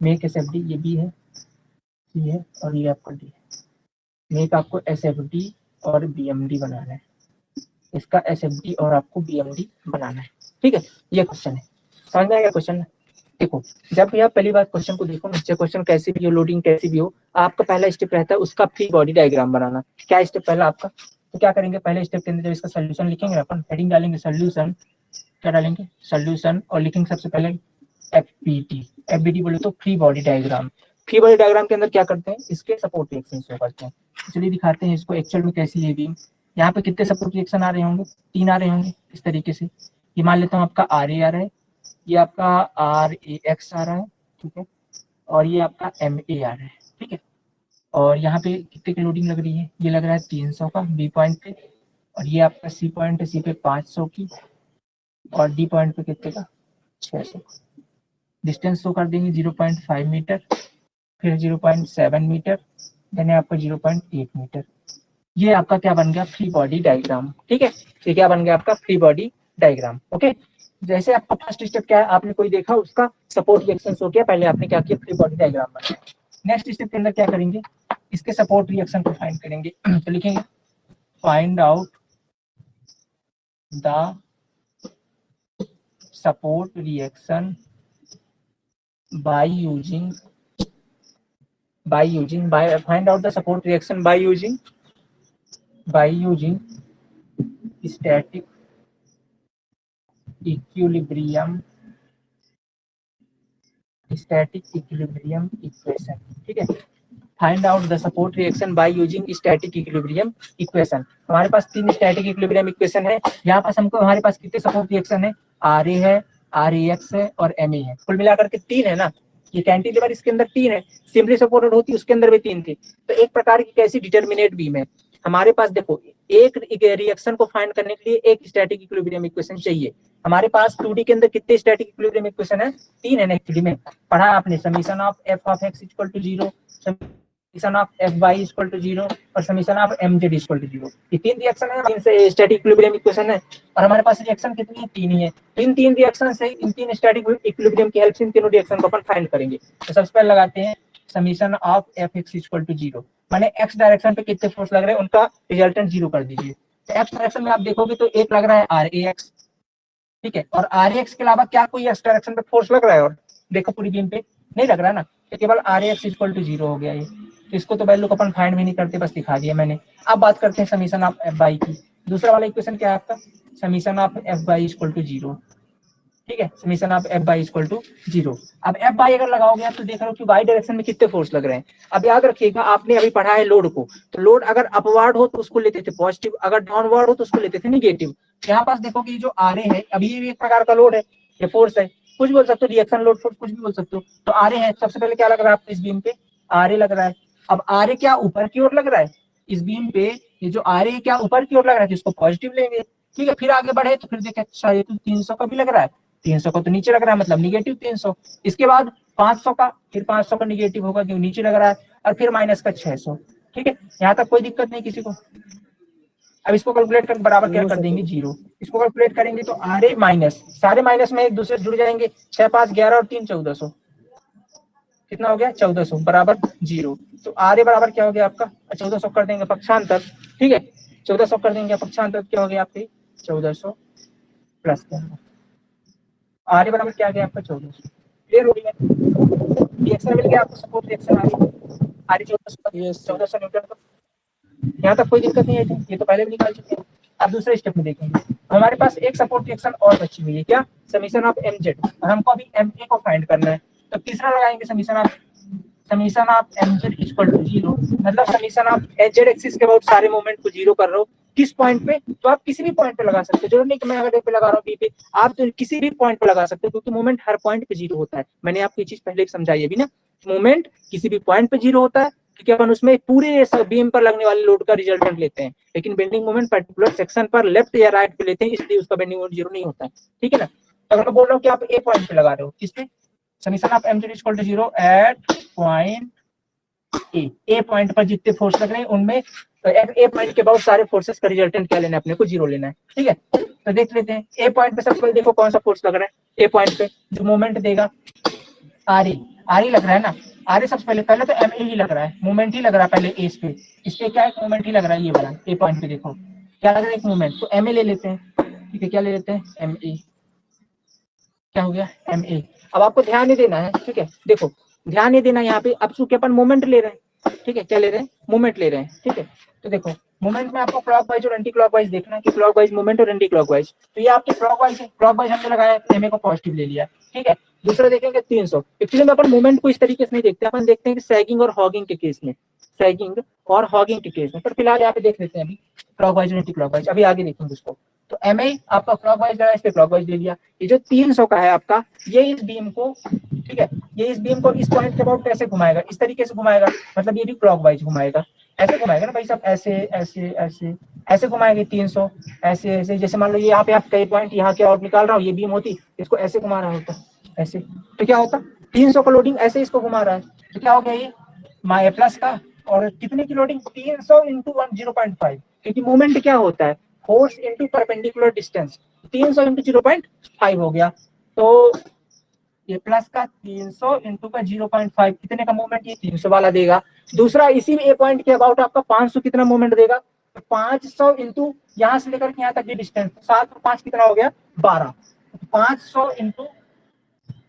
मेक एसएफडी, ये बी है, सी है और ये आपका डी है। मेक आपको एसएफडी और बीएमडी बनाना है, इसका एसएफडी और आपको बीएमडी बनाना है। ठीक है, ये क्वेश्चन है, समझ में आएगा क्वेश्चन। देखो जब भी आप पहली बार क्वेश्चन को देखो, नीचे क्वेश्चन कैसी भी हो, लोडिंग कैसी भी हो, आपका पहला स्टेप रहता है उसका फ्री बॉडी डायग्राम बनाना। क्या स्टेप पहला आपका, तो क्या करेंगे, पहले स्टेप के अंदर जब इसका सोल्यूशन लिखेंगे अपन, हेडिंग डालेंगे सोल्यूशन, क्या डालेंगे सोल्यूशन, और लिखेंगे सबसे पहले एफबीडी, एफबीडी बोले तो free body diagram. Free body diagram के अंदर क्या करते हैं, इसके सपोर्ट रिएक्शन शो करते हैं। चलिए दिखाते हैं इसको एक्चुअल में कैसी है बीम। यहाँ पे कितने सपोर्ट रिएक्शन आ रहे होंगे, 3 आ रहे होंगे इस तरीके से। ये मान लेता हूँ आपका आर ए आ रहा है, ये आपका आर ए एक्स आ रहा है, ठीक है, और ये आपका एम ए आ रहा है, ठीक है। और यहाँ पे कितने की लोडिंग लग रही है, ये लग रहा है 300 का बी पॉइंट पे, और ये आपका सी पॉइंट है, सी पे 500 की, और डी पॉइंट पे कितने का 600। डिस्टेंस शो कर देंगे 0.5 मीटर, फिर 0.7 मीटर, यानी आपका 0.8 मीटर। ये आपका क्या बन गया, फ्री बॉडी डायग्राम। ठीक है, ये क्या बन गया आपका फ्री बॉडी डायग्राम। ओके, जैसे आपका फर्स्ट स्टेप क्या है, आपने कोई देखा उसका सपोर्ट रिएक्शन शो किया, पहले आपने क्या किया, फ्री बॉडी डायग्राम बनाया। नेक्स्ट स्टेप के अंदर क्या करेंगे, इसके सपोर्ट रिएक्शन को फाइंड करेंगे। तो लिखेंगे find out the support reaction by find out the support reaction by using static equilibrium equation। ठीक है, find out the support reaction by using static equilibrium equation. हमारे पास 3 स्टैटिक इक्विलिब्रियम इक्वेशन है। यहाँ पास हमको, हमारे पास कितने सपोर्ट रिएक्शन है, R A है, आर ए एक्स है और एम ए है, कुल मिलाकर के 3 है ना। ये कैंटिलीवर इसके अंदर 3 है, सिंपली सपोर्टेड होती उसके अंदर भी 3 थी। तो एक प्रकार की कैसी डिटर्मिनेट बीम है हमारे पास। देखो एक रिएक्शन को फाइंड करने के लिए एक स्टैटिक इक्विलिब्रियम इक्वेशन चाहिए। हमारे पास 2D के अंदर कितने स्टैटिक इक्विलिब्रियम इक्वेशन है, 3 है ना। एक्चुअली में पढ़ा आपने, summation of F of X equal to 0, summation of F Y equal to 0 और summation of M Z equal to 0। ये 3 रिएक्शन है, इनसे स्टैटिक इक्विलिब्रियम इक्वेशन है। और हमारे पास रिएक्शन कितनी है, 3 ही है। इन 3 रिएक्शन से इन 3 स्टैटिक इक्विलिब्रियम की हेल्प से इन तीनों रिएक्शन को अपन फाइंड करेंगे। तो सबसे पहले लगाते हैं summation of F X equal to 0, माने एक्स डायरेक्शन पे कितने फोर्स लग रहे हैं उनका रिजल्टेंट 0 कर दीजिए। तो एक्स डायरेक्शन में आप देखोगे तो एक लग रहा है आर ए एक्स, ठीक है, और आर ए एक्स के अलावा क्या कोई एक्स डायरेक्शन पे फोर्स लग रहा है, और देखो पूरी बीम पे नहीं लग रहा है ना, तो केवल R A X equal to 0 हो गया ये। तो इसको तो वैल्यू को अपन फाइंड भी नहीं करते, बस दिखा दिया मैंने। अब बात करते हैं समीशन ऑफ एफ बाई की। दूसरा वाला इक्वेशन क्या है आपका, summation of F by equal to 0, ठीक है, summation of F by equal to 0। अब एफ बाई अगर लगाओगे आप तो देख रहे हो कि वाई डायरेक्शन में कितने फोर्स लग रहे हैं। अब याद रखिएगा, आपने अभी पढ़ा है लोड को, तो लोड अगर अपवर्ड हो तो उसको लेते थे पॉजिटिव, अगर डाउनवर्ड हो तो उसको लेते थे निगेटिव। यहाँ पास देखो कि जो आर ए है, अभी ये भी एक प्रकार का लोड है, ये फोर्स है, कुछ बोल सकते हो रिएक्शन लोड फोर्स, कुछ भी बोल सकते हो। तो आर ए है, सबसे पहले क्या लग रहा है आपको इस बीम पे, आर ए लग रहा है। अब आर ए क्या ऊपर की ओर लग रहा है इस बीम पे, ये जो आर ए क्या ऊपर की ओर लग रहा है, जिसको पॉजिटिव लेंगे, ठीक है। फिर आगे बढ़े तो फिर देखे अच्छा ये तो 300 का भी लग रहा है, 300 का तो नीचे लग रहा है, मतलब निगेटिव 300। इसके बाद 500 का, फिर 500 का निगेटिव होगा क्योंकि नीचे लग रहा है, और फिर माइनस का 600। ठीक है, यहाँ तक कोई दिक्कत नहीं किसी को। अब इसको कैलकुलेट कर बराबर क्या कर देंगे 0। इसको कैलकुलेट करेंगे तो आर ए माइनस, सारे माइनस में एक दूसरे से जुड़ जाएंगे, 6 5 11 और 3 1400, कितना हो गया 1400 बराबर 0। तो आर ए बराबर क्या हो गया आपका 1400 कर देंगे पक्षांतर, ठीक है, 1400 कर देंगे पक्षांतर, क्या हो गया आपके 1400 प्लस आर ए बराबर क्या आ गया आपका 1400। क्लियर हो गया, रिएक्शन मिल गया आपको, सपोर्ट रिएक्शन आ रही आर ए 1400 न्यूटन का। यहाँ तक कोई दिक्कत नहीं है, ये तो पहले भी निकाल चुके हैं। अब दूसरे स्टेप में देखेंगे, हमारे पास एक सपोर्ट रिएक्शन और बची हुई है, क्या, समीशन ऑफ एम जेड, और हमको अभी एम ए को फाइंड करना है। तो तीसरा लगाएंगे summation of M Z equal to 0, मतलब summation of H Z axis के अबाउट सारे मोमेंट को 0 कर रहे हो। किस पॉइंट पे, तो आप किसी भी पॉइंट पे लगा सकते हो, जरूर नहीं कि मैं अगर पे लगा रहा हूँ बी पे, आप तो किसी भी पॉइंट पे लगा सकते हो, क्योंकि मोमेंट हर पॉइंट पे 0 होता है। मैंने आपको ये चीज पहले समझाई है भी ना, मोमेंट किसी भी पॉइंट पे जीरो होता है क्योंकि अपन उसमें पूरे बीम पर लगने वाले लोड का रिजल्टेंट लेते हैं, लेकिन बेंडिंग मोमेंट पर्टिकुलर सेक्शन पर लेफ्ट या राइट पे लेते हैं, इसलिए उसका बेंडिंग मोमेंट जीरो नहीं होता है। ठीक है ना। अगर मैं बोल रहा हूँ कि आप ए पॉइंट पे लगा रहे हो, किस पे, summation of m0 = 0 at point A point पर जितने फोर्स लग रहे हैं उनमें ए पॉइंट के बाद सारे फोर्सेस का रिजल्टेंट क्या लेना है, अपने को जीरो लेना है। ठीक है, तो देख लेते हैं ए पॉइंट पे सबसे पहले देखो कौन सा फोर्स लग रहा है। ए पॉइंट पे जो मोमेंट देगा आर ई लग रहा है ना, आर ई सबसे पहले तो एम ए ही लग रहा है, मूवमेंट ही लग रहा है पहले इस पे क्या है, मूवमेंट ही लग रहा है, ये वाला ए पॉइंट पे देखो क्या लग रहा है, एक मूवमेंट, तो एम ए ले लेते हैं। ठीक है, क्या ले लेते हैं, एम ए, क्या हो गया, एम ए। अब आपको ध्यान नहीं देना है, ठीक है, देखो ध्यान नहीं देना यहाँ पे, अब चूंकि अपन मोमेंट ले रहे हैं, ठीक है, क्या ले रहे हैं, मूवमेंट ले रहे हैं। ठीक है, तो देखो मूवमेंट में आपको क्लॉकवाइज और एंटी क्लॉकवाइज देखना है कि क्लॉकवाइज मूवमेंट और एंटी क्लॉकवाइज, तो ये आपके क्लॉकवाइज है, क्लॉकवाइज हमने लगाया, एम ए को पॉजिटिव ले लिया। ठीक है, दूसरा देखेंगे 300। एक्चुअली में अपन मूवमेंट को इस तरीके से नहीं देखते, अपन देखते हैं कि सैगिंग और हॉगिंग के केस में, सैगिंग और हॉगिंग के केस में, पर फिलहाल यहाँ पे देख लेते हैं अभी क्लॉकवाइज और एंटी क्लॉकवाइज, अभी आगे देखेंगे उसको। तो एम ए आपका क्लॉकवाइज लगा, इस पे क्लॉकवाइज ले लिया। ये जो 300 का है आपका, ये इस बीम को, ठीक है, ये इस बीम को इस पॉइंट के अबाउट कैसे घुमाएगा, इस तरीके से घुमाएगा, मतलब ये भी क्लॉकवाइज घुमाएगा, ऐसे घुमाएगा ना भाई साहब, ऐसे ऐसे ऐसे ऐसे घुमाएंगे 300, ऐसे ऐसे, जैसे मान लो ये यहाँ पे आप कई पॉइंट यहाँ के और निकाल रहा हूँ, ये बीम होती, इसको ऐसे घुमा रहा होता ऐसे, तो क्या होता, 300 का लोडिंग ऐसे इसको घुमा रहा है, तो क्या हो गया, ये माई प्लस का, और कितने की लोडिंग, 300 इंटू 10.5, क्योंकि मूवमेंट क्या होता है, force into perpendicular distance, 300 into 0.5 हो गया, तो ये प्लस का 300 इंटू का 0.5, कितने का मूवमेंट, ये 300 वाला देगा। दूसरा इसी में ए पॉइंट के अबाउट आपका 500 कितना मूवमेंट देगा, तो 500 इंटू यहाँ से लेकर के यहाँ तक की डिस्टेंस, 7 और 5 कितना हो गया, 12, 500 इंटू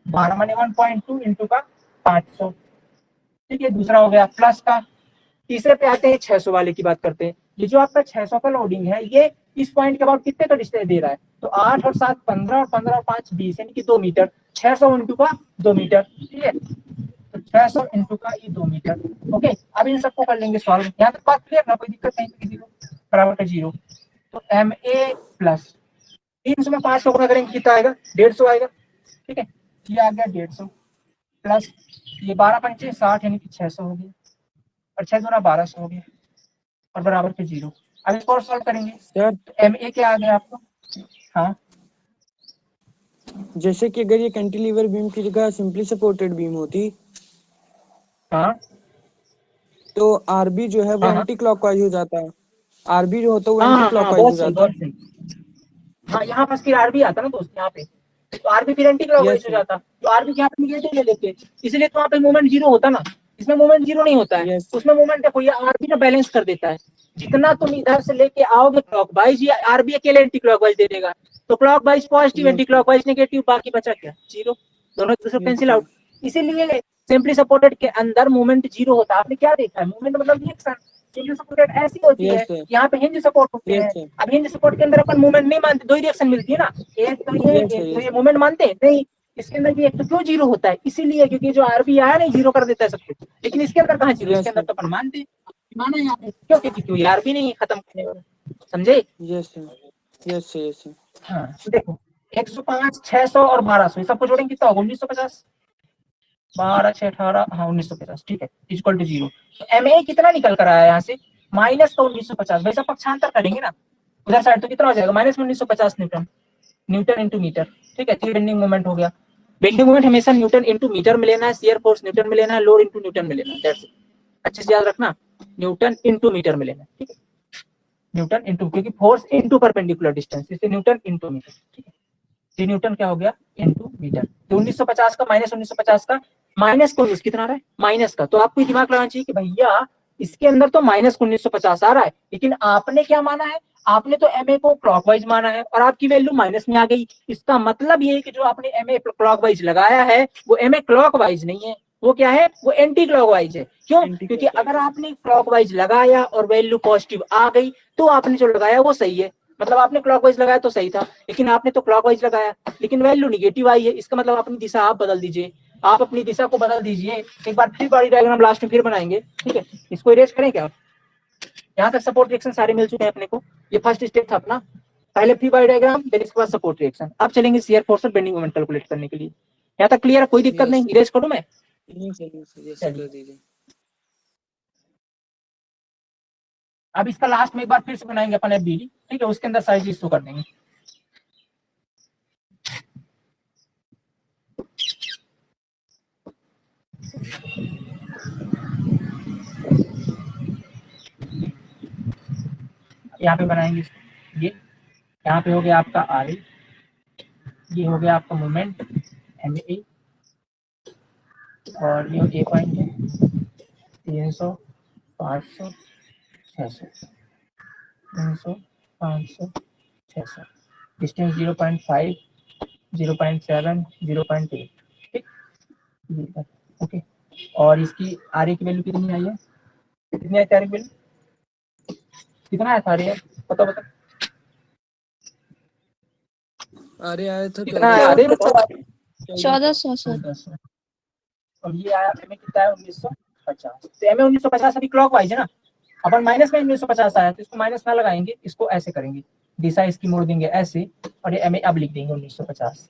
12 माने 1.2 इंटू का 500। ठीक है, दूसरा हो गया प्लस का। तीसरे पे आते हैं 600 वाले की बात करते हैं। ये जो आपका 600 का लोडिंग है, ये इस पॉइंट के बाद कितने का डिस्टेंस दे रहा है, तो 8 और 7 15 और 15 और 5 20, यानी कि 2 मीटर, 600 इंटू का 2 मीटर। ठीक है, तो 600 इंटू का ये 2 मीटर। ओके, अब इन सबको कर लेंगे सॉल्व, यहाँ तक बात क्लियर ना, कोई दिक्कत नहीं, किसी को बराबर का 0, तो एम ए प्लस 300 में 500 गुणा करेंगे कितना आएगा, 150 आएगा। ठीक है, ये आ गया 150 प्लस ये 12 पंचे 60, यानी कि 600 हो गया, और 6 गुना 1200 हो गया, और बराबर के 0। अब इसको और सॉल्व करेंगे सर, तो एम ए क्या आ गया आपको, हाँ जैसे कि अगर ये कैंटिलीवर बीम की जगह सिंपली सपोर्टेड बीम होती, हाँ तो आरबी जो है वो हाँ एंटी क्लॉकवाइज हो जाता है, आरबी जो होता है वो हाँ एंटी हाँ, क्लॉकवाइज हो बहुत सही जाता बहुत सही। हाँ, यहाँ पास फिर आरबी आता ना दोस्त, यहाँ पे तो आरबी फिर एंटी क्लॉकवाइज हो जाता, तो आरबी यहाँ पे निगेटिव ले लेते, इसलिए तो वहाँ पे मूवमेंट 0 होता ना, इसमें मूवमेंट 0 नहीं होता है। उसमें मूवमेंट देखो ये आरबी ना बैलेंस कर देता है, जितना तुम इधर से लेके आओगे क्लॉकवाइज, ये आरबी अकेले एंटी क्लॉकवाइज दे देगा, तो clockwise positive, anti clockwise negative, बाकी बचा क्या, 0, दोनों एक दूसरे कैंसिल आउट। इसीलिए सिंपली सपोर्टेड के अंदर मूवमेंट 0 होता है। आपने क्या देखा है, मूवमेंट मतलब रिएक्शन, सिंपली सपोर्टेड ऐसी होती है, यहाँ पे हिंज सपोर्ट होते हैं। अब हिंज सपोर्ट के अंदर अपन मूवमेंट नहीं मानते, दो ही रिएक्शन मिलती है ना, एक तो ये, एक तो ये, मूवमेंट मानते हैं नहीं, इसके अंदर भी एक तो क्यों 0 होता है, इसीलिए क्योंकि जो आरबी आया ना 0 कर देता है सब कुछ, लेकिन इसके अंदर कहाँ 0, इसके अंदर तो अपन मानते माना यहाँ पे, क्यों, क्योंकि आरबी नहीं खत्म करने वाला, समझे। Yes yes. हाँ, तो देखो 105 600 और 1200 सबको जोड़ेंगे कितना होगा, 1950, 12 6 18, हाँ 1950, ठीक है, इक्वल टू 0। तो एम ए कितना निकल कर आया यहाँ से, माइनस का 1950, वैसा पक्षांतर करेंगे ना उधर साइड, तो कितना हो जाएगा, माइनस में 1950 न्यूटन, न्यूटन इंटू मीटर। ठीक है, तो बेंडिंग मोमेंट हो गया। बेंडिंग मोमेंट हमेशा न्यूटन इंटू मीटर में लेना है, शियर फोर्स न्यूटन में लेना है, लोड इंटू न्यूटन में लेना है, दैट्स इट, अच्छे से याद रखना, न्यूटन इंटू मीटर में लेना है। ठीक है, न्यूटन इंटू, क्योंकि फोर्स इंटू परपेंडिकुलर डिस्टेंस, इसलिए न्यूटन इंटू मीटर। ठीक है, तो न्यूटन क्या हो गया, इंटू मीटर। तो 1950 का माइनस 1950 का, माइनस को कितना आ रहा है, माइनस का, तो आपको दिमाग लगाना चाहिए कि भैया इसके अंदर तो माइनस 1950 आ रहा है, लेकिन आपने क्या माना है, आपने तो एम ए को क्लॉकवाइज माना है और आपकी वैल्यू माइनस में आ गई। इसका मतलब ये है कि जो आपने एम ए क्लॉकवाइज लगाया है वो एम ए क्लॉकवाइज नहीं है, वो क्या है, वो एंटी क्लॉकवाइज है। क्यों, क्योंकि अगर आपने क्लॉकवाइज लगाया और वैल्यू पॉजिटिव आ गई तो आपने जो लगाया वो सही है, मतलब आपने क्लॉकवाइज लगाया तो सही था, लेकिन आपने तो क्लॉकवाइज लगाया लेकिन वैल्यू निगेटिव आई है, इसका मतलब अपनी दिशा आप बदल दीजिए, आप अपनी दिशा को बदल दीजिए। एक बार फ्री बॉडी डायग्राम लास्ट में फिर बनाएंगे, ठीक है, इसको इरेज करें क्या, यहाँ तक सपोर्ट रिएक्शन सारे मिल चुके हैं अपने को, ये फर्स्ट स्टेप था अपना, पहले फ्री बॉडी डायग्राम, देन इसके बाद सपोर्ट रिएक्शन। अब चलेंगे शियर फोर्स और बेंडिंग मोमेंट कैलकुलेट करने के लिए। यहाँ तक क्लियर है, कोई दिक्कत नहीं, इरेज करूं मैं, नहीं सर ये चलिए। कर दीजिए। अब इसका लास्ट में एक बार फिर से बनाएंगे अपन एफबीडी, ठीक है, उसके अंदर सारी चीज शो कर देंगे। यहाँ पे बनाएंगे ये, यहाँ पे हो गया आपका आर, ये हो गया आपका मोमेंट एम ए, और ये ए पॉइंट है 300 500 600 300 500 600, डिस्टेंस 0.5 0.7 0.8, ठीक, ओके। और इसकी आर ए की वैल्यू कितनी आई है, कितनी आई आर ए की वैल्यू, कितना आया था आर ए, बता बता अरे आया था कितना आया आर ए, बताओ। 1400 सर। 1400। और ये आया एम ए कितना है 1950, तो एम ए 1950 अभी क्लॉकवाइज है ना, अपन माइनस में 1950 आया तो इसको माइनस ना लगाएंगे, इसको ऐसे करेंगे, दिशा इसकी मोड़ देंगे ऐसे, और ये एम ए अब लिख देंगे 1950।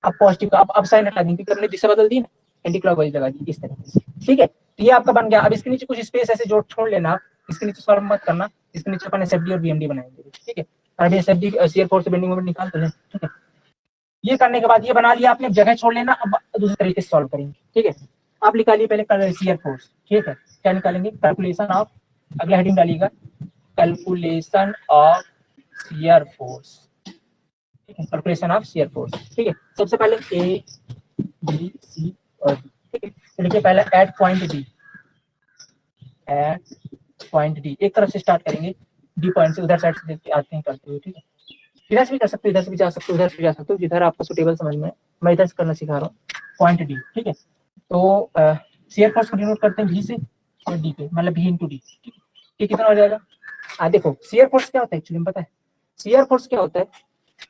अब पॉजिटिव का अब साइन हटा देंगे क्योंकि हमने दिशा बदल दी ना, एंटी क्लॉकवाइज लगा दी इस तरीके से, ठीक है। तो ये आपका बन गया। अब इसके नीचे कुछ स्पेस ऐसे जोड़ छोड़ लेना आप, इसके नीचे सॉल्व मत करना, इसके नीचे अपन एसएफडी और बीएमडी बनाएंगे, ठीक है। और अभी एसएफडी शियर फोर्स से बेंडिंग मोमेंट निकाल तो लें, ठीक है। ये करने के बाद ये बना लिया आपने, जगह छोड़ लेना, अब दूसरे तरीके से सॉल्व करेंगे, ठीक है। आप निकालिए पहले शियर फोर्स, ठीक है। क्या निकालेंगे, कैलकुलेशन ऑफ, अगला हेडिंग डालिएगा calculation of shear force, calculation of shear force, ठीक है। सबसे पहले ए बी सी और डी, ठीक है। तो देखिए पहले at point D, at point D एक तरफ से स्टार्ट करेंगे, डी पॉइंट से उधर साइड से देखते आते हैं करते हुए, ठीक है। इधर से भी कर सकते हो, इधर से भी जा सकते हो, उधर से भी जा सकते हो, जिधर आपको सुटेबल समझ में, मैं इधर से करना सिखा रहा हूँ, पॉइंट डी, ठीक है। तो शियर फोर्स को डिनोट करते हैं भी से और डी पे, मतलब भी इंटू डी, ठीक है। कितना हो जाएगा, देखो शियर फोर्स क्या होता है एक्चुअली में पता है, शियर फोर्स क्या होता है,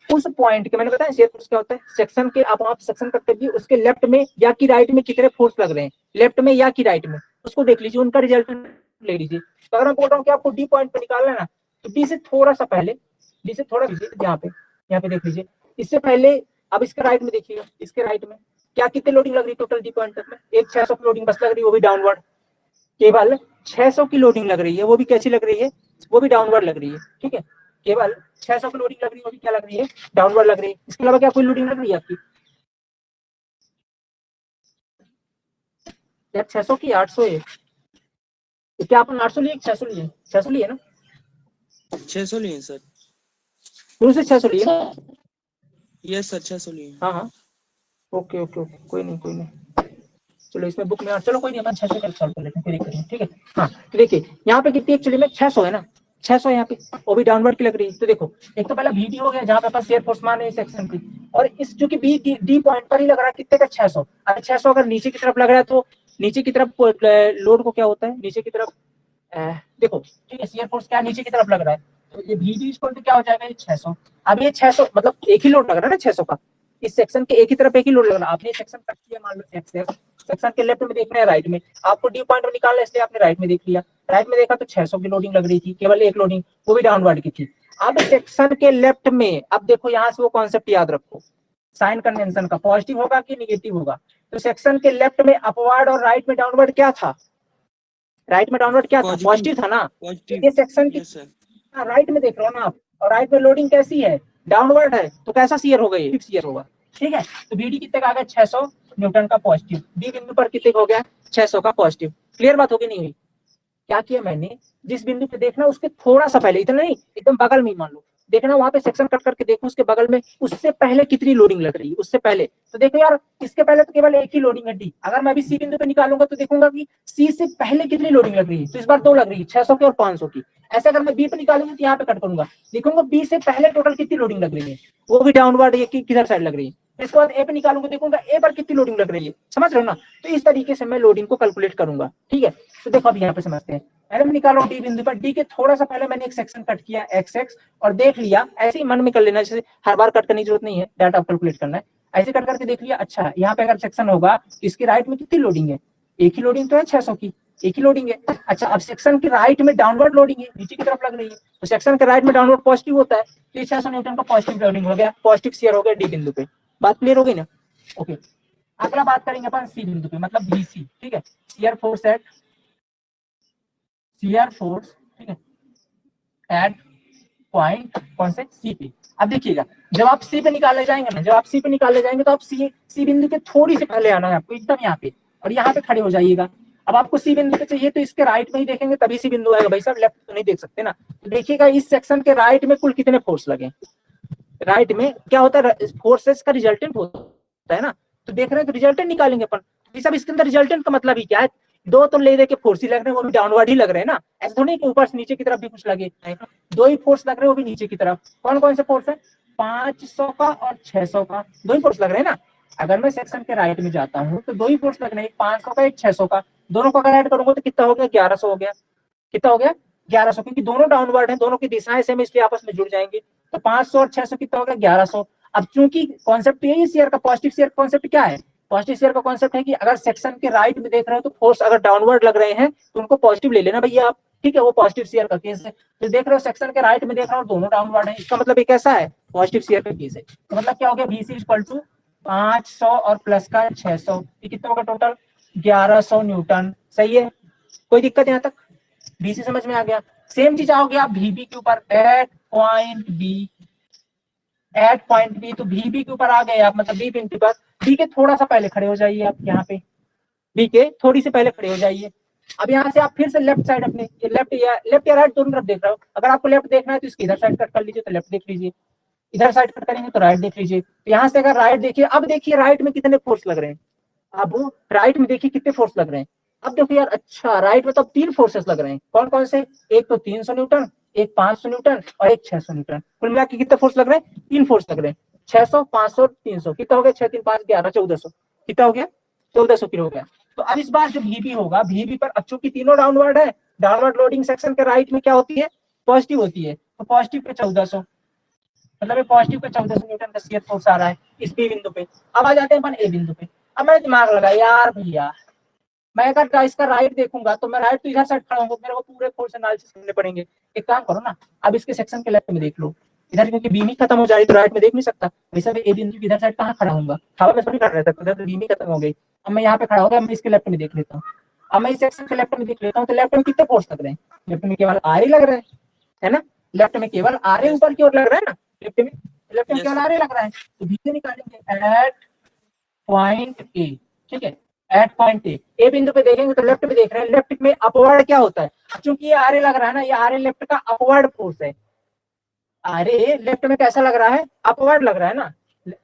उस पॉइंट के, मैंने बताया शियर फोर्स क्या होता है, सेक्शन के आप वहां सेक्शन कट कर दिए, उसके लेफ्ट में या की राइट में कितने फोर्स लग रहे हैं, लेफ्ट में या की राइट में, उसको देख लीजिए, उनका रिजल्ट ले लीजिए। तो अगर मैं बोल रहा हूँ कि आपको डी पॉइंट पे निकालना है ना, तो डी से थोड़ा सा पहले, डी से थोड़ा लीजिए, यहाँ पे देख लीजिए, इससे पहले अब इसके राइट में देखिएगा, इसके राइट में क्या कितने लोडिंग लग रही है टोटल डी पॉइंट तक में, एक 600 की लोडिंग बस लग रही है, वो भी डाउनवर्ड, केवल 600 की लोडिंग लग रही है, वो भी कैसी लग रही है, वो भी डाउनवर्ड लग रही है, ठीक है। केवल 600 की लोडिंग लग रही है, वो भी क्या लग रही है, डाउनवर्ड लग रही है। इसके अलावा क्या कोई लोडिंग लग रही है आपकी, या 600 की 800 है, तो क्या अपन 800 लिए 600 लिए, 600 लिए ना, 600 लिए सर, शुरू से 600 लिए, यस सर 600 लिए। हाँ हाँ ओके ओके ओके, कोई नहीं, चलो इसमें बुक में, चलो कोई नहीं, अपन 600 का सॉल्व कर लेते हैं, कोई दिक्कत नहीं, ठीक है। हाँ तो देखिए यहाँ पे कितनी एक्चुअली में 600 है ना, 600 यहाँ पे, वो भी डाउनवर्ड की लग रही है। तो देखो एक तो पहला बीडी हो गया जहाँ पे अपन शियर फोर्स मान रहे हैं सेक्शन की, और इस जो कि बी डी पॉइंट पर ही लग रहा है कितने का 600, अगर 600 अगर नीचे की तरफ लग रहा है तो नीचे की तरफ लोड को क्या होता है, नीचे की तरफ देखो, ठीक है, शियर फोर्स क्या नीचे की तरफ लग रहा है, तो ये बीडी इक्वल टू क्या हो जाएगा, ये 600। अब ये 600 मतलब एक ही लोड लग रहा है ना 600 का, इस सेक्शन के एक ही तरफ एक ही लोड लग रहा है। आपने सेक्शन कट किया, मान लो एक्स, सेक्शन के लेफ्ट में देखना है, राइट में, आपको डी पॉइंट में निकालना है, इसलिए आपने राइट में देख लिया, राइट में देखा तो 600 की लोडिंग लग रही थी, केवल एक लोडिंग, वो भी डाउनवर्ड की थी। अब सेक्शन के लेफ्ट में, अब देखो यहाँ से वो कॉन्सेप्ट याद रखो, साइन कन्वेंशन का, पॉजिटिव होगा कि निगेटिव होगा, तो सेक्शन के लेफ्ट में अपवर्ड और राइट में डाउनवर्ड क्या था, राइट में डाउनवर्ड क्या था, पॉजिटिव था ना, ये सेक्शन की राइट में देख रहे हो ना आप, और राइट में लोडिंग कैसी है, डाउनवर्ड है, तो कैसा शियर होगा, ये फिक्स शियर होगा, ठीक है। तो बीडी कितने का आ गया, 600 न्यूटन का पॉजिटिव, बी बिंदु पर कितने हो गया, 600 का पॉजिटिव। क्लियर बात होगी नहीं हुई, क्या किया मैंने, जिस बिंदु पे देखना उसके थोड़ा सा पहले, इतना नहीं एकदम बगल में मान लो, देखना वहां पे सेक्शन कट करके देखो उसके बगल में, उससे पहले कितनी लोडिंग लग रही है, उससे पहले, तो देखो यार इसके पहले तो केवल एक ही लोडिंग है डी, अगर मैं भी सी बिंदु पे निकालूंगा तो देखूंगा कि सी से पहले कितनी लोडिंग लग रही है, तो इस बार 2 लग रही है, 600 की और 500 की। ऐसे अगर मैं बी पे निकालूंगा तो यहाँ पे कट करूंगा, देखूंगा बी से पहले टोटल कितनी लोडिंग लग रही है, वो भी डाउनवर्ड, ये किधर साइड लग रही है। इसके बाद ए पे निकालूंगा, देखूंगा ए पर कितनी लोडिंग लग रही है, समझ रहे हो ना। तो इस तरीके से मैं लोडिंग को कैलकुलेट करूंगा, ठीक है। तो देखो अब यहाँ पे समझते हैं, पहले मैं निकाल रहा हूँ डी बिंदु पर, डी के थोड़ा सा पहले मैंने एक सेक्शन कट किया एक्स एक्स, और देख लिया, ऐसे ही मन में कर लेना, जैसे हर बार कट करने की जरूरत नहीं है, डाटा कैलकुलेट करना है, ऐसे कट करके देख लिया, अच्छा यहाँ पे अगर सेक्शन होगा इसके राइट में कितनी लोडिंग है, एक ही लोडिंग तो है 600 की, एक ही लोडिंग है। अच्छा अब सेक्शन के राइट में डाउनवर्ड लोडिंग है, नीचे की तरफ लग रही है, तो सेक्शन के राइट में डाउनवर्ड पॉजिटिव होता है, तो 600 न्यूटन का पॉजिटिव लोडिंग हो गया, पॉजिटिव शियर हो गया डी बिंदु पे। बात क्लियर हो गई ना, ओके। अगला बात करेंगे अपन सी बिंदु पे, मतलब बीसी, ठीक है, shear force at, shear force, ठीक है, एट पॉइंट कौन से सी पे। अब देखिएगा जब आप सी पे निकाले जाएंगे ना, जब आप सी पे निकाले जाएंगे तो आप सी बिंदु के थोड़ी से पहले आना है आपको, एकदम यहाँ पे, और यहाँ पे खड़े हो जाइएगा। अब आपको सी बिंदु पे चाहिए तो इसके राइट में ही देखेंगे तभी सी बिंदु आएगा, भाई साहब लेफ्ट तो नहीं देख सकते ना। तो देखिएगा इस सेक्शन के राइट में कुल कितने फोर्स लगे, राइट में क्या होता है, फोर्सेस का रिजल्टेंट होता है ना, तो देख रहे हैं तो रिजल्टेंट निकालेंगे अपन। सब इसके अंदर रिजल्टेंट का मतलब ही क्या है, दो तो ले दे के फोर्स ही लग रहे हैं, वो भी डाउनवर्ड ही लग रहे हैं ना, ऐसा थोड़ी कि ऊपर से नीचे की तरफ भी कुछ लगे, दो ही फोर्स लग रहे हैं वो भी नीचे की तरफ। कौन कौन से फोर्स है, 500 का और 600 का, दो ही फोर्स लग रहे हैं ना। अगर मैं सेक्शन के राइट में जाता हूँ तो दो ही फोर्स लग रहे हैं, 500 का एक 600 का, दोनों को अगर ऐड करूंगा तो कितना हो गया, 1100 हो गया। कितना हो गया, 1100, क्योंकि दोनों डाउनवर्ड हैं, दोनों की दिशाएं सेम इसलिए आपस में जुड़ जाएंगे। तो 500 और 600 कितना हो गया, 1100। अब चूंकि कॉन्सेप्ट यही शेयर का, पॉजिटिव शेयर कॉन्सेप्ट क्या है, पॉजिटिव शेयर का कॉन्सेप्ट है कि अगर सेक्शन के राइट में देख रहे हो तो फोर्स अगर डाउनवर्ड लग रहे हैं तो उनको पॉजिटिव ले लेना भैया आप, ठीक है, वो पॉजिटिव शेयर का केस है। तो देख रहे हो सेक्शन के राइट में देख रहा हूँ दोनों डाउनवर्ड है, इसका मतलब ये कैसा है, पॉजिटिव शेयर का केस है। तो मतलब क्या हो गया, बीसी इक्वल टू 500 और प्लस का 600, ये कितना होगा टोटल, 1100 न्यूटन। सही है, कोई दिक्कत यहाँ तक, बीसी समझ में आ गया। सेम चीज आओगे आप वीबी के ऊपर, at point B, at point B, तो वीबी के ऊपर आ गए आप, मतलब बी बिंदु पर, बी के थोड़ा सा पहले खड़े हो जाइए आप यहाँ पे, बी के थोड़ी सी पहले खड़े हो जाइए। अब यहाँ से आप फिर से लेफ्ट साइड अपने, लेफ्ट या राइट दोनों तरफ देख रहे हो, अगर आपको लेफ्ट देखना है तो इसकी इधर साइड कट कर लीजिए तो लेफ्ट देख लीजिए, इधर साइड कट करेंगे तो राइट देख लीजिए। तो यहाँ से अगर राइट देखिए, अब देखिए राइट में कितने फोर्स लग रहे हैं, अब राइट में देखिए कितने फोर्स लग रहे हैं। अब देखो यार, अच्छा राइट में तो 3 फोर्सेस लग रहे हैं, कौन कौन से, एक तो 300 न्यूटन, एक 500 न्यूटन और एक 600 न्यूटन, कुल मिला के कितने फोर्स लग रहे हैं, 3 फोर्स लग रहे हैं, 600, 500, 300, कितना हो गया, 6 3 5 11 1400, कितना हो गया, 1400 किलो हो गया। तो अब इस बार जो वीबी होगा, वीबी पर अब चूंकि तीनों डाउनवर्ड है, डाउनवर्ड लोडिंग सेक्शन के राइट में क्या होती है, पॉजिटिव होती है, तो पॉजिटिव पे 1400, मतलब ये पॉजिटिव पे 1400 न्यूटन का शियर फोर्स आ रहा है इस बी बिंदु पे। अब आ जाते हैं अपन ए बिंदु पे। अब मैंने दिमाग लगाया यार भैया, मैं अगर इसका राइट देखूंगा तो मैं राइट तो इधर साइड खड़ा हूँ, मेरे को पूरे फोर्स एनालिसिस करने पड़ेंगे। एक काम करो ना, अब इसके सेक्शन के लेफ्ट में देख लो, इधर क्योंकि बीम ही खत्म हो जा रही तो राइट में देख नहीं सकता, वैसा ए बिंदु की इधर साइड कहाँ खड़ा हूँ, हवा में थोड़ी खड़ा रहता, उधर तो बीम ही खत्म हो गई। अब मैं यहाँ पे खड़ा हो गया, मैं इसके लेफ्ट में देख लेता हूँ। अब मैं इस सेक्शन के लेफ्ट में देख लेता हूँ, तो लेफ्ट में कितने फोर्स लग रहे हैं, लेफ्ट में केवल आर ही लग रहा है ना, लेफ्ट में केवल आर ऊपर की ओर लग रहा है ना, लेफ्ट में केवल आर लग रहा है, तो बी से निकालेंगे एट पॉइंट ए, ठीक है, एट पॉइंट ए बिंदु पे देखेंगे तो लेफ्ट में देख रहे हैं, लेफ्ट में अपवर्ड क्या होता है, क्योंकि ये आर लग रहा है ना, ये आर लेफ्ट का अपवर्ड फोर्स है, आर लेफ्ट में कैसा लग रहा है, अपवर्ड लग रहा है ना,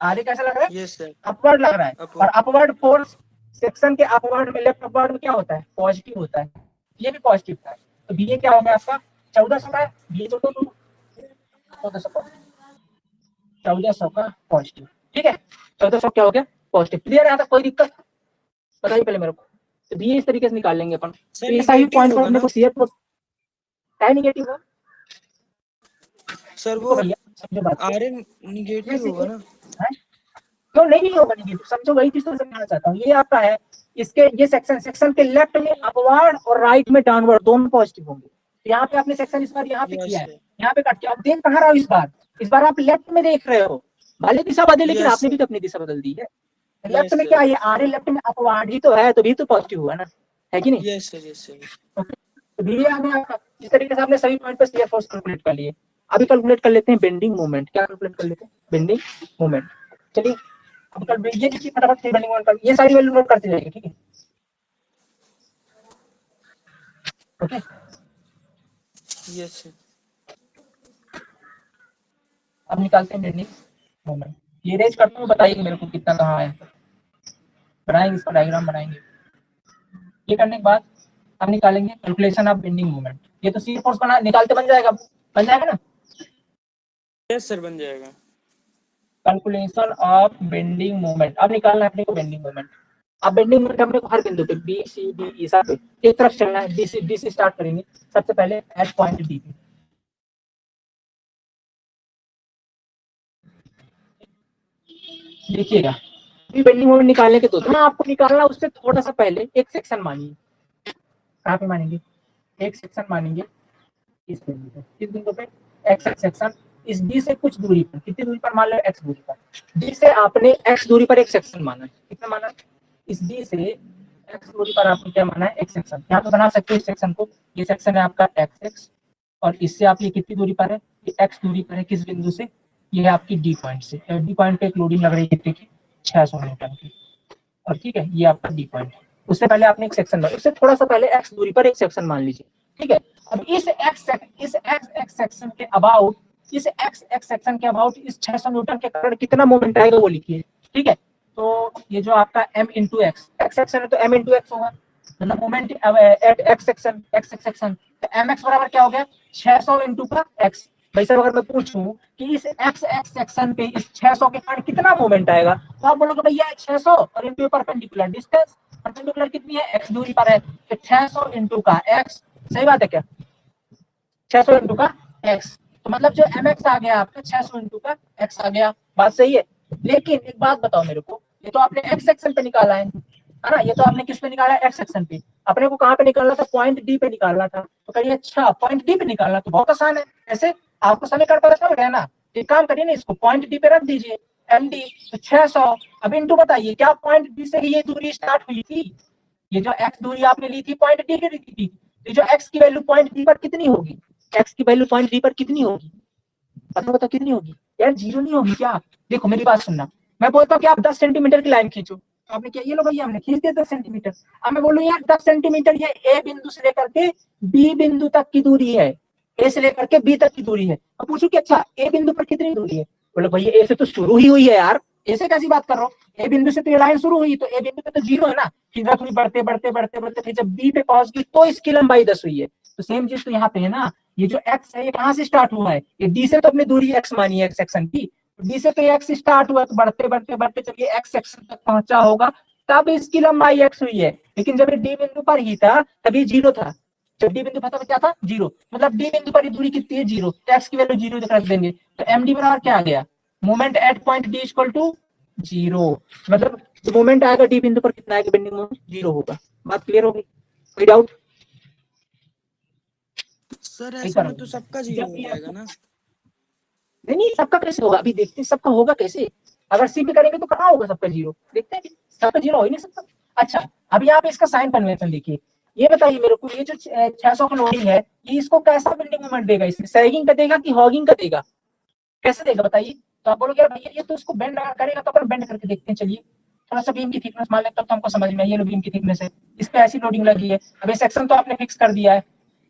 आर कैसा लग रहा है, यस सर, अपवर्ड लग रहा है, और अपवर्ड फोर्स सेक्शन के अपवर्ड में, लेफ्ट अपवर्ड में क्या होता है, पॉजिटिव होता है, ये भी पॉजिटिव था। तो बी क्या हो गया आपका 1400 का, बी 1400 का पॉजिटिव, ठीक है, 1400 क्या हो गया पॉजिटिव। क्लियर है यहाँ तक, कोई दिक्कत बताइए पहले मेरे को। तो बी इस तरीके से निकाल लेंगे अपन, तो ऐसा ही पॉइंट पर अपने को शेयर फोर्स है, नेगेटिव है सर, वो आर एन निगेटिव होगा ना, क्यों नहीं होगा नेगेटिव, समझो वही चीज तो समझाना चाहता हूँ। ये आपका है, इसके ये सेक्शन के लेफ्ट में अपवर्ड और राइट में डाउनवर्ड दोनों पॉजिटिव होंगे। तो यहाँ पे आपने सेक्शन इस बार यहाँ पे किया है, यहाँ पे कट किया, आप देख कहाँ रहा हो, इस बार आप लेफ्ट में देख रहे हो, भले दिशा बदले लेकिन आपने भी तो अपनी दिशा बदल दी है। लेफ्ट में क्या है, आर लेफ्ट में अपवर्ड ही तो है, तो भी तो पॉजिटिव हुआ ना, है कि नहीं। Yes sir, yes sir. तो भी आपका इस तरीके से आपने सभी पॉइंट पर शियर फोर्स कैलकुलेट कर लिए। अभी कैलकुलेट कर लेते हैं बेंडिंग मोमेंट, क्या कैलकुलेट कर लेते हैं, बेंडिंग मोमेंट। चलिए अब कल ये देखिए फटाफट से बेंडिंग मोमेंट कर, ये सारी वैल्यू नोट करते जाइए, ठीक है, ओके। Yes sir. अब निकालते हैं बेंडिंग मोमेंट, ये रेंज करते हुए बताइए मेरे को कितना कहाँ है, बनाएंगे इसका डायग्राम बनाएंगे। ये करने के बाद हम निकालेंगे कैलकुलेशन ऑफ बेंडिंग मोमेंट। ये तो शियर फोर्स बना निकालते बन जाएगा ना, यस सर, बन जाएगा। कैलकुलेशन ऑफ बेंडिंग मोमेंट, अब निकालना है अपने को बेंडिंग मोमेंट। अब बेंडिंग मोमेंट अपने को हर बिंदु पे बी सी डी ई सब एक तरफ चलना है, डी से स्टार्ट करेंगे सबसे पहले एट पॉइंट डी पे। देखिएगा बेंडिंग मोमेंट निकालने के दो ना, आपको निकालना उससे थोड़ा सा पहले एक सेक्शन मानिए, कहाँ पे मानेंगे, एक सेक्शन मानेंगे इस बिंदु पे, इस बिंदु पे एक्स सेक्शन, इस डी से कुछ दूरी पर, कितनी दूरी पर मान लो एक्स दूरी पर, डी से आपने एक्स दूरी पर एक सेक्शन माना है, कितना माना है, इस डी से एक्स दूरी पर आपने क्या माना है, एक सेक्शन। यहाँ पे बना सकते हो इस सेक्शन को, ये सेक्शन है आपका एक्स एक्स, और इससे आप ये कितनी दूरी पर है, ये एक्स दूरी पर है, किस बिंदु से, ये है आपकी डी पॉइंट से। डी पॉइंट पे एक लोडिंग लग रही है कितने की, 600 न्यूटन की, और ठीक है ये आपका डी पॉइंट। उससे पहले आपने एक सेक्शन मान, उससे थोड़ा सा पहले एक्स दूरी पर एक सेक्शन मान लीजिए, ठीक है। अब इस एक्स सेक्शन के अबाउट, इस एक्स सेक्शन के अबाउट इस 600 न्यूटन के कारण कितना मोमेंट आएगा वो लिखिए, ठीक है। तो ये जो आपका m into x, x section है तो m इंटू एक्स होगा, मतलब मोमेंट एट एक्स सेक्शन, तो mx बराबर क्या हो गया, 600 इंटू का x। भाई साहब अगर मैं पूछूं कि इस एक्स सेक्शन पे इस 600 के कारण कितना मोमेंट आएगा, तो आप बोलोगे भैया 600 और इंटू परपेंडिकुलर डिस्टेंस, परपेंडिकुलर कितनी है, x दूरी पर है, तो 600 इंटू का x, सही बात है क्या, 600 इंटू का x, तो मतलब जो mx आ गया आपका 600 इंटू का x आ गया, बात सही है। लेकिन एक बात बताओ मेरे को, ये तो आपने x सेक्शन पे निकाला है ना, ये तो आपने किस पे निकाला है, x सेक्शन पे। अपने को कहाँ पे निकालना था, पॉइंट डी पे निकालना था। तो कहिए अच्छा पॉइंट डी पे निकालना, तो बहुत आसान है, ऐसे आपको समीकरण पता चल गया ना, एक काम करिए ना, इसको पॉइंट डी पे रख दीजिए, एम डी तो 600। अब इंटू बताइए क्या पॉइंट डी से ही ये दूरी स्टार्ट हुई थी, ये जो x दूरी आपने ली थी पॉइंट डी की ली थी, तो जो x की वैल्यू पॉइंट डी पर कितनी होगी, x की वैल्यू पॉइंट डी पर कितनी होगी, पता बता कितनी होगी यार, 0 नहीं होगी क्या। देखो मेरी बात सुनना, मैं बोलता हूँ कि आप 10 सेंटीमीटर की लाइन खींचो, तो आपने क्या, ये लो भैया हमने खींच दिया 10 सेंटीमीटर। अब मैं बोलूँ यार 10 सेंटीमीटर ये ए बिंदु से लेकर के बी बिंदु तक की दूरी है, ए से लेकर के बी तक की दूरी है। अब पूछू कि अच्छा ए बिंदु पर कितनी दूरी है, बोलो भैया ए से तो शुरू ही हुई है यार, ऐसे कैसी बात कर रहे हो, ए बिंदु से तो ये लाइन शुरू हुई, तो ए बिंदु पे तो 0 है ना, फिर थोड़ी बढ़ते बढ़ते बढ़ते बढ़ते फिर जब बी पे पहुंच गई तो इसकी लंबाई 10 हुई है। तो सेम चीज तो यहाँ पे है ना, ये जो x है ये कहाँ से स्टार्ट हुआ है, ये डी से तो अपनी दूरी x मानी है x सेक्शन की, डी से तो x स्टार्ट हुआ, तो बढ़ते बढ़ते बढ़ते जब ये x सेक्शन तक पहुंचा होगा तब इसकी लंबाई x हुई है। लेकिन जब ये डी बिंदु पर ही था तभी 0 था, जब डी बिंदु पर था क्या था 0, मतलब डी बिंदु पर दूरी कितनी है 0, तो x की वैल्यू 0 रख देंगे, तो एम डी बराबर क्या आ गया, moment at point D equal to 0, मतलब जो मोमेंट आएगा डी बिंदु पर कितना आएगा, बेंडिंग मोमेंट 0 होगा। बात क्लियर होगी, कोई डाउट। सर ऐसे में तो सबका 0 हो जाएगा ना, नहीं सबका कैसे होगा, अभी देखते हैं सबका होगा कैसे, अगर सी पे करेंगे तो कहाँ होगा सबका 0, देखते हैं सबका 0 हो ही नहीं सकता। अच्छा अभी आप इसका साइन कन्वेंशन देखिए, ये बताइए मेरे को, ये जो 600 का लोडिंग है ये इसको कैसा बेंडिंग मोमेंट देगा, इसमें सैगिंग का देगा कि हॉगिंग का देगा, कैसे देगा बताइए। तो आप बोलोगे भैया ये तो इसको बेंड करेगा, तो अपन बेंड करके देखते हैं, चलिए थोड़ा सा बीम की थिकनेस मान लेते तो हमको समझ में, ये लो बीम की थिकनेस है, इस पे ऐसी लोडिंग लगी है, अब ये सेक्शन तो आपने फिक्स कर दिया है,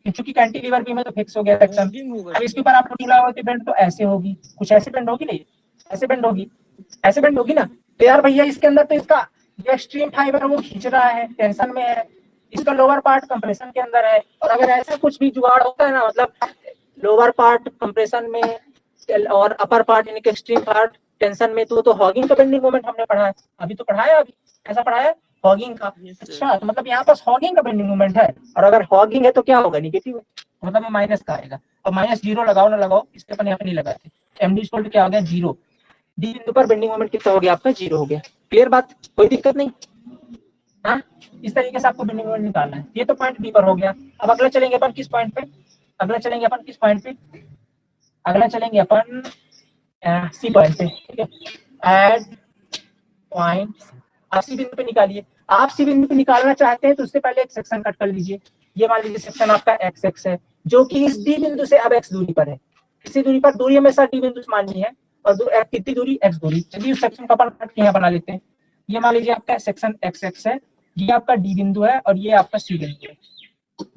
क्योंकि कैंटिलीवर बीम है तो फिक्स हो गया सेक्शन। अब इसके ऊपर आप लोडिंग लगाओ तो बेंड तो ऐसे होगी, कुछ ऐसे बेंड होगी, नहीं ऐसे बेंड होगी, ऐसे बेंड होगी ना। तो यार भैया इसके अंदर तो इसका जो एक्सट्रीम फाइबर है वो खींच रहा है, टेंशन में है, इसका लोअर पार्ट कंप्रेशन के अंदर है, और अगर ऐसा कुछ भी जुगाड़ होता है ना, मतलब लोअर पार्ट कंप्रेशन में और अपर पार्ट यानी कि एक्सट्रीम पार्ट टेंशन में, तो हॉगिंग का बेंडिंग मोमेंट हमने पढ़ा है, अभी तो पढ़ाया, अभी ऐसा पढ़ाया हॉगिंग का। अच्छा तो मतलब यहाँ पास हॉगिंग का बेंडिंग मोमेंट है, और अगर हॉगिंग है तो क्या होगा, निगेटिव, मतलब ये माइनस का आएगा, और माइनस 0 लगाओ ना लगाओ, इसके अपन यहाँ पे नहीं लगाते, एमडी इक्वल टू क्या हो गया 0, डी बिंदु पर बेंडिंग मोमेंट कितना हो गया आपका 0 हो गया। क्लियर बात, कोई दिक्कत नहीं। हाँ इस तरीके से आपको बेंडिंग मोमेंट निकालना है, ये तो पॉइंट बी पर हो गया। अब अगला चलेंगे अपन किस पॉइंट पे, अगला चलेंगे अपन किस पॉइंट पे, अगला चलेंगे अपन सी पॉइंट पे, ठीक है। एड पॉइंट आप सी बिंदु पे निकालिए, आप सी बिंदु पे निकालना चाहते हैं तो उससे पहले एक सेक्शन कट कर लीजिए, ये मान लीजिए सेक्शन आपका एक्स एक्स है, जो कि इस डी बिंदु से अब एक्स दूरी पर है, इसी दूरी पर, दूरी हमेशा डी बिंदु से माननी है, और कितनी दूरी एक्स दूरी, चलिए उस सेक्शन का अपन कट यहाँ बना लेते हैं। ये मान लीजिए आपका सेक्शन एक्स एक्स है, ये आपका डी बिंदु है, और ये आपका सी बिंदु है,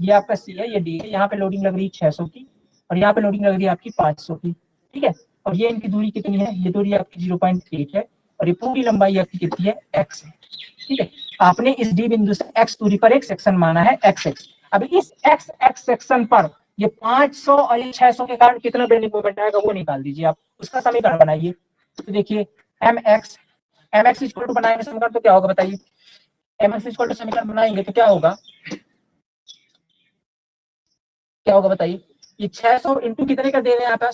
ये आपका सी है, ये डी है, यहाँ पे लोडिंग लग रही है 600 की, और यहाँ पे लोडिंग लग रही है आपकी 500 की, ठीक है। और ये इनकी दूरी कितनी है, ये दूरी आपकी 0.8 है, और ये पूरी लंबाई आपकी कितनी है x है, ठीक है। आपने इस डी बिंदु से x दूरी पर एक सेक्शन माना है x x। अब इस x x सेक्शन पर ये 500 और ये 600 के कारण कितना बेंडिंग मोमेंट आएगा वो निकाल दीजिए आप, उसका समीकरण बनाइए। तो देखिए mx इक्वल टू बनाएंगे समीकरण तो क्या होगा बताइए, mx इक्वल टू समीकरण बनाएंगे तो क्या होगा, क्या होगा बताइए, ये 600 इंटू कितने का दे रहे हैं आप,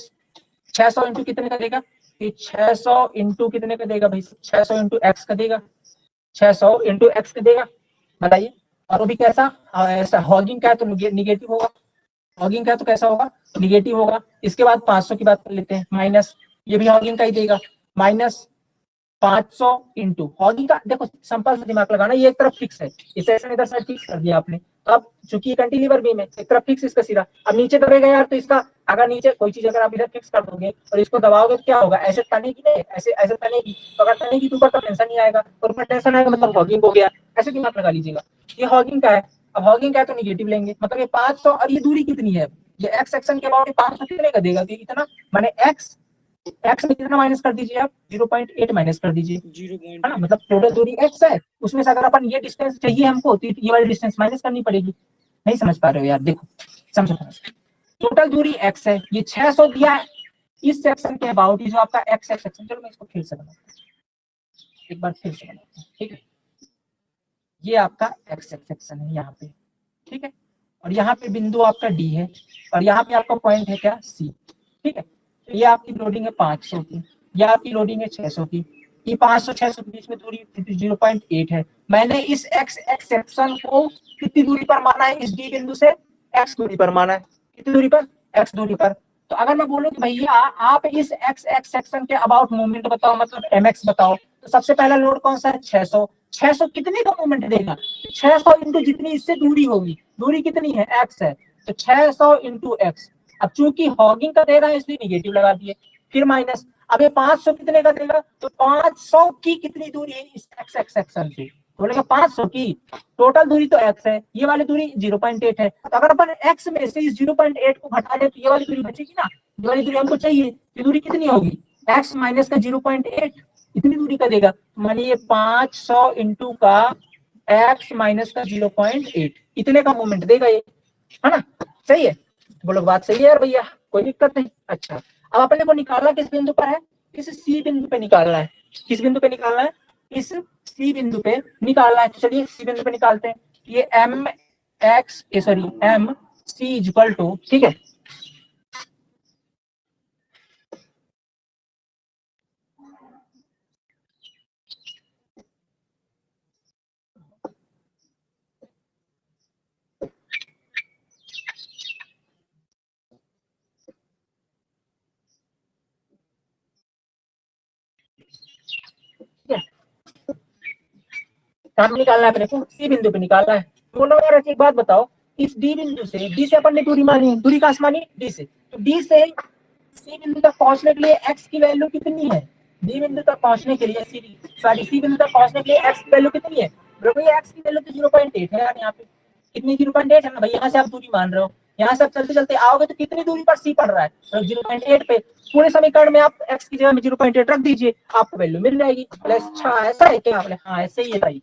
600 इंटू कितने का देगा, ये 600 इंटू कितने का देगा भाई, 600 इंटू एक्स का देगा, 600 इंटू एक्स का देगा, बताइए। और वो भी कैसा, ऐसा हॉगिंग का है तो निगेटिव होगा, हॉगिंग का है तो कैसा होगा, निगेटिव होगा। इसके बाद 500 की बात कर लेते हैं, माइनस, ये भी हॉगिंग का ही देगा, माइनस 500 इंटू हॉगिंग का। देखो सिंपल से दिमाग लगाना, ये एक तरफ फिक्स है, इसे ऐसा इधर साइड फिक्स कर दिया आपने, तो अब चूंकि कैंटिलीवर बीम है, एक तरफ फिक्स इसका सिरा, अब नीचे दबेगा यार, तो इसका अगर नीचे कोई चीज अगर आप इधर फिक्स कर दोगे और इसको दबाओगे तो क्या होगा, ऐसे तनेगी नहीं, ऐसे ऐसे तनेगी, तो अगर तनेगी तो ऊपर तो टेंशन नहीं आएगा, और ऊपर टेंशन आएगा मतलब हॉगिंग हो गया, ऐसे दिमाग लगा लीजिएगा। ये हॉगिंग का है, अब हॉगिंग का है तो निगेटिव लेंगे, मतलब ये 500, और ये दूरी कितनी है, ये एक्स सेक्शन के अबाउट 500 कितने का देगा, इतना, माने एक्स में कितना माइनस कर दीजिए आप, 0.8 माइनस कर दीजिए, 0. है ना, मतलब टोटल दूरी x है, उसमें से अगर अपन ये डिस्टेंस चाहिए हमको तो ये वाली डिस्टेंस माइनस करनी पड़ेगी। नहीं समझ पा रहे हो यार, देखो समझो, टोटल दूरी x है, ये 600 दिया है इस सेक्शन के अबाउट, ये जो आपका x है सेक्शन, चलो मैं इसको फिर से बनाता हूं, एक बार फिर से बनाता हूं, ठीक है, ये आपका x सेक्शन है यहाँ पे, ठीक है, और यहाँ पे बिंदु आपका D है, और यहाँ पे आपका पॉइंट है क्या C, ठीक है, तो ये आपकी लोडिंग है 500 की, ये आपकी लोडिंग है 600 की, ये 500 600 के बीच में दूरी 0.8 है। मैंने इस x सेक्शन को कितनी दूरी पर माना है, इस D बिंदु से x दूरी पर माना है, कितनी दूरी पर, x दूरी पर। तो अगर मैं बोलूं कि भैया आप इस x सेक्शन के अबाउट मूवमेंट बताओ, मतलब mx बताओ, तो सबसे पहला लोड कौन सा है, 600, 600 कितने का मूवमेंट देगा, 600 इंटू जितनी इससे दूरी होगी, दूरी कितनी है, x है, तो 600 इंटू एक्स। अब चूंकि हॉगिंग का दे रहा है इसलिए निगेटिव लगा दिए, फिर माइनस, अब ये 500 कितने का देगा, तो 500 की कितनी दूरी है इस x सेक्शन से, तो बोलेगा 500 की, टोटल दूरी तो x है, ये वाली दूरी 0.8 है, तो अगर अपन x में से इस 0.8 को घटा दे तो ये वाली दूरी बचेगी ना, ये वाली दूरी हमको चाहिए, ये दूरी कितनी होगी, x माइनस का 0.8, इतनी दूरी का देगा, मानिए 500 इंटू का x माइनस का 0.8, इतने का मूवमेंट देगा ये, है ना, सही है, बोलो बात सही है यार भैया, कोई दिक्कत नहीं। अच्छा, अब अपने को निकालना किस बिंदु पर है, इस सी बिंदु पे निकालना है, किस बिंदु पे निकालना है, इस सी बिंदु पे निकालना है, तो चलिए सी बिंदु पे निकालते हैं, ये एम सी इक्वल टू, ठीक है, कहाँ निकालना है अपने को, सी बिंदु पे निकालना है। बोलो यार एक बात बताओ, इस डी बिंदु से, डी से अपन ने दूरी मानी, दूरी कहाँ से मानी, डी से, तो डी से सी बिंदु तक पहुंचने के लिए एक्स की वैल्यू कितनी है, डी बिंदु तक पहुंचने के लिए सी बिंदु तक पहुंचने के लिए एक्स की वैल्यू कितनी है, भैया एक्स की वैल्यू तो 0.8 है यार, यहाँ पे कितनी 0.8 है ना भाई, यहाँ से आप दूरी मान रहे हो, यहाँ से आप चलते चलते आओगे तो कितनी दूरी पर सी पड़ रहा है, तो 0.8 पे, पूरे समीकरण में आप x की जगह में 0.8 रख दीजिए, आपको वैल्यू मिल जाएगी। अच्छा ऐसा है क्या, आपने हाँ ऐसे ही है भाई,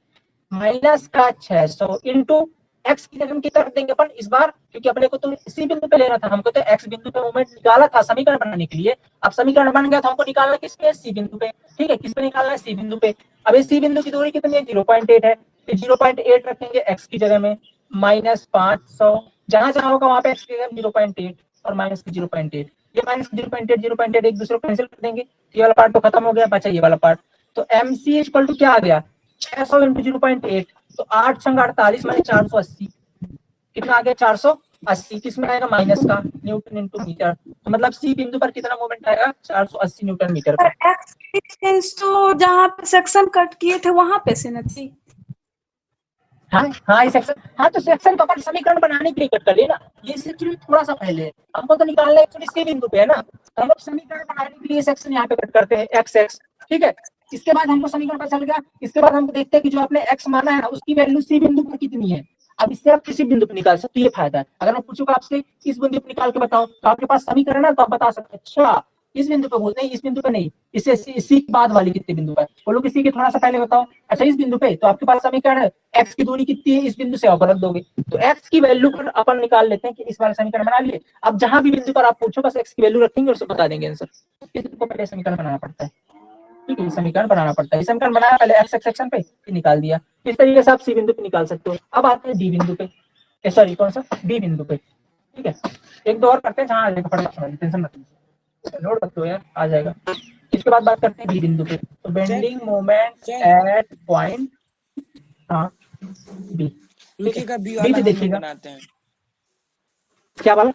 माइनस का 600 इंटू एक्स की जगह हम कितना रख देंगे अपन इस बार, क्योंकि अपने को तो इसी बिंदु पे लेना था, हमको तो एक्स बिंदु पे मूवमेंट निकाला था समीकरण बनाने के लिए, अब समीकरण बन गया था, हमको निकालना किस पे, सी बिंदु पे, ठीक है, किस पे निकालना है, सी बिंदु पे। अब इस सी बिंदु की दूरी कितनी है, 0.8 है, तो 0.8 रखेंगे एक्स की जगह में, माइनस 500, जहां जहां होगा वहां पे एक्स की जगह 0.8 और माइनस की 0.8, ये माइनस 0.8 एक दूसरे को कैंसिल कर देंगे, ये वाला पार्ट तो खत्म हो गया, बचा ये वाला पार्ट, तो एम सी इक्वल टू क्या आ गया, 600 इंटू 0.8, तो 8 संग 48 माने 480, कितना आ गया 480, किसमें आएगा माइनस का, न्यूटन इंटू मीटर, तो मतलब सी बिंदु पर कितना मोमेंट आएगा, 480 न्यूटन मीटर का। एक्स डिस्टेंस तो जहाँ पे सेक्शन कट किए थे वहां पे से न थी। हाँ हाँ ये सेक्शन, हाँ तो सेक्शन तो अपन समीकरण बनाने के लिए कट कर लिए ना, ये एक्चुअली थोड़ा सा पहले है, हमको तो निकालना एक्चुअली सी बिंदु पे है ना, तो हम लोग समीकरण बनाने के लिए सेक्शन यहाँ पे कट करते हैं एक्स एक्स, ठीक है, इसके बाद हमको समीकरण पता चल गया, इसके बाद हमको देखते हैं कि जो आपने एक्स माना है ना उसकी वैल्यू सी बिंदु पर कितनी है, अब इससे आप किसी बिंदु पर निकाल सकते, ये फायदा है, अगर मैं पूछूंगा आपसे इस बिंदु पर निकाल के बताओ तो आपके पास समीकरण है तो आप बता सकते हैं, अच्छा इस बिंदु पे बोलते हैं, इस बिंदु पे नहीं, इससे सी के बाद वाली कितने बिंदु पर बोलो, किसी के थोड़ा सा पहले बताओ, अच्छा इस बिंदु पे, तो आपके पास समीकरण है एक्स की दूरी कितनी है इस बिंदु से, आप रख दोगे, तो एक्स की वैल्यू पर अपन निकाल लेते हैं कि इस वाला समीकरण बना लिए, अब जहां भी बिंदु पर आप पूछो बस एक्स की वैल्यू रखेंगे और उसको बता देंगे आंसर, इसको पहले समीकरण बनाना पड़ता है, ठीक है, समीकरण बनाना पड़ता है, समीकरण बनाया पहले एक्स सेक्शन पे निकाल दिया, इस तरीके से आप सी बिंदु पे निकाल सकते हो। अब आते हैं डी बिंदु पे, सॉरी कौन सा, डी बिंदु पे, ठीक है, एक दो और करते हैं, जहां आ जाएगा फटाफट, टेंशन मत लीजिए, नोट रख लो यार आ जाएगा। इसके बाद बात करते हैं बी बिंदु पे, तो बेंडिंग मोमेंट एट पॉइंट, हाँ बी, रुकिएगा, बी बी वाला पे हम लोग देखिएगा बनाते हैं। क्या वाला,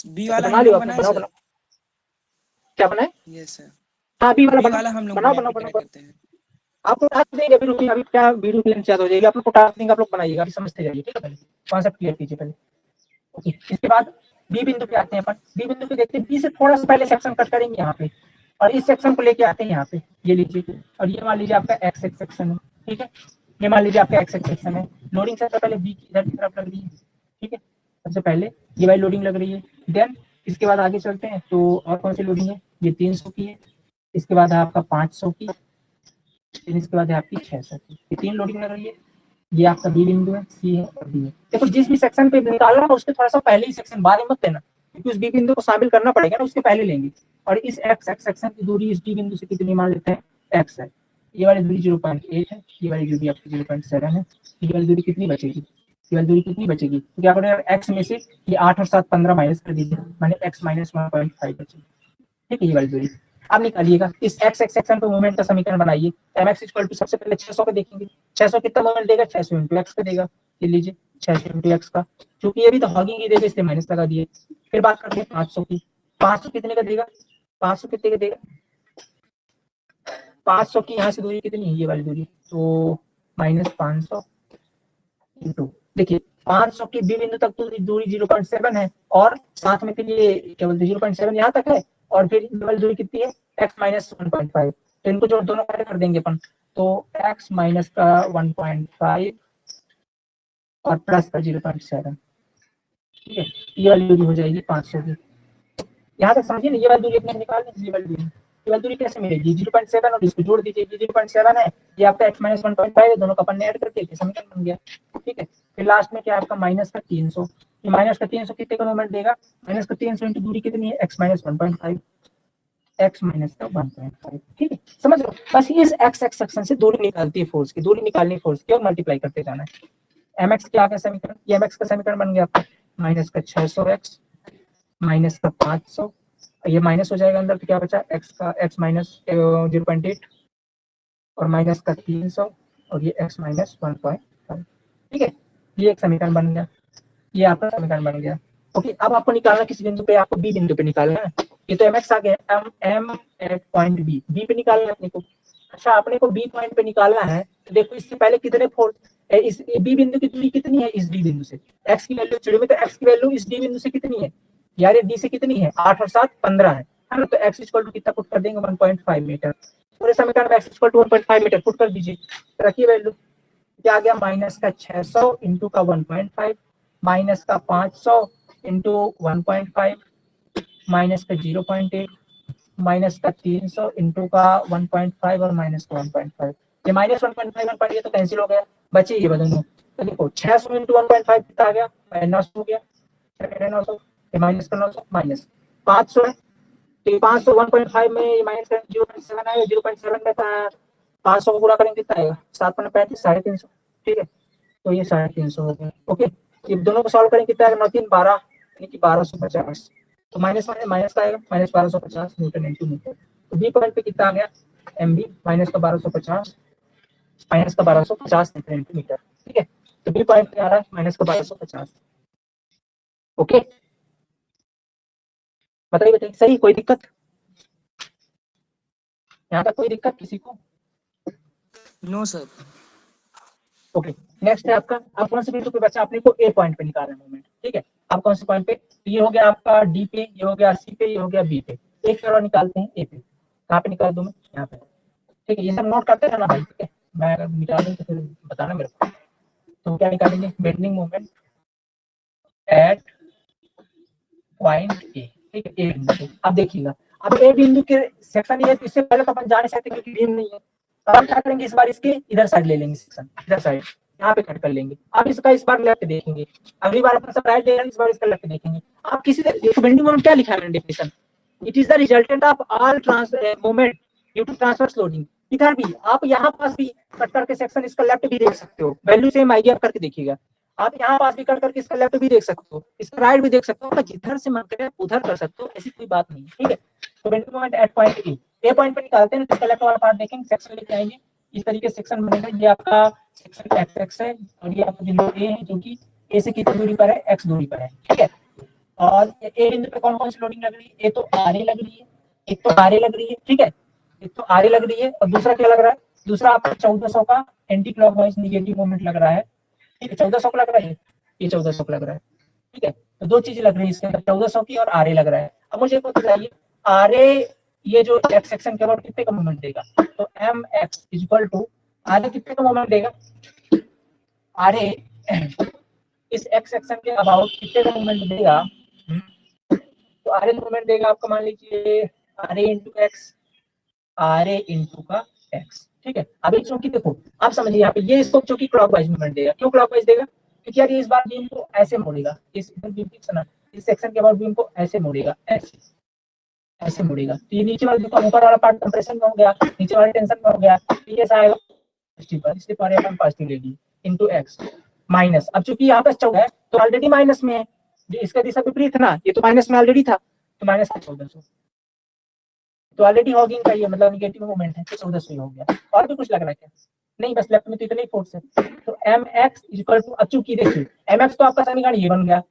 बी वाला बना हम लियो लोग आपने, बनाए बनाओ सर। बनाओ। क्या बनाए? यस सर, हाँ बी वाला बी बनाओ वाला हम लोग बनाओ बनाने बनाओ की बनाओ ट्राई बनाओ। करते हैं। आपको टास्क देंगे अभी, रुकिए, अभी क्या वीडियो की लेंथ ज्यादा हो जाएगी, आप लोग को टास्क देंगे, आप लोग बनाइएगा, अभी समझते जाइए, ठीक है? पहले कॉन्सेप्ट क्लियर कीजिए पहले। ओके, इसके बाद बी बिंदु पे आते हैं अपन। बी बिंदु पे देखते हैं, बी से थोड़ा सा पहले सेक्शन कट करेंगे यहाँ पे, और इस सेक्शन को लेके आते हैं यहाँ पे, ये लीजिए, और ये मान लीजिए आपका एक्स एक्स सेक्शन है, ठीक है? ये मान लीजिए आपका एक्स एक्स सेक्शन है। लोडिंग सबसे पहले बी की इधर की तरफ लग रही है, ठीक है? सबसे पहले ये वाली लोडिंग लग रही है। देन इसके बाद आगे चलते हैं, तो और कौन सी लोडिंग है? ये 300 की है। इसके बाद है आपका 500 की, फिर इसके बाद है आपकी 600 की। ये 3 लोडिंग लग रही है। ये आपका बी बिंदु है, सी है और डी है। देखो जिस भी सेक्शन पे निकालना है उसके थोड़ा सा पहले ही सेक्शन, बाद में मत लेना, क्योंकि उस बी बिंदु को शामिल करना पड़ेगा ना, उसके पहले लेंगे। और इस एक्स एक्स सेक्शन की दूरी इस डी बिंदु से कितनी मान लेते हैं? एक्स है। ये वाली दूरी 0.8 है, ये वाली दूरी आपकी 0.7 है। ये वाली दूरी कितनी बचेगी? ये वाली दूरी कितनी बचेगी? तो क्या करें, एक्स में से ये 8 और 7 15 माइनस कर दीजिए, माने एक्स माइनस 1.5 बचेगी, ठीक है? ये वाली दूरी अब निकालिएगा। इस एक्स एक्स सेक्शन पे मोमेंट का समीकरण बनाइए। mx इक्वल टू सबसे पहले 600 का देखेंगे, 600 कितना मोमेंट देगा? 600 इंटू एक्स का देगा। ये लीजिए 600 इंटू एक्स का, क्योंकि ये भी तो हॉगिंग ही देगा, इसलिए माइनस लगा दिए। फिर बात करते हैं 500 की। 500 कितने का देगा? 500 कितने का देगा? 500 की यहाँ से दूरी कितनी है? ये वाली दूरी, तो माइनस 500 इंटू, देखिए 500 की बी बिंदु तक तो दूरी 0.7 है, और साथ में फिर ये क्या बोलते हैं 0.7 यहाँ तक है, और फिर ये वाली दूरी कितनी है? x minus 1.5। तो इनको जो दोनों पहले कर देंगे अपन, तो x माइनस का 1.5 और प्लस का 0.7, ठीक है? ये वाली दूरी हो जाएगी 500 की। यहाँ तक समझिए ना, ये वाली दूरी अपने निकाल लेंगे। ये वाली दूरी कैसे मिलेगी? 0.7 और इसको जोड़ दीजिए, 0.7 है, ये आपका x माइनस 1.5 है, दोनों का अपन ने ऐड करके समीकरण बन गया, ठीक है? फिर लास्ट में क्या आपका माइनस का 300। ये माइनस का 300 कितने का मोमेंट देगा? माइनस का 300 इंटू दूरी कितनी है? x माइनस 1.5, x माइनस का 1.5, ठीक है? समझ लो, बस इस x x सेक्शन से दूरी निकालती है फोर्स की, दूरी निकालनी फोर्स की, और मल्टीप्लाई करते जाना है। mx क्या आ गया समीकरण? ये mx का समीकरण बन गया आपका माइनस का 600x माइनस का 500, ये माइनस हो जाएगा अंदर, तो क्या बचा? x का x माइनस 0.8 और माइनस का 300, और ये x माइनस 1.5, ठीक है? ये एक समीकरण बन गया, ये आपका समीकरण बन गया। ओके, अब आपको निकालना किस बिंदु पे? आपको बी बिंदु पे निकालना है। ये तो mx आ गया, m एट पॉइंट बी पे निकालना है अपने को। अच्छा, अपने को बी पॉइंट पे निकालना है, तो देखो इससे पहले कितने फोर्स, इस बी बिंदु की दूरी कितनी है? इस डी बिंदु से x की वैल्यू शुरू में, तो x की वैल्यू इस डी बिंदु से कितनी है यार? ये डी से कितनी है? 8 और 7 15 है ना? तो x इक्वल टू कितना पुट कर देंगे? 1.5 मीटर। पूरे समीकरण में x equal to 1.5 metre put कर दीजिए, रखिए वैल्यू, क्या आ गया? माइनस का 600 इंटू का 1.5, माइनस का 500 इंटू 1.5, माइनस का 0.8, माइनस का 300 इंटू का 1.5 और माइनस का 1.5। ये माइनस 1.5 1.5 तो कैंसिल हो गया, बचे ये बदलो। तो देखो 600 इंटू 1.5 कितना आ गया? 900 हो गया, 900, माइनस का 900, माइनस 500 है, तो 500 1.5 में माइनस का 0.7 आएगा, 0.7 में 500 को पूरा करेंगे कितना आएगा? 7 में 35, 350, ठीक है? तो ये 350 हो गया। ओके, ये दोनों को सॉल्व करेंगे कितना आएगा? 9 3 12, यानी कि 1250, तो माइनस माइनस का आएगा, माइनस 1250 न्यूटन इंटू मीटर। तो बी पॉइंट पे कितना आ गया? एम बी माइनस का 1250, माइनस का 1250 न्यूटन इंटू मीटर, ठीक है? तो बी पॉइंट पे आ रहा है माइनस का 1250। ओके, बताइए बताइए, सही? कोई दिक्कत यहाँ तक? कोई दिक्कत किसी को? No sir. ओके, नेक्स्ट है आपका, आप कौन से बिंदु पे बचा? अपने को ए पॉइंट पे निकालना है मोमेंट, ठीक है? आप कौन से पॉइंट पे? तो ये हो गया आपका डी पे, ये हो गया सी पे, ये हो गया बी पे। एक और निकालते हैं ए पे। कहाँ पे निकाल दूं मैं? यहाँ पे, ठीक है? ये सब नोट करते रहना भाई, ठीक है? मैं अगर निकाल दूं तो फिर बताना मेरे को। तो क्या निकालेंगे? बेंडिंग मोमेंट एट पॉइंट ए, ठीक है? ए बिंदु पे। अब देखिएगा, अब ए बिंदु के सेक्शन ये, इससे पहले तो अपन जा नहीं सकते क्योंकि बीम नहीं है, तो हम क्या करेंगे? इस बार इसके इधर साइड ले लेंगे सेक्शन, इधर साइड यहाँ पे कट कर लेंगे। आप इसका इस बार लेफ्ट देखेंगे, अगली बार अपन सब राइट ले रहे, इस बार इसका लेफ्ट देखेंगे। आप किसी देखो बेंडिंग मोमेंट क्या लिखा है मैंने definition, it is the resultant of all moment due to transverse loading. इधर भी आप यहाँ पास भी कट करके सेक्शन इसका लेफ्ट भी देख सकते हो, वैल्यू सेम आएगी, आप करके देखिएगा। आप यहाँ पास भी कट करके इसका लेफ्ट भी देख सकते हो, इसका राइट भी देख सकते हो, जिधर से मन करे उधर कर सकते हो, ऐसी कोई बात नहीं, ठीक है? तो bending moment at point A point पे निकालते हैं, तो इसका लेफ्ट वाला पार्ट देखेंगे, सेक्शन लेके आएंगे, इस तरीके से सेक्शन बनेगा। ये आपका सेक्शन एक्स एक्स है, और ये आपका बिंदु ए है जो कि ए से कितनी दूरी पर है? एक्स दूरी पर है, ठीक है? और ए बिंदु पे कौन कौन सी लोडिंग लग रही है? एक तो आर ए लग रही है, एक तो आर ए लग रही है, ठीक है, एक तो आर ए लग रही है, और दूसरा क्या लग रहा है? दूसरा आपका 1400 का एंटी क्लॉकवाइज निगेटिव मोमेंट लग रहा है, ठीक है, 1400 का लग रहा है, ये 1400 का लग रहा है, ठीक है। तो दो चीजें लग रही है इसके अंदर, 1400 की और आर ए लग रहा है। अब मुझे बताइए आर ए ये जो एक्स सेक्शन के अबाउट कितने का मोमेंट देगा? तो M X equal to R A कितने का मोमेंट देगा? आर ए इस एक्स सेक्शन के अबाउट कितने का मोमेंट देगा? तो आर ए मोमेंट देगा आपका, मान लीजिए R A into X, R A into का एक्स, ठीक है। अब एक चौकी देखो, आप समझिए यहाँ पे ये इसको चौकी क्लॉकवाइज मूवमेंट देगा। क्यों क्लॉकवाइज देगा? क्योंकि यार ये इस बार बीम को ऐसे मोड़ेगा, इस सेक्शन के अबाउट बीम को ऐसे मोड़ेगा, ऐसे मुड़ेगा। तो ये नीचे वाला देखो, ऊपर वाला पार्ट कंप्रेशन में हो गया, नीचे वाला टेंशन में हो गया, ये ऐसा आएगा पॉजिटिव पर, इसलिए पर अपन पॉजिटिव लेगी इनटू एक्स माइनस। अब चूंकि यहाँ पे 14 है तो ऑलरेडी माइनस में है, जो इसका दिशा विपरीत ना, ये तो माइनस में ऑलरेडी था, तो माइनस का 1400 तो ऑलरेडी होगी इनका, ये मतलब निगेटिव मोमेंट है, तो 1400 ही हो गया। और भी कुछ लग रहा है क्या? नहीं, बस लेफ्ट में तो इतने ही फोर्स है। तो एम एक्स इक्वल टू, अब चूंकि देखिए एम एक्स तो आपका समीकरण ये बन गया।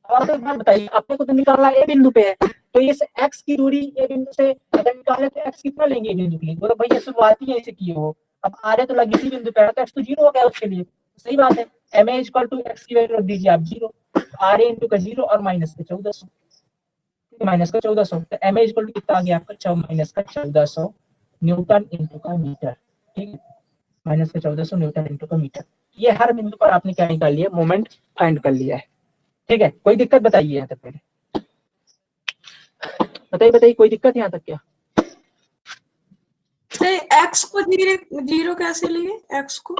और तो एक बात बताइए, अपने को तो निकालना ए बिंदु पे है, तो इस x की दूरी ए बिंदु से अगर निकाले तो x कितना लेंगे ए बिंदु के लिए? तो भैया शुरुआती है इसे किए हो, अब आ रहे तो लगी इसी बिंदु पे है, तो x तो 0 हो गया उसके लिए, सही बात है। M A equal to X की वैल्यू रख दीजिए आप 0, आर ए इंटू का 0 और माइनस का 1400, माइनस का 1400, तो एम ए इक्वल टू कितना आ गया आपका, माइनस का 1400 न्यूटन इंटू का मीटर, ठीक है, माइनस का 1400 न्यूटन इंटू का मीटर। ये हर बिंदु पर आपने क्या निकाल लिया? मोमेंट फाइंड कर लिया है, ठीक है। कोई दिक्कत बताइए यहाँ तक, पहले बताइए कोई दिक्कत यहाँ तक क्या? एक्स को जीरो कैसे लिए? एक्स को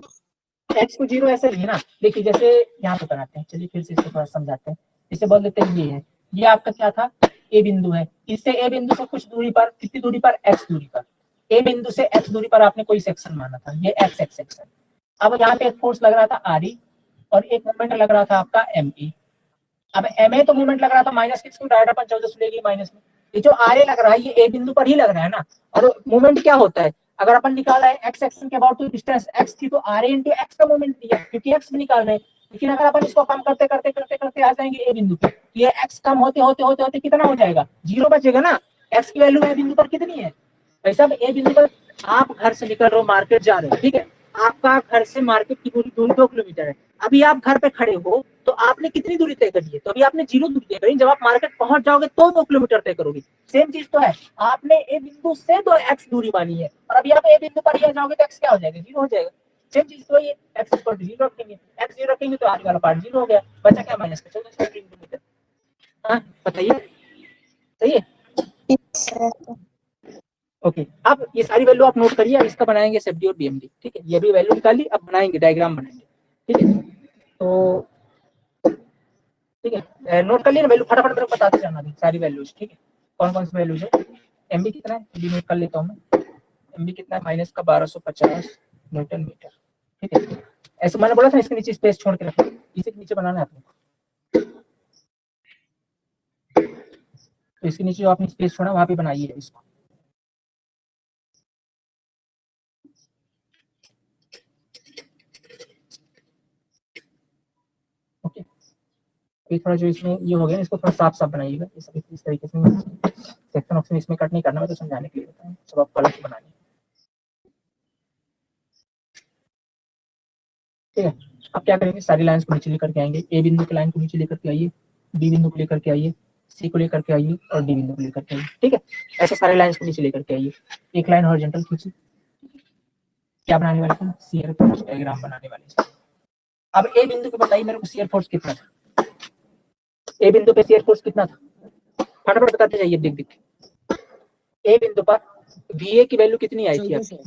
0 ऐसे लिए ना, देखिए जैसे यहाँ पे बनाते हैं, चलिए फिर से इसको थोड़ा समझाते हैं। इसे बोल देते हैं ये है, ये आपका क्या था? ए बिंदु है, इससे ए बिंदु से कुछ दूरी पर, कितनी दूरी पर? एक्स दूरी पर, ए बिंदु से एक्स दूरी पर आपने कोई सेक्शन माना था, ये एक्स एक्स सेक्शन। अब यहाँ पे एक फोर्स लग रहा था आर ई, और एक मोमेंट लग रहा था आपका एम ई। अब एम ए तो मूवमेंट लग रहा था माइनस किस को, डायरेक्ट अपन 1400 लेगी माइनस में। ये जो आर ए लग रहा है ये ए बिंदु पर ही लग रहा है ना, और मूवमेंट क्या होता है? अगर अपन निकाल रहे हैं एक्स सेक्शन के अबाउट तो डिस्टेंस एक्स थी, तो आर ए इंटू एक्स का मूवमेंट दिया, क्योंकि एक्स निकाल रहे हैं। लेकिन अगर अपन इसको कम करते करते करते करते आ जाएंगे ए बिंदु पे, ये एक्स कम होते होते होते होते कितना हो जाएगा? 0 बचेगा ना। एक्स की वैल्यू ए बिंदु पर कितनी है भाई साहब? ए बिंदु पर आप घर से निकल रहे हो, मार्केट जा रहे हो, ठीक है, आपका घर से मार्केट की दूरी 2 किलोमीटर है। अभी आप घर पे खड़े हो तो आपने कितनी दूरी तय करी है? तो अभी आपने 0 दूरी तय करी। जब आप मार्केट पहुंच जाओगे तो 2 किलोमीटर तय करोगे। सेम चीज तो है, आपने ए बिंदु से 2 एक्स दूरी मानी है, और अभी आप ए बिंदु पर ही आ जाओगे तो एक्स क्या हो जाएगा? 0 हो जाएगा। सेम चीज तो ये एक्स इक्वल टू 0 रखेंगे, एक्स 0 रखेंगे तो आगे वाला पार्ट 0 हो गया, बचा क्या? माइनस का 1400 किलोमीटर। हाँ बताइए, सही है? ओके, अब ये सारी वैल्यू आप नोट करिए, अब इसका बनाएंगे एसएफडी और बीएमडी, ठीक है। ये भी वैल्यू निकाली, अब बनाएंगे डायग्राम बनाएंगे, ठीक है। तो ठीक है, नोट कर लिए ना वैल्यू, फटाफट मेरे को बताते जाना सारी वैल्यूज, ठीक है। कौन कौन सी वैल्यूज है? एमबी कितना है ये नोट कर लेता हूँ मैं। एमबी कितना है? माइनस का 1250 न्यूटन मीटर, ठीक है। ऐसे मैंने बोला था इसके नीचे स्पेस छोड़ के रखना, इसी के नीचे बनाना है आपको। तो इसके नीचे जो आपने स्पेस छोड़ा वहां पे बनाइए इसको। ओके, ये थोड़ा जो इसमें ये हो गया इसको थोड़ा साफ साफ बनाइएगा, इस तरीके से सेक्शन ऑप्शन इसमें कट नहीं करना, मैं तो समझाने के लिए बताया हूं, सब आपको अलग से बनानी है, ठीक है। अब क्या करेंगे? सारी लाइंस को नीचे लेकर के आएंगे, ए बिंदु की लाइन को नीचे लेकर के आइए, बी बिंदु को लेकर के आइए, सी को लेकर के आइए और डी बिंदु को लेकर के आइए, ठीक है। ऐसे सारे लाइंस को नीचे लेकर के आइए, एक लाइन हॉरिजॉन्टल खींचिए। क्या बनाने वाले थे? शियर फोर्स डायग्राम बनाने वाले थे। अब ए बिंदु को बताइए मेरे को शियर फोर्स कितना था? ए बिंदु पे शियर फोर्स कितना था? फटाफट बताते जाइए देख देख। ए बिंदु पर VA की वैल्यू कितनी आई थी आपकी?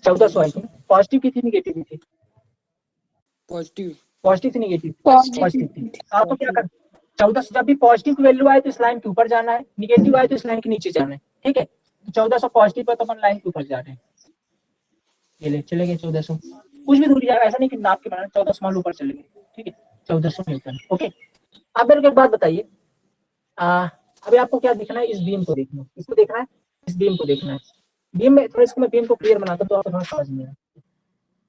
1400 आई थी। पॉजिटिव की थी निगेटिव थी? पॉजिटिव पॉजिटिव थी निगेटिव? पॉजिटिव थी। आपको क्या करना? 1400 जब भी पॉजिटिव की वैल्यू आए तो इस लाइन के ऊपर जाना है, निगेटिव आए तो इस लाइन के नीचे जाना है, ठीक है। तो 1400 पॉजिटिव पर तो अपन लाइन के ऊपर जा रहे हैं, ये ले चले गए 1400, कुछ भी दूरी जाएगा, ऐसा नहीं कि नाप के बनाना, 1400 मान ऊपर चले गए, ठीक है, 1400 न्यूटन। ओके, अब मेरे को एक बात बताइए, अभी आपको क्या देखना है? इस बीम को देखना है, इसको देखना है, इस बीम को देखना है। बीम में थोड़ा इसको मैं बीम को क्लियर बनाता हूँ तो आपको थोड़ा समझ में आए।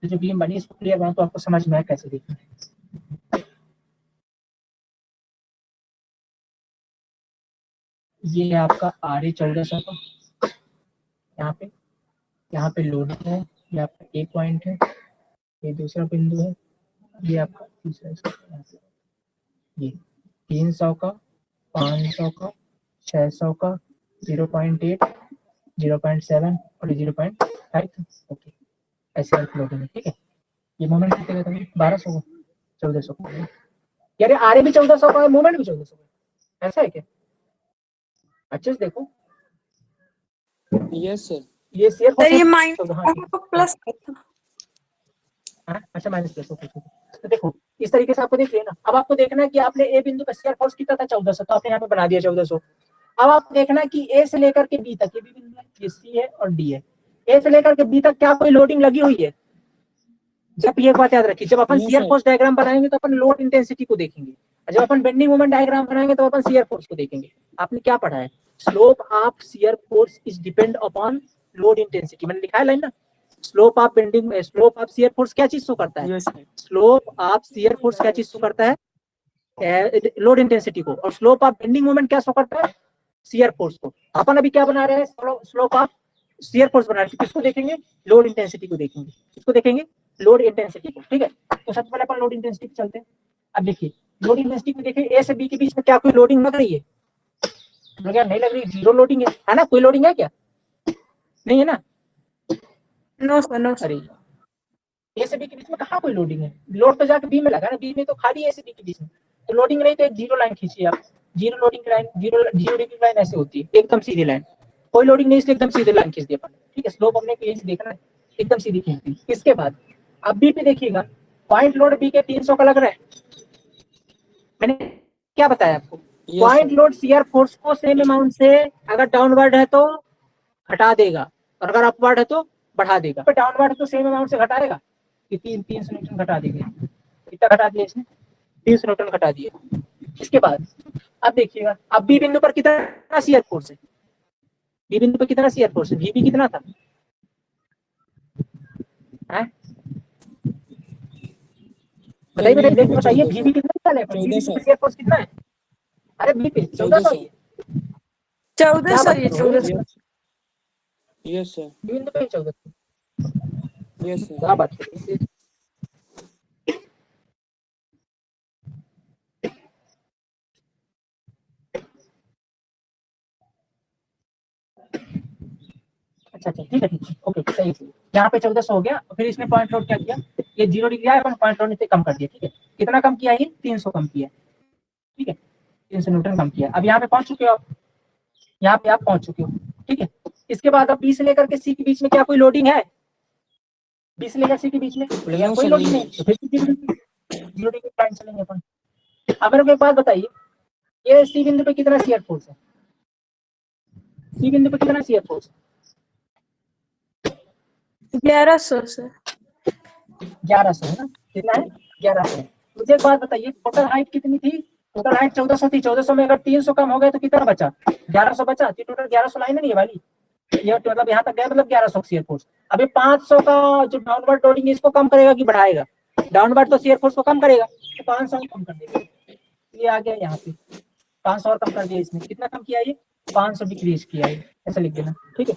तो जो बीम बनी इसको क्लियर बनाऊँ तो आपको समझ में आए कैसे देखना है। ये है आपका RA 1400 का, यहाँ पे लोडिंग है, ये आपका एक पॉइंट है, ये दूसरा बिंदु है, ये आपका तीसरा यहाँ पे, ये 300 का, 500 का, 600 का, 0.8, 0.7 और 0.5। ओके, ऐसे लोडिंग है, ठीक है। ये मोमेंट कितने का था? 1200 का, 1400 का। यार RA भी 1400 का है, मोमेंट भी 1400 का, ऐसा है क्या? अच्छे से देखो, यस सर। ये शेयर सर ये फोर्स माइनस तो हाँ तो प्लस था। हाँ, अच्छा माइनस प्लस, ओके ओके। तो देखो इस तरीके से आपको देख लिया ना। अब आपको देखना है कि आपने ए बिंदु पर शेयर फोर्स कितना था? 1400, तो आपने यहाँ पे बना दिया 1400। अब आपको देखना है कि ए से लेकर के बी तक, ये बी बिंदु है, ये सी है और डी है, ए से लेकर के बी तक क्या कोई लोडिंग लगी हुई है? जब ये बात याद रखिए, जब अपन शियर फोर्स डायग्राम बनाएंगे तो अपन लोड इंटेंसिटी को देखेंगे, जब अपन बेंडिंग मोमेंट डायग्राम बनाएंगे तो अपन शियर फोर्स को देखेंगे। आपने क्या पढ़ा है? Slope of shear force is depend upon load intensity, मैंने लिखा है लाइन ना। Slope of bending, slope of shear force क्या चीज शो करता है? स्लोप ऑफ शियर फोर्स क्या चीज शो करता है? लोड इंटेंसिटी को। और स्लोप ऑफ बेंडिंग मोमेंट क्या शो करता है? शियर फोर्स को। अपन अभी क्या बना रहे हैं? स्लोप ऑफ शियर फोर्स बना रहे हैं। किसको देखेंगे? लोड इंटेंसिटी को देखेंगे। किसको देखेंगे? लोड इंटेंसिटी को, ठीक है। तो सबसे पहले अपन लोड इंटेंसिटी पे चलते हैं। अब देखिए लोड इंटेंसिटी को देखिए, ए से बी के बीच में क्या कोई लोडिंग लग रही है? क्या नहीं लग रही? जीरो लोडिंग है ना? कोई लोडिंग है क्या? नहीं है ना? No sir, no sir. अरे ए से बी के बीच में कहाँ कोई लोडिंग है? लोड तो जाके बी में लगा ना, बी में तो खाली ए से बी के बीच में तो लोडिंग नहीं। तो एक जीरो लाइन खींचिए आप, zero loading line, zero degree line ऐसे होती है, एकदम सीधी लाइन, कोई लोडिंग नहीं, इसलिए एकदम सीधी लाइन खींच दी अपन, ठीक है। स्लोप हमने यही देखना है, एकदम सीधी खींच दी। इसके बाद अब बी पे देखिएगा, पॉइंट लोड बी के 300 का लग रहा है। मैंने क्या बताया आपको? पॉइंट लोड शियर फोर्स को सेम अमाउंट से अगर डाउनवर्ड है तो घटा देगा, और अगर अपवर्ड है तो बढ़ा देगा। तो डाउनवर्ड है तो सेम अमाउंट से घटाएगा, कि 300 न्यूटन घटा देगा। कितना घटा दिया इसने? 300 न्यूटन घटा दिया। इसके बाद अब देखिएगा, अब बी बिंदु पर कितना शियर फोर्स है? बी बिंदु पर कितना शियर फोर्स है? वीबी कितना था? बताइए बताइए, बताइए वीबी कितना है? वीबी पे शियर फोर्स कितना है? अरे बी पे 1400 है। 1400 ये 1400। Yes sir. बी बिंदु पे 1400। Yes sir. क्या बात है? अच्छा अच्छा, ठीक है ठीक है, ओके सही है। यहाँ पे 1400 हो गया, फिर इसने पॉइंट लोड क्या किया? ये 0 डिग्री आया, अपन पॉइंट लोड से कम कर दिया, ठीक है। कितना कम किया? ये 300 कम किया, ठीक है। 300 न्यूटन कम किया। अब यहाँ पे पहुंच चुके हो आप, यहाँ पे आप पहुंच चुके हो, ठीक है। इसके बाद अब बी से लेकर के सी के बीच में क्या कोई लोडिंग है? बी से लेकर सी के बीच में कोई लोडिंग नहीं, तो फिर 0 डिग्री लाइन चलेंगे अपन। अब मेरे को एक बात बताइए, ये सी बिंदु पे कितना शियर फोर्स है? सी बिंदु पे कितना शियर फोर्स है? 1100 सर। 1100 है ना? कितना है? 1100। मुझे एक बात बताइए, टोटल हाइट कितनी थी? टोटल हाइट 1400 थी। 1400 में अगर 300 कम हो गए तो कितना बचा? 1100 बचा। टोटल 1100 लाइन है नहीं ये वाली, ये मतलब यहाँ तक गया, मतलब 1100 शियर फोर्स। अभी 500 का जो डाउनवर्ड लोडिंग है इसको कम करेगा कि बढ़ाएगा? डाउनवर्ड तो शियर फोर्स को कम करेगा, तो 500 कम कर देगा। ये आ गया यहाँ पे 500 और कम कर दिया इसने। कितना कम किया? ये 500 डिक्रीज किया है, ऐसा लिख देना, ठीक है।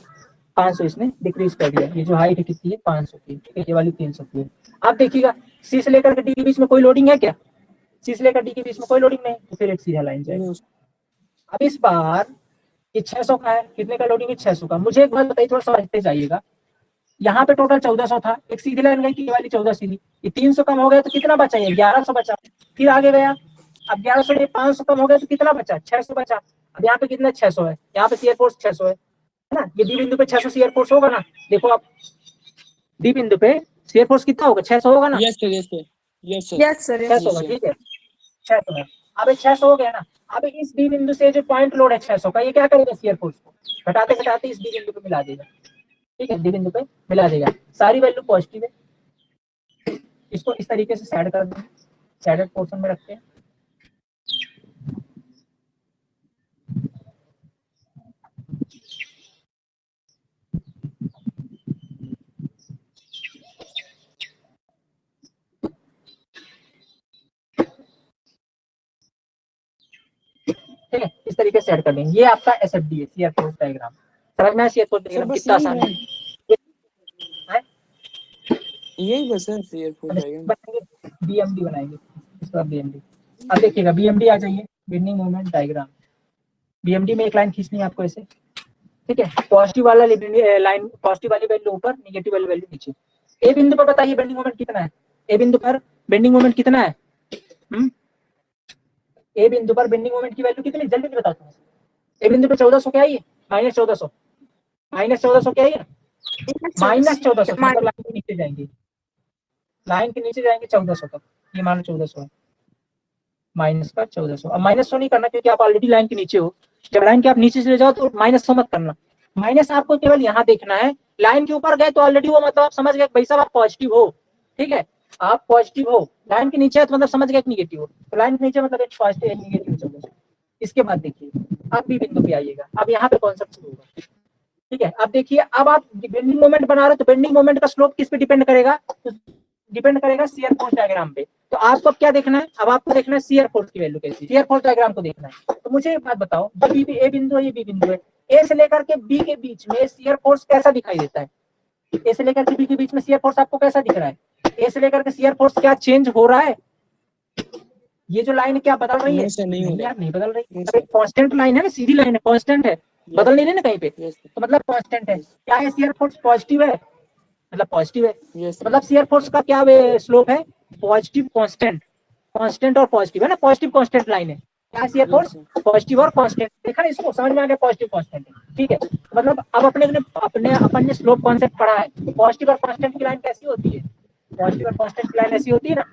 500 इसने डिक्रीज कर दिया। ये जो हाइट है कितनी है? 500 की, ठीक है। ये वाली 300 की है। अब देखिएगा सी से लेकर के डी के बीच में कोई लोडिंग है क्या? सी से लेकर डी के बीच में कोई लोडिंग नहीं, तो फिर एक सीधा लाइन जाएगा। अब इस बार ये 600 का है, कितने का लोडिंग है? 600 का। मुझे एक बात बताइए, थोड़ा समझते जाइएगा। यहाँ पे टोटल 1400 था, एक सीधी लाइन गई थी, ये वाली 14 सीधी, ये 300 कम हो गया तो कितना बचा? ये 1100 बचा। फिर आगे गया, अब 1100 में 500 कम हो गया तो कितना बचा? 600 बचा। अब यहाँ पे कितना? 600 है, यहाँ पे शियर फोर्स 600 है ना? ये डी बिंदु पे 600 शियर फोर्स होगा ना? देखो आप, डी बिंदु पे शियर फोर्स कितना होगा? 600 होगा ना? Yes sir. Yes sir. Yes sir. Yes sir, 600 होगा, ठीक है। 600 है। अब ये 600 हो गया ना? अब इस डी बिंदु से जो पॉइंट लोड है 600 का, ये क्या करेगा? शियर फोर्स को घटाते घटाते इस डी बिंदु पे मिला देगा, ठीक है। डी बिंदु पे मिला देगा, सारी वैल्यू पॉजिटिव है। इसको इस तरीके से सैड कर दें, सैडेड पोर्शन में रखते हैं। ठीक है, इस तरीके से ऐड कर देंगे। ये आपका SFD है, शेयर फोर्स डायग्राम। समझ में आया शेयर फोर्स सर डायग्राम बस कितना यही आसान है, है? यही बस है शेयर फोर्स डायग्राम। BMD बनाएंगे, इसके बाद BMD। अब देखिएगा BMD आ जाइए, बेंडिंग मोमेंट डायग्राम। BMD में एक लाइन खींचनी है आपको ऐसे, ठीक है। पॉजिटिव वाला लाइन, पॉजिटिव वाली वैल्यू ऊपर, नेगेटिव वाली वैल्यू नीचे। ए बिंदु पर बताइए बेंडिंग मोमेंट कितना है? ए बिंदु पर बेंडिंग मोमेंट कितना है? ए बिंदु पर बेंडिंग मोमेंट की वैल्यू कितनी, जल्दी बताता हूँ। ए बिंदु पर 1400 क्या आई है? -1400, -1400 क्या आई है? -1400, मतलब लाइन के नीचे जाएंगे, लाइन के नीचे जाएंगे 1400 तक। ये मान लो 1400 है, माइनस का 1400। अब -100 नहीं करना क्योंकि आप ऑलरेडी लाइन के नीचे हो। जब लाइन के आप नीचे चले जाओ तो -100 मत करना, माइनस आपको केवल यहाँ देखना है। लाइन के ऊपर गए तो ऑलरेडी वो मतलब आप समझ गए भाई साहब आप पॉजिटिव हो, ठीक है, आप पॉजिटिव हो। लाइन के नीचे है तो मतलब समझ गए निगेटिव हो, तो लाइन के नीचे मतलब एक पॉजिटिव एक निगेटिव चल रहा है। इसके बाद देखिए आप बी बिंदु पे आइएगा, अब यहाँ पे कॉन्सेप्ट शुरू होगा, ठीक है। अब देखिए, अब आप बेंडिंग मोमेंट बना रहे हो तो बेंडिंग मोमेंट का स्लोप किस पे डिपेंड करेगा? डिपेंड करेगा शियर फोर्स डायग्राम पे। तो आपको अब क्या देखना है? अब आपको देखना है शियर फोर्स की वैल्यू कैसी, शियर फोर्स डायग्राम को देखना है। तो मुझे एक बात बताओ, जब ए बिंदु है, ये बी बिंदु है, ए से लेकर के बी के बीच में शियर फोर्स कैसा दिखाई देता है? ए से लेकर के बी के बीच में शियर फोर्स आपको कैसा दिख रहा है? ए से लेकर के शियर फोर्स क्या चेंज हो रहा है? ये जो लाइन क्या बदल रही है? नहीं यार, नहीं बदल रही। एक कांस्टेंट लाइन है ना, सीधी लाइन है, कांस्टेंट है, बदल नहीं रही ना कहीं पे, तो मतलब कांस्टेंट है। क्या है? शियर फोर्स पॉजिटिव है, मतलब पॉजिटिव है, मतलब शियर फोर्स का क्या स्लोप है? पॉजिटिव कांस्टेंट, कांस्टेंट और पॉजिटिव है ना, पॉजिटिव कांस्टेंट लाइन है। क्या शियर फोर्स? पॉजिटिव और कांस्टेंट। देखा ना, इसको समझ में आ गया, पॉजिटिव कांस्टेंट है, ठीक है। मतलब अब अपन ने स्लोप कॉन्सेप्ट पढ़ा है। पॉजिटिव और कांस्टेंट की लाइन कैसी होती है? पॉजिटिव और कांस्टेंट की लाइन ऐसी होती है ना,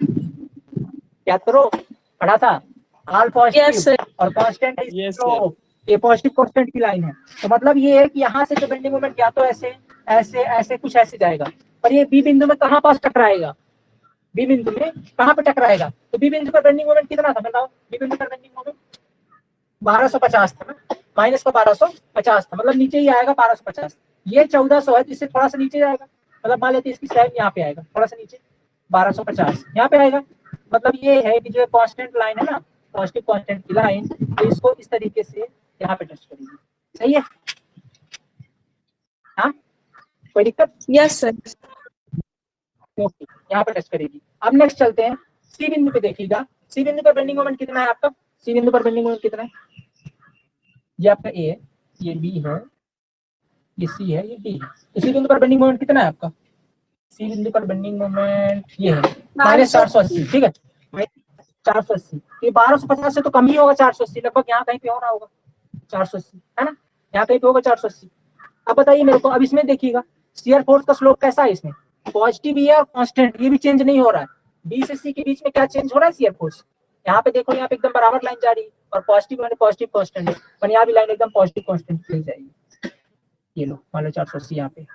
याद करो, पढ़ा था। ऑल पॉजिटिव और कांस्टेंट है स्लोप, ये पॉजिटिव कांस्टेंट की लाइन है। तो मतलब ये है कि यहाँ से जो बेंडिंग मोमेंट या तो ऐसे ऐसे ऐसे कुछ ऐसे जाएगा, पर ये बी बिंदु में कहाँ पास टकराएगा? बी बिंदु में कहाँ पे टकराएगा? तो बी बिंदु पर बेंडिंग मोमेंट कितना था बताओ? बी बिंदु पर बेंडिंग मोमेंट 1250 था ना, माइनस का 1250 था, मतलब नीचे ही आएगा 1250। ये 1400 है, इससे थोड़ा सा नीचे जाएगा, मतलब मान लेते इसकी साइड यहाँ पे आएगा, थोड़ा सा नीचे 1250 यहाँ पे आएगा। मतलब ये है कि जो कांस्टेंट लाइन है ना, पॉजिटिव कांस्टेंट की लाइन, तो इसको इस तरीके से यहाँ पे टच करेगी। सही है? हाँ, कोई दिक्कत? Yes sir. ओके, यहाँ पे टच करेगी। अब नेक्स्ट चलते हैं, सी बिंदु पे देखिएगा। सी बिंदु पर बेंडिंग मोमेंट कितना है आपका? सी बिंदु पर बेंडिंग मोमेंट कितना है? ये आपका ए है, ये बी है, ये सी है, ये डी है। तो सी बिंदु पर बेंडिंग मोमेंट कितना है आपका? सी बिंदु पर बेंडिंग मोमेंट ये है -480, ठीक है, 480। ये 1250 से तो कम ही होगा, 480 लगभग यहाँ कहीं पे हो रहा होगा, 480 है ना, यहाँ कहीं पे होगा 480। अब बताइए मेरे को, अब इसमें देखिएगा शियर फोर्स का स्लोप कैसा है इसमें? पॉजिटिव ही है और कांस्टेंट, ये भी चेंज नहीं हो रहा है। बी से सी के बीच में क्या चेंज हो रहा है? Shear force. यहाँ पे देखो, यहाँ पे एकदम बराबर लाइन जा रही है और पॉजिटिव वाले पॉजिटिव कांस्टेंट है, पर यहाँ भी लाइन एकदम पॉजिटिव कांस्टेंट चली जाएगी। ये लो मान लो 480 यहाँ पे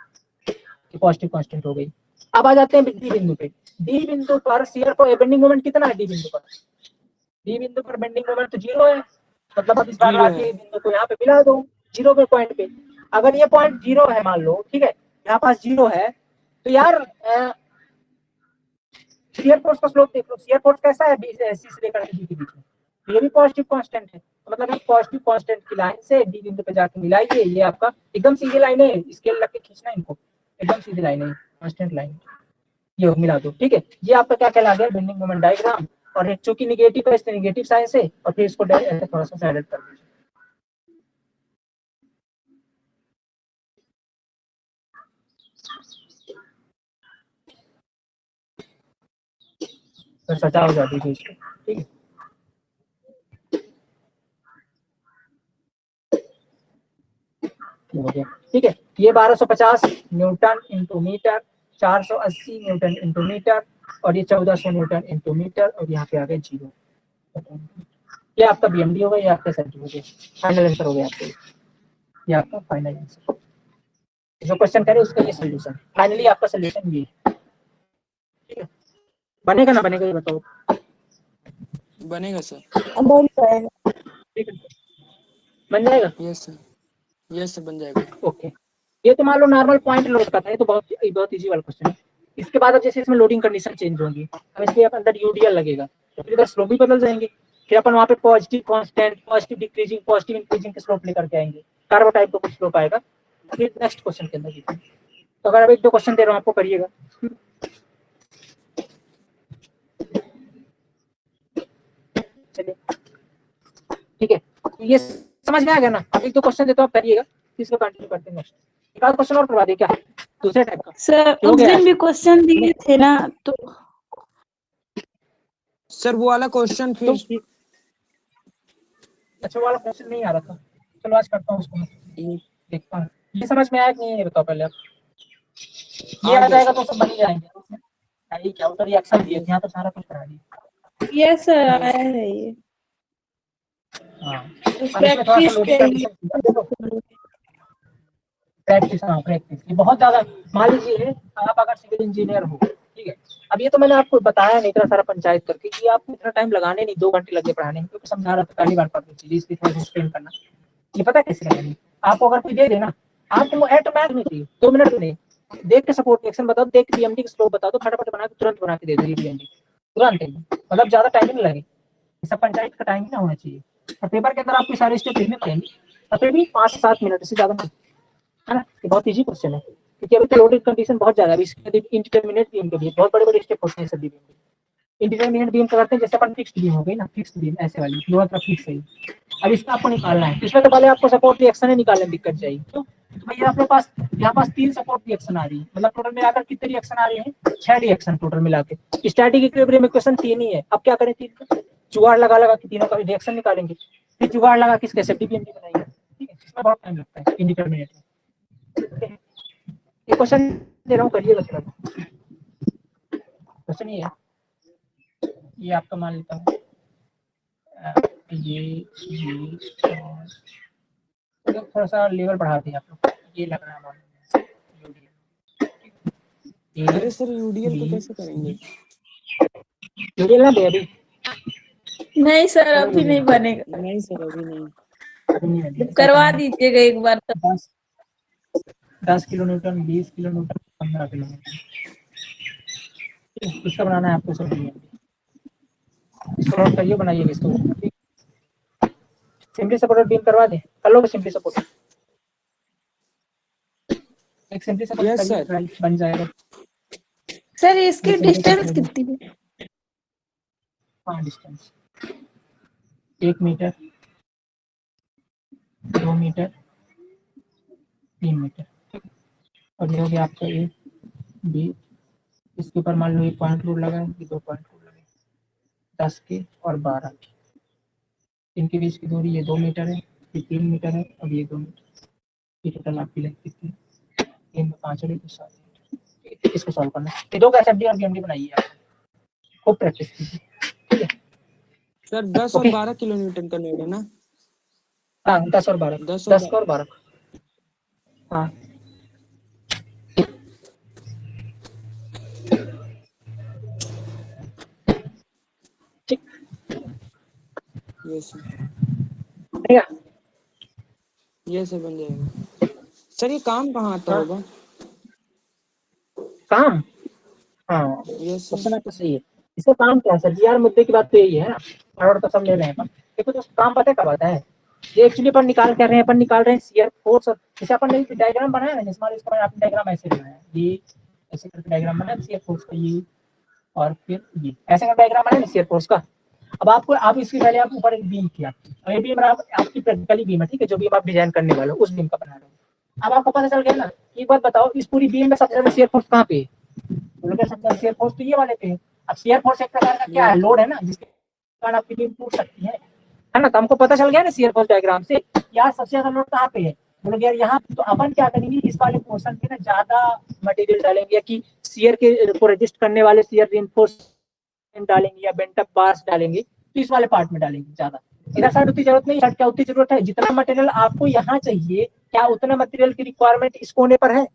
पॉजिटिव कांस्टेंट हो गई। अब आ जाते हैं डी बिंदु पे। डी बिंदु पर शियर को बेंडिंग मोमेंट कितना है? डी बिंदु पर, डी बिंदु पर बेंडिंग मोमेंट तो 0 है, मतलब अब इस बार आके बिंदु को यहाँ पे मिला दो 0 पे पॉइंट पे। अगर ये पॉइंट 0 है मान लो, ठीक है, यहाँ पास 0 है, तो यार शियर फोर्स का स्लोप देख लो, शियर फोर्स कैसा है? बी से सी से लेकर डी के बीच में, ये भी पॉजिटिव कांस्टेंट है, तो मतलब एक पॉजिटिव कांस्टेंट की लाइन से डी बिंदु पे जाके मिलाइए। ये आपका एकदम सीधी लाइन है, स्केल लग के खींचना इनको, एकदम सीधी लाइन है, कांस्टेंट लाइन, ये मिला दो, ठीक है। ये आपका क्या कहला गया? Bending moment diagram. और एक चूंकि निगेटिव है, इसलिए निगेटिव साइन से, और फिर इसको थोड़ा सा साइड कर दीजिए। फिर सजा हो जाती है इसको, ठीक है। हो गया, ठीक है। ये 1250 newton into metre, 480 newton into metre, और ये 1400 न्यूटन इंटू मीटर, और यहाँ पे आ गए 0। ये आपका बीएमडी हो गया, ये आपका सर्किट हो गया, फाइनल आंसर हो गया आपका, ये आपका फाइनल आंसर। जो क्वेश्चन करे उसका ये सोल्यूशन, फाइनली आपका सोल्यूशन ये, ठीक है। बनेगा ना बनेगा ये बताओ? बनेगा सर। बन जाएगा। ठीक है, बन जाएगा। यस सर बन जाएगा। ओके, ये तो मान लो नॉर्मल पॉइंट लोड का था, ये तो बहुत इजी वाला क्वेश्चन है। इसके बाद अब जैसे इसमें लोडिंग कंडीशन चेंज होंगी, अब इसके अंदर यूडीएल लगेगा, तो फिर इधर स्लोप भी बदल जाएंगे। फिर अपन वहाँ पे positive constant, positive decreasing, positive increasing के स्लोप लेकर के आएंगे। कार्बो टाइप का कुछ स्लोप आएगा फिर नेक्स्ट क्वेश्चन के अंदर। तो अगर अब 1-2 क्वेश्चन दे रहा हूँ आपको, करिएगा। चलिए ठीक है, तो ये समझ में आ गया ना। अब 1-2 क्वेश्चन देता हूँ, आप करिएगा, इसको कंटिन्यू करते हैं नेक्स्ट। एक आध क्वेश्चन और करवा दे क्या, दूसरे टाइप का? सर हो उस गया दिन भी क्वेश्चन दिए थे ना, तो सर वो वाला क्वेश्चन फिर से अच्छा वाला क्वेश्चन नहीं आ रहा था, चलो आज करता हूँ उसको, देखता हूँ ये समझ में आया कि नहीं, ये बताओ पहले आप। ये आ जाएगा तो सब बन ही जाएंगे। अरे क्या होता, रिएक्शन दिए यहाँ तो सारा कुछ करा दिया। ये सर आया है ये, हाँ तो अब इसमें थोड़ा सा प्रैक्टिस लॉजिक करिए। प्रैक्टिस, हाँ प्रैक्टिस, ये बहुत ज्यादा। मान लीजिए आप अगर सिविल इंजीनियर हो, ठीक है, अब ये तो मैंने आपको बताया नहीं इतना सारा पंचायत करके कि आपको इतना टाइम लगाने नहीं, 2 घंटे लगे पढ़ाने में, क्योंकि समझा रहा था पहली बार पढ़ रही थी, इसलिए थोड़ा सा एक्सप्लेन करना। ये पता है कैसे करेंगे, आपको अगर कोई दे देना, आपको एट मैथ में चाहिए 2 मिनट में नहीं, देख के सपोर्ट रिएक्शन बताओ, देख के बीएमडी का स्लोप बताओ, तो फटाफट बना के तुरंत बना के दे दो बीएमडी, तुरंत ही, मतलब ज्यादा टाइम नहीं लगे। ये सब पंचायत का टाइम ही ना होना चाहिए। और पेपर के अंदर आपको सारे स्टेप लिखने पड़ेंगे, और फिर भी 5 से 7 मिनट, इससे ज्यादा नहीं, है ना। ये बहुत इजी क्वेश्चन है, क्योंकि अभी तो लोडेड कंडीशन बहुत ज्यादा है। अभी इसके इंडिटरमिनेट बीम के लिए बहुत बड़े बड़े स्टेप होते हैं सभी बीम के। इंडिटरमिनेट बीम करते हैं, जैसे अपन फिक्स्ड बीम हो गई ना, फिक्स्ड बीम ऐसे वाली दोनों तरफ फिक्स है। अब इसका आपको निकालना है, इसमें तो पहले आपको सपोर्ट रिएक्शन ही निकालने में दिक्कत जाएगी। तो भैया अपने पास यहाँ पास 3 सपोर्ट रिएक्शन आ रही है, मतलब टोटल मिलाकर कितने रिएक्शन आ रहे हैं, 6 रिएक्शन टोटल मिला के। स्टैटिक इक्विलिब्रियम इक्वेशन 3 ही है। अब क्या करें, 3 का जुगाड़ लगा लगा के तीनों का रिएक्शन निकालेंगे, फिर जुगाड़ लगा के इसके सेफ्टी बनाएंगे। ठीक है, इसमें बहुत टाइम लगता है इंडिटरमिनेट में। ये क्वेश्चन दे रहा हूँ, करिएगा थोड़ा। क्वेश्चन ये आपका मान लेता हूँ, ये थोड़ा सा लेवल बढ़ा दिया आप लोग, ये लग रहा है मान लीजिए। अरे सर यूडीएल को कैसे करेंगे? यूडीएल ना दे अभी, नहीं सर अभी नहीं बनेगा, नहीं सर अभी नहीं। अभी नहीं बनेगा। करवा दीजिएगा एक बार तब। 10 kilo Newton, 20 kilo Newton, 15 kilo Newton, इसका बनाना है आपको सब। इसको नोट करिए, बनाइए इसको। सिंपली सपोर्टेड बीम करवा दें, कर लो सिंपली सपोर्टेड, एक सिंपली सपोर्टेड Yes, करिए, sir. बन जाएगा। सर इसकी डिस्टेंस कितनी है? हाँ डिस्टेंस 1 मीटर, 2 मीटर, 3 मीटर, और ये हो गया आपका ए बी। इसके ऊपर मान लो 1 पॉइंट रूल लगा है, 2 पॉइंट रूल लगे, 10 के और 12 के। इनके बीच की दूरी ये 2 मीटर है, ये 3 मीटर है, और ये 2 मीटर। ये टोटल आपकी लेंथ कितनी है, 3 में 5 और 7 मीटर। इसको सॉल्व करना है, ये 2 का एसएफडी और बीएमडी बनाइए आप, खूब प्रैक्टिस कीजिए, ठीक है। सर 10 और 12 किलो न्यूटन का नोड है ना? हाँ 10 और 12, 10 और 12, हाँ ठीक यस सर, है। ये सर बन जाएगा। सर ये काम कहाँ आता होगा? काम, हाँ यस क्वेश्चन सर। आपका सही है। इसका काम क्या है सर जी, यार मुद्दे की बात तो यही है ना, और तो सब ले रहे हैं अपन। देखो तो काम पता है कब आता है, ये एक्चुअली अपन निकाल कर रहे हैं, अपन निकाल रहे हैं शियर फोर्स। और जैसे अपन ने डायग्राम बनाया ना, जैसे इसका आपने डायग्राम ऐसे बनाया, ये ऐसे करके डायग्राम बनाया शियर फोर्स का, ये और फिर ये ऐसे का डायग्राम बनाया शियर फोर्स का। अब आपको, आप इसके पहले आप ऊपर एक बीम किया, और ये बीम आपकी प्रैक्टिकली बीम है, ठीक है, जो बीम आप डिजाइन करने वाले हो उस बीम का बना रहे हो। अब आपको पता चल गया ना, एक बात बताओ, इस पूरी बीम में सबसे ज्यादा शियर फोर्स कहाँ पे है? शेयर फोर्स तो ये वाले पे है। अब शेयर फोर्स एक प्रकार का क्या है, लोड है ना, जिसके कारण आपकी बीम टूट सकती है ना। तो हमको पता चल गया ना शेयर फोर्स डायग्राम से, यार सबसे ज्यादा लोड कहाँ पे है, बोलोगे यार यहाँ। तो अपन क्या करेंगे, इस वाले पोर्शन पे ना ज्यादा मटेरियल डालेंगे, कि शेयर के को रेजिस्ट करने वाले शेयर रिइंफोर्समेंट डालेंगे, या बेंट अप बार्स डालेंगे, तो इस वाले पार्ट में डालेंगे ज्यादा। इधर साइड उतनी जरूरत नहीं, क्या उतनी जरूरत है, जितना मटेरियल आपको यहाँ चाहिए, क्या उतना मटेरियल की रिक्वायरमेंट इस कोने पर है?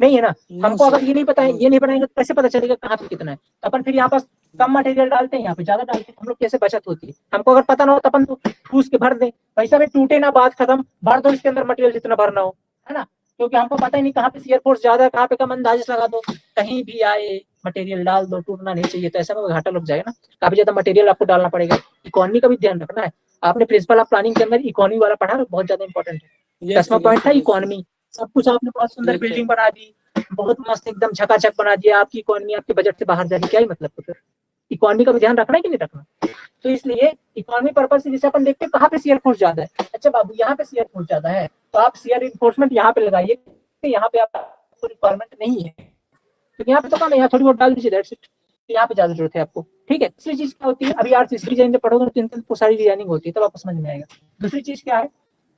नहीं है ना। हमको अगर ये नहीं पता है, ये नहीं बनाएंगे तो कैसे पता चलेगा कहाँ पे कितना है। तो अपन फिर यहाँ पर कम मटेरियल डालते हैं, यहाँ पे ज्यादा डालते हैं, हम लोग कैसे बचत होती है। हमको अगर पता ना हो तो अपन तो ठूस के भर दें, पैसा में टूटे ना, बात खत्म, भर दो इसके अंदर मटेरियल जितना भरना हो, है ना। क्योंकि हमको पता ही नहीं कहाँ पे शियर फोर्स ज्यादा है, कहाँ पे कम, अंदाजे लगा दो, कहीं भी आए मटेरियल डाल दो, टूटना नहीं चाहिए, तो ऐसा में घाटा लग जाएगा ना, काफी ज्यादा मटेरियल आपको डालना पड़ेगा। इकोनॉमी का भी ध्यान रखना है। आपने प्रिंसिपल ऑफ प्लानिंग के अंदर इकोनॉमी वाला पढ़ा, बहुत ज्यादा इंपॉर्टेंट है। 10वां पॉइंट था इकोनॉमी। सब कुछ आपने बहुत सुंदर बिल्डिंग बना दी, बहुत मस्त एकदम झकाझक बना दिया, आपकी इकोनॉमी आपके बजट से बाहर जा रही, क्या ही मतलब? तो फिर इकोनॉमी का भी ध्यान रखना है कि नहीं रखना? तो इसलिए इकोनॉमी पर्पज से जैसे अपन देखते हैं कहाँ पे शियर फोर्स ज्यादा है, अच्छा बाबू यहाँ पे शियर फोर्स ज्यादा है तो आप शियर इन्फोर्समेंट यहाँ पे लगाइए, यहाँ पे आपको रिक्वायरमेंट नहीं है, तो यहाँ पे तो कम है, यहाँ थोड़ी बहुत डाल दीजिए, दैट्स इट। तो यहाँ पे ज्यादा जरूरत है आपको, ठीक है। दूसरी चीज क्या होती है, अभी आर्ट हिस्ट्री डिजाइन पढ़ोगे तो इनकी सारी डिजाइनिंग होती है, तब आपको समझ में आएगा। दूसरी चीज क्या है,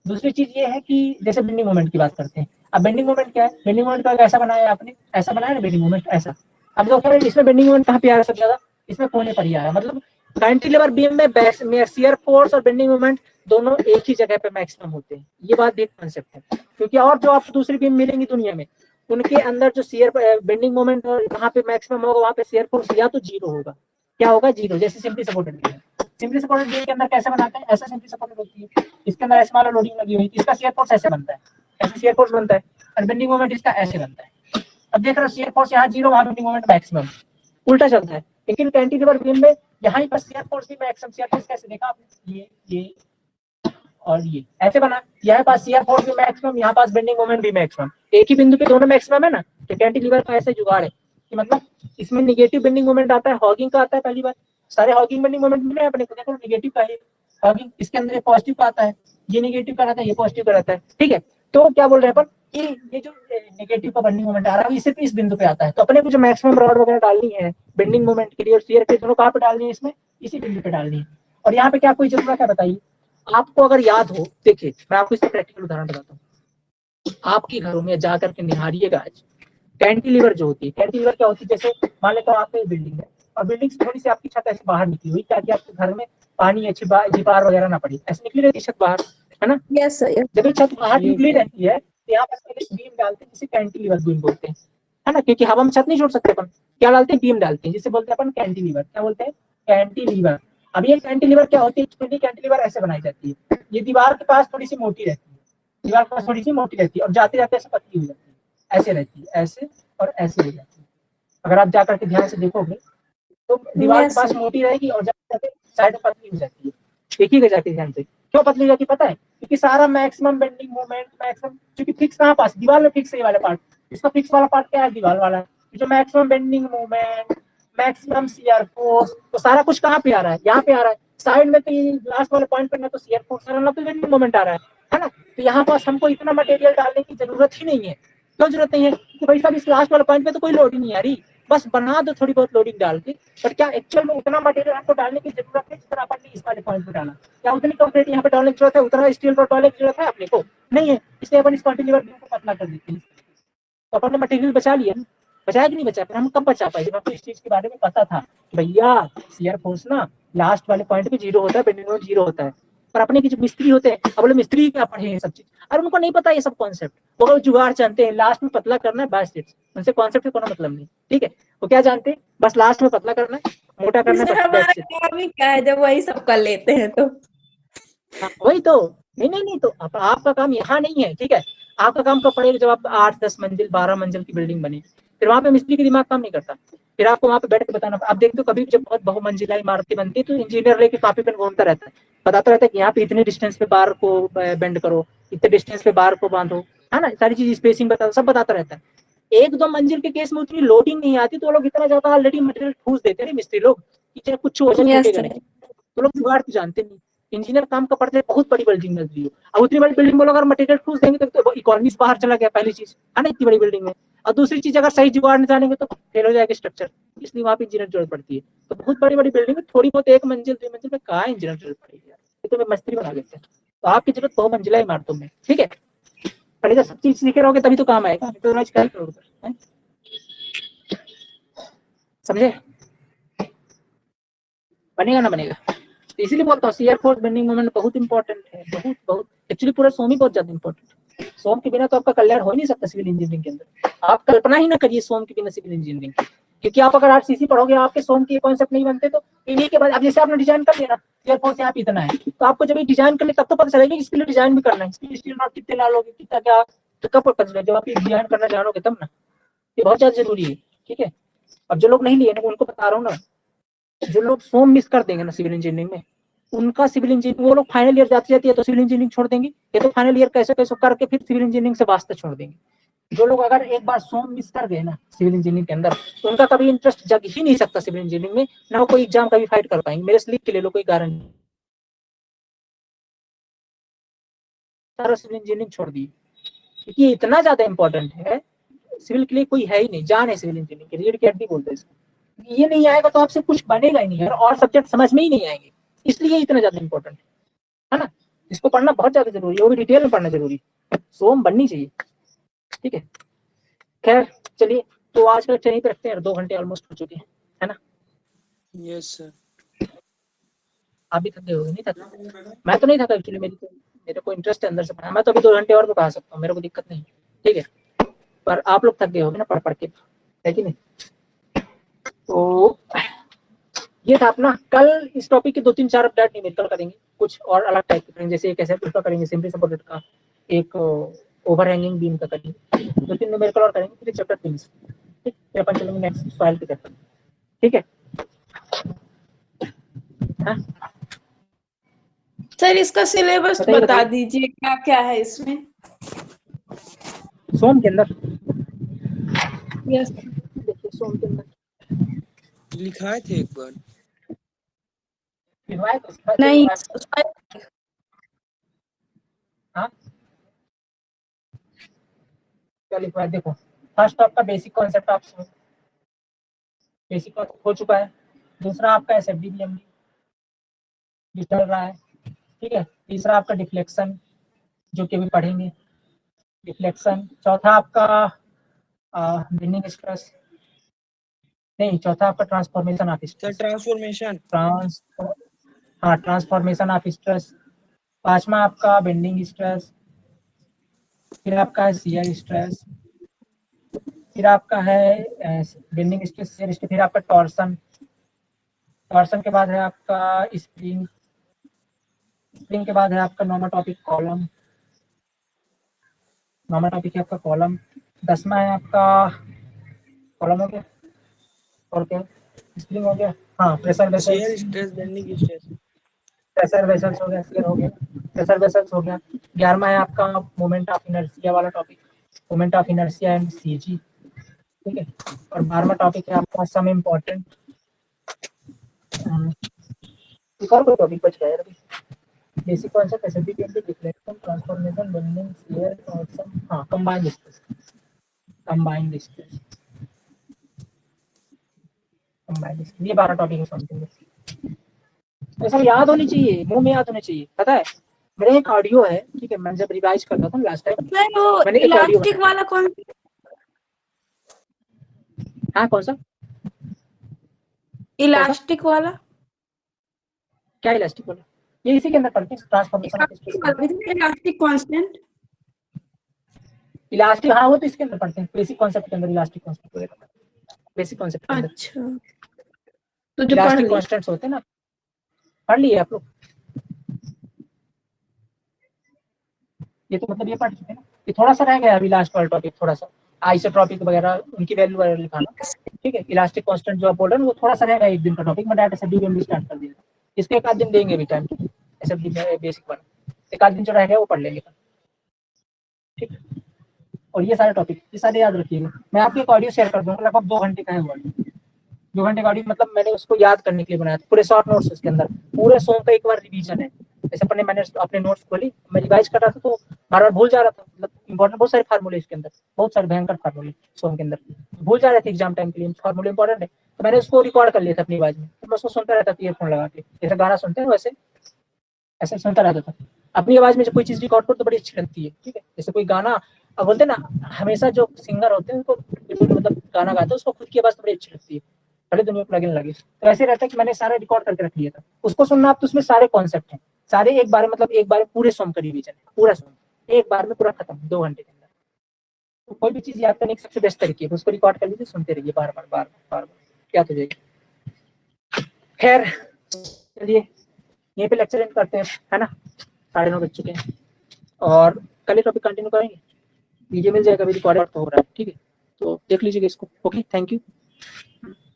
दूसरी चीज ये है कि जैसे बेंडिंग मोमेंट की बात करते हैं। अब बेंडिंग मोमेंट क्या है, बेंडिंग मोमेंट का ऐसा बनाया आपने, ऐसा बनाया ना बेंडिंग मोमेंट ऐसा। अब देखो इसमें बेंडिंग मोमेंट कहाँ पे आ रहा है सबसे ज्यादा, इसमें कोने पर ही आ रहा है। मतलब कैंटिलीवर बीम में शियर फोर्स और बेंडिंग मोमेंट दोनों एक ही जगह पे मैक्सिमम होते हैं, ये बात भी एक कॉन्सेप्ट है। क्योंकि और जो आपको दूसरी बीम मिलेंगी दुनिया में, उनके अंदर जो शियर बेंडिंग मोमेंट कहाँ पे मैक्सिमम होगा, वहाँ पे शियर फोर्स या तो जीरो होगा, क्या होगा, जीरो। जैसे सिंपली सपोर्टेड बीम है, सिंपली सपोर्टेड बीम के अंदर कैसे बनाते हैं, ऐसा सिंपली सपोर्टेड होती है, इसके अंदर ऐसे वाला लोडिंग लगी हुई, इसका शियर फोर्स ऐसे बनता है, ऐसे शियर फोर्स बनता है, और बेंडिंग मोमेंट इसका ऐसे बनता है। अब देख रहे हो शियर फोर्स यहाँ जीरो, वहाँ बेंडिंग मोमेंट मैक्सिमम, उल्टा चलता है। लेकिन कैंटिलीवर बीम में यहाँ पर शियर फोर्स भी मैक्सिमम, शियर फोर्स कैसे देखा आपने, ये और ये ऐसे बना, यहाँ पास शियर फोर्स भी मैक्सिमम, यहाँ पास बेंडिंग मोमेंट भी मैक्सिमम, एक ही बिंदु पे दोनों मैक्सिमम है ना। तो कैंटिलीवर का ऐसे जुगाड़ है कि मतलब इसमें निगेटिव बेंडिंग मोमेंट आता है, हॉगिंग का आता है पहली बार, सारे हॉगिंग बेंडिंग मोमेंट मिले अपने को, देखो निगेटिव का है हॉगिंग, इसके अंदर पॉजिटिव का आता है, ये निगेटिव का रहता है, ये पॉजिटिव का रहता है, ठीक है। तो क्या बोल रहे हैं अपन कि ये जो नेगेटिव का बेंडिंग मोमेंट आ रहा है ये सिर्फ इस बिंदु पे आता है, तो अपने को जो मैक्सिमम रॉड वगैरह डालनी है बेंडिंग मोमेंट के लिए और शियर के दोनों कहाँ पे डालनी है, इसमें इसी बिंदु पे डालनी है। और यहाँ पे क्या कोई जरूरत है बताइए, आपको अगर याद हो, देखिए मैं आपको इसका प्रैक्टिकल उदाहरण बताता हूँ। आपके घरों में जाकर के निहारिएगा आज, कैंटिलीवर जो होती है, कैंटिलीवर क्या होती है, जैसे मान लेते हो आपकी बिल्डिंग है और बिल्डिंग से थोड़ी सी आपकी छत ऐसे बाहर निकली हुई ताकि आपके घर में पानी अच्छी दीवार वगैरह ना पड़ी, ऐसे निकली रहती छत बाहर, है ना। Yes sir. जब छत बाहर निकली रहती है तो यहाँ पर बीम डालते हैं जिसे कैंटिलीवर बीम बोलते हैं, है ना, क्योंकि हवा में छत नहीं छोड़ सकते अपन, क्या डालते हैं, बीम डालते हैं, जिसे बोलते हैं अपन कैंटिलीवर, क्या बोलते हैं, कैंटिलीवर। अब ये कैंटिलीवर क्या होती है, कैंटिलीवर ऐसे बनाई जाती है, ये दीवार के पास थोड़ी सी मोटी रहती है, दीवार के पास थोड़ी सी मोटी रहती है और जाते जाते ऐसे पतली हो जाती है, ऐसे रहती है, ऐसे और ऐसे हो जाती है। अगर आप जाकर के ध्यान से देखोगे तो दीवार के पास मोटी रहेगी और जाते जाते साइड में पतली हो जाती है, देखिएगा जाके ध्यान से। क्यों पतली हो जाती है पता है, क्योंकि सारा मैक्सिमम बेंडिंग मोमेंट मैक्सिमम, क्योंकि फिक्स कहाँ पास, दीवार में फिक्स है वाला पार्ट, इसका फिक्स वाला पार्ट क्या है, दीवार वाला, जो maximum bending moment maximum shear force, तो सारा कुछ कहाँ पे आ रहा है, यहाँ पे आ रहा है। साइड में तो ये लास्ट वाले पॉइंट पे ना तो शियर फोर्स आ रहा है ना तो बेंडिंग मोमेंट आ रहा है ना। तो यहाँ पास हमको इतना मटेरियल डालने की जरूरत ही नहीं है। क्यों जरूरत नहीं है, क्योंकि भाई साहब इस लास्ट वाले पॉइंट पे तो कोई लोडिंग नहीं आ रही, बस बना दो थोड़ी बहुत लोडिंग डाल के। बट क्या एक्चुअल में उतना मटेरियल आपको डालने की जरूरत है जितना अपन ने इस वाले पॉइंट पे डाला, क्या उतनी कंक्रीट यहाँ पे डालने की जरूरत है, उतना स्टील रॉड डालने की जरूरत है अपने को नहीं है, इसलिए अपन इस कैंटिलीवर बीम को पतला कर देते हैं। तो अपन ने मटेरियल बचा लिया, बचाया कि नहीं बचा, हम कब बचा पाए, जब आपको इस चीज के बारे में पता था कि भैया शियर फोर्स ना लास्ट वाले पॉइंट पे जीरो होता है, बेंडिंग मोमेंट जीरो होता है। पर अपने के जो मिस्त्री होते हैं, अब बोले मिस्त्री क्या पढ़े ये सब चीज, अरे उनको नहीं पता ये सब कॉन्सेप्ट, वो जुगाड़ जानते हैं, लास्ट में पतला करना है बस, उनसे कॉन्सेप्ट का कोई मतलब नहीं, ठीक है। वो क्या जानते हैं, बस लास्ट में पतला करना है, मोटा करना है, हमारा काम ही क्या है जब वही सब कर लेते हैं तो। हाँ, वही तो, नहीं तो आपका काम यहाँ नहीं है, ठीक है। आपका काम कब पड़ेगा, जब आप 8-10 मंजिल 12 मंजिल की बिल्डिंग बनी, फिर वहाँ पे मिस्त्री का दिमाग काम नहीं करता, फिर आपको वहाँ पे बैठ के बताना। आप देखते हो कभी जब बहुत बहुमंजिला इमारतें बनती है तो इंजीनियर लेके कॉपी पेन घूमता रहता है, बताता रहता है कि यहाँ पे इतने डिस्टेंस पे बार को बेंड करो, इतने डिस्टेंस पे बार को बांधो, है ना, सारी चीज स्पेसिंग सब बताता रहता है। 1-2 मंजिल के केस में उतनी लोडिंग नहीं आती तो लोग इतना ज्यादा ऑलरेडी मटेरियल ठूस देते हैं मिस्त्री लोग कि कुछ वजन टूटेगा नहीं, तो लोग जुगाड़ तो जानते नहीं। इंजीनियर काम का पड़ते बहुत बड़ी बिल्डिंग मिलती है, अब उतनी बड़ी बिल्डिंग में लोग अगर मटेरियल ठूस देंगे तो इकोनॉमी से बाहर चला गया, पहली चीज है ना, इतनी बड़ी बिल्डिंग में। और दूसरी चीज अगर सही जुगाड़ नहीं जानेंगे तो फेल हो जाएगा स्ट्रक्चर, इसलिए वहाँ पे इंजीनियर जरूरत पड़ती है। तो बहुत बड़ी बड़ी बिल्डिंग में थोड़ी बहुत 1 मंजिल 2 मंजिल में कहाँ इंजीनियर जरूरत पड़ेगी यार, ये तो मैं मिस्त्री बना लेते हैं। तो आपकी जरूरत बहुमंजिला इमारतों में, ठीक है, पहले सब चीज सीखे रहोगे तभी तो काम आएगा, तो रोज क्या करोगे, समझे, बनेगा ना बनेगा। तो इसीलिए बोलता हूँ शियर फोर्स बेंडिंग मोमेंट बहुत इंपॉर्टेंट है, बहुत एक्चुअली पूरा सोम ही बहुत ज्यादा इंपॉर्टेंट है। सोम के बिना तो आपका कल्याण हो ही नहीं सकता सिविल इंजीनियरिंग के अंदर, आप कल्पना ही ना करिए सोम के बिना सिविल इंजीनियरिंग की, क्योंकि आप अगर आरसीसी पढ़ोगे आपके सोम के कॉन्सेप्ट नहीं बनते तो इन्हीं के बाद अब जैसे आपने डिजाइन कर लिया ना शियर फोर्स यहाँ पे इतना है, तो आपको जब डिजाइन कर ले तब तो पता चलेगा इसके लिए डिजाइन भी करना है, इसके लिए स्टील रॉड कितने डालोगे कितना क्या, तो कब पता चलेगा, जब आप डिजाइन करना जानोगे तब ना, ये बहुत ज्यादा जरूरी है, ठीक है। अब जो लोग नहीं लिए ना उनको बता रहा हूँ ना, जो लोग सोम मिस कर देंगे ना सिविल इंजीनियरिंग में, उनका सिविल इंजीनियरिंग, वो लोग फाइनल ईयर जाते जाते तो सिविल इंजीनियरिंग छोड़ देंगे, ये तो फाइनल ईयर कैसे कैसे करके फिर सिविल इंजीनियरिंग से वास्ता छोड़ देंगे। जो लोग अगर एक बार सोम मिस कर गए ना सिविल इंजीनियरिंग के अंदर, तो उनका कभी इंटरेस्ट जग ही नहीं सकता सिविल इंजीनियरिंग में, ना वो कोई एग्जाम कभी फाइट कर पाएंगे। मेरे स्लीप के ले लो, कोई गारंटी, सारा सिविल इंजीनियरिंग छोड़ दिए, क्योंकि ये इतना ज्यादा इंपॉर्टेंट है। सिविल के लिए कोई है ही नहीं, जान है सिविल इंजीनियरिंग की, रीड की हड्डी बोलते हैं इसको। ये नहीं आएगा तो आपसे कुछ बनेगा ही नहीं यार, और सब्जेक्ट समझ में ही नहीं आएंगे, इसलिए इतना ज्यादा इंपॉर्टेंट है ना। इसको पढ़ना बहुत ज्यादा जरूरी है, वो भी डिटेल में पढ़ना जरूरी है, सोम बननी चाहिए, ठीक है। खैर चलिए, तो आज का लेक्चर यहीं पे रखते हैं, 2 घंटे ऑलमोस्ट हो चुके हैं, है ना। Yes sir. आप भी थक गए होगे? नहीं थका? मैं तो नहीं थका एक्चुअली, मेरे को इंटरेस्ट है अंदर से पढ़ना, मैं तो अभी 2 घंटे और तो पढ़ा सकता हूँ, मेरे को दिक्कत नहीं, ठीक है। पर आप लोग थक गए होगे ना पढ़ पढ़ के, है कि नहीं। तो ये था अपना, कल इस टॉपिक के 2-3-4 अपडेट नहीं कल करेंगे, कुछ और अलग टाइप के करेंगे, जैसे एक ऐसे उसका करेंगे सिंपली सपोर्टेड का, एक ओवर हैंगिंग बीम का करेंगे, 2-3 न्यूमेरिकल और करेंगे, फिर चैप्टर फिनिश, ठीक है। अपन चलेंगे नेक्स्ट सॉइल के चैप्टर, ठीक है। हाँ सर इसका सिलेबस बताइए बता बताइए। दीजिए, क्या क्या है इसमें। सोम के अंदर यस। देखिए, सोम के अंदर लिखाए थे एक बार। लिखवाए तो नहीं। हाँ क्या लिखवाए, देखो फर्स्ट आपका बेसिक कॉन्सेप्ट आप बेसिक कॉन्सेप्ट हो चुका है। दूसरा आपका एसएफडी बीएमडी चल रहा है, ठीक है। तीसरा आपका डिफ्लेक्शन, जो कि अभी पढ़ेंगे, डिफ्लेक्शन। चौथा आपका बेंडिंग स्ट्रेस, नहीं चौथा आपका transformation of sir stress, transformation. हाँ ट्रांसफॉर्मेशन ऑफ स्ट्रेस। पांचवा आपका बेंडिंग स्ट्रेस, फिर आपका है शियर स्ट्रेस, फिर आपका है बेंडिंग स्ट्रेस, शियर स्ट्रेस, फिर आपका टॉर्सन। टॉर्सन के बाद है आपका स्प्रिंग, स्प्रिंग के बाद है आपका normal topic column, normal topic है आपका कॉलम। 10वां है आपका कॉलम हो गया, और क्या स्प्रिंग हो गया, हाँ pressure share vessels, stress bending stress. Pressure vessels हो गया, शियर हो गया, प्रेशर वेसल्स हो गया। 11वां है आपका मोमेंट ऑफ इनर्शिया वाला topic, moment of inertia and CG, ठीक है। और 12वां टॉपिक है आपका सम इम्पोर्टेंट, एक और कोई टॉपिक बच गया है अभी, basic concept SFD BMD deflection transformation bending shear और सम, हाँ combined stress, combined stress, combined stress, ये 12 टॉपिक है समथिंग। ये सब याद होनी चाहिए, मुंह में याद होने चाहिए, पता है। मेरा एक ऑडियो है, ठीक है, मैं जब रिवाइज करता था लास्ट टाइम, सर वो मैंने एक ऑडियो इलास्टिक वाला कौन। हाँ कौन सा, इलास्टिक वाला। क्या इलास्टिक वाला, ये इसी के अंदर पढ़ते हैं, ट्रांसफॉर्मेशन ऑफ स्ट्रेस इलास्टिक के अंदर। वाला, इलास्टिक कांस्टेंट। इलास्टिक, हाँ वो तो इसके अंदर पढ़ते हैं, बेसिक कॉन्सेप्ट के अंदर इलास्टिक कॉन्सेप्ट वगैरह, बेसिक कॉन्सेप्ट के अंदर अच्छा, तो जो पढ़ इलास्टिक ली। कांस्टेंट्स होते हैं ना, पढ़ लिए आप लोग। ये तो मतलब ये पढ़ चुके हैं ना, ये थोड़ा सा रह गया अभी लास्ट वाला टॉपिक, थोड़ा सा आइसोट्रॉपिक वगैरह उनकी वैल्यू वगैरह लिखाना, ठीक है। इलास्टिक कांस्टेंट जो आप बोल रहे हैं वो थोड़ा सा रहेगा, एक दिन का टॉपिक, मैं डायरेक्ट एसएफडी बीएमडी स्टार्ट कर दिया, इसको एक आध दिन देंगे अभी टाइम, एसएफडी बेसिक वाला एक आध दिन जो रह गया वो पढ़ लेंगे, ठीक है। और ये सारे टॉपिक, ये सारे याद रखिएगा। मैं आपको एक ऑडियो शेयर कर दूंगा, लगभग 2 घंटे का है वो ऑडियो, 2 घंटे का ऑडियो, मतलब मैंने उसको याद करने के लिए बनाया था, पूरे शॉर्ट नोट्स उसके अंदर, पूरे सॉन्ग का एक बार रिवीजन है। जैसे मैंने अपने नोट्स खोली, मैं रिवाइज कर रहा था तो बार बार भूल जा रहा था, मतलब इंपॉर्टेंट बहुत सारे फार्मूले इसके अंदर, बहुत सारे भयंकर फार्मूले सॉन्ग के अंदर, भूल जा रहे थे एग्जाम टाइम के लिए, फार्मूले इंपॉर्टेंट है, तो मैंने उसको रिकॉर्ड कर लिया था अपनी आवाज में, तो मैं उसको सुनता रहता था ईयरफोन लगा के, जैसे गाना सुनते हैं वैसे ऐसे सुनता रहता था। अपनी आवाज में जब कोई चीज रिकॉर्ड करो तो बड़ी अच्छी लगती है, ठीक है। जैसे कोई गाना, अब बोलते हैं ना, हमेशा जो सिंगर होते हैं उनको मतलब गाना गाते हैं उसको खुद की आवाज तो बड़ी अच्छी लगती है, भले दुनिया को लगने लगे। तो ऐसे रहता है कि मैंने सारा रिकॉर्ड करके रख लिया था, उसको सुनना आप, तो उसमें सारे कॉन्सेप्ट हैं, सारे एक बार में, मतलब एक बार में पूरे सॉन्ग का रिवीजन है, पूरा सॉन्ग एक बार में पूरा खत्म 2 घंटे के अंदर। तो कोई भी चीज याद करने की सबसे बेस्ट तरीके है उसको रिकॉर्ड कर लीजिए, सुनते रहिए बार बार बार बार बार, क्या तो जाएगी। खैर चलिए यहीं पे लेक्चर एंड करते हैं, है ना, 9:30 बज चुके हैं, और कल ये टॉपिक कंटिन्यू करेंगे, वीडियो मिल जाएगा, अभी रिकॉर्ड तो हो रहा है, ठीक है। तो देख लीजिएगा इसको, ओके, थैंक यू। हम्म।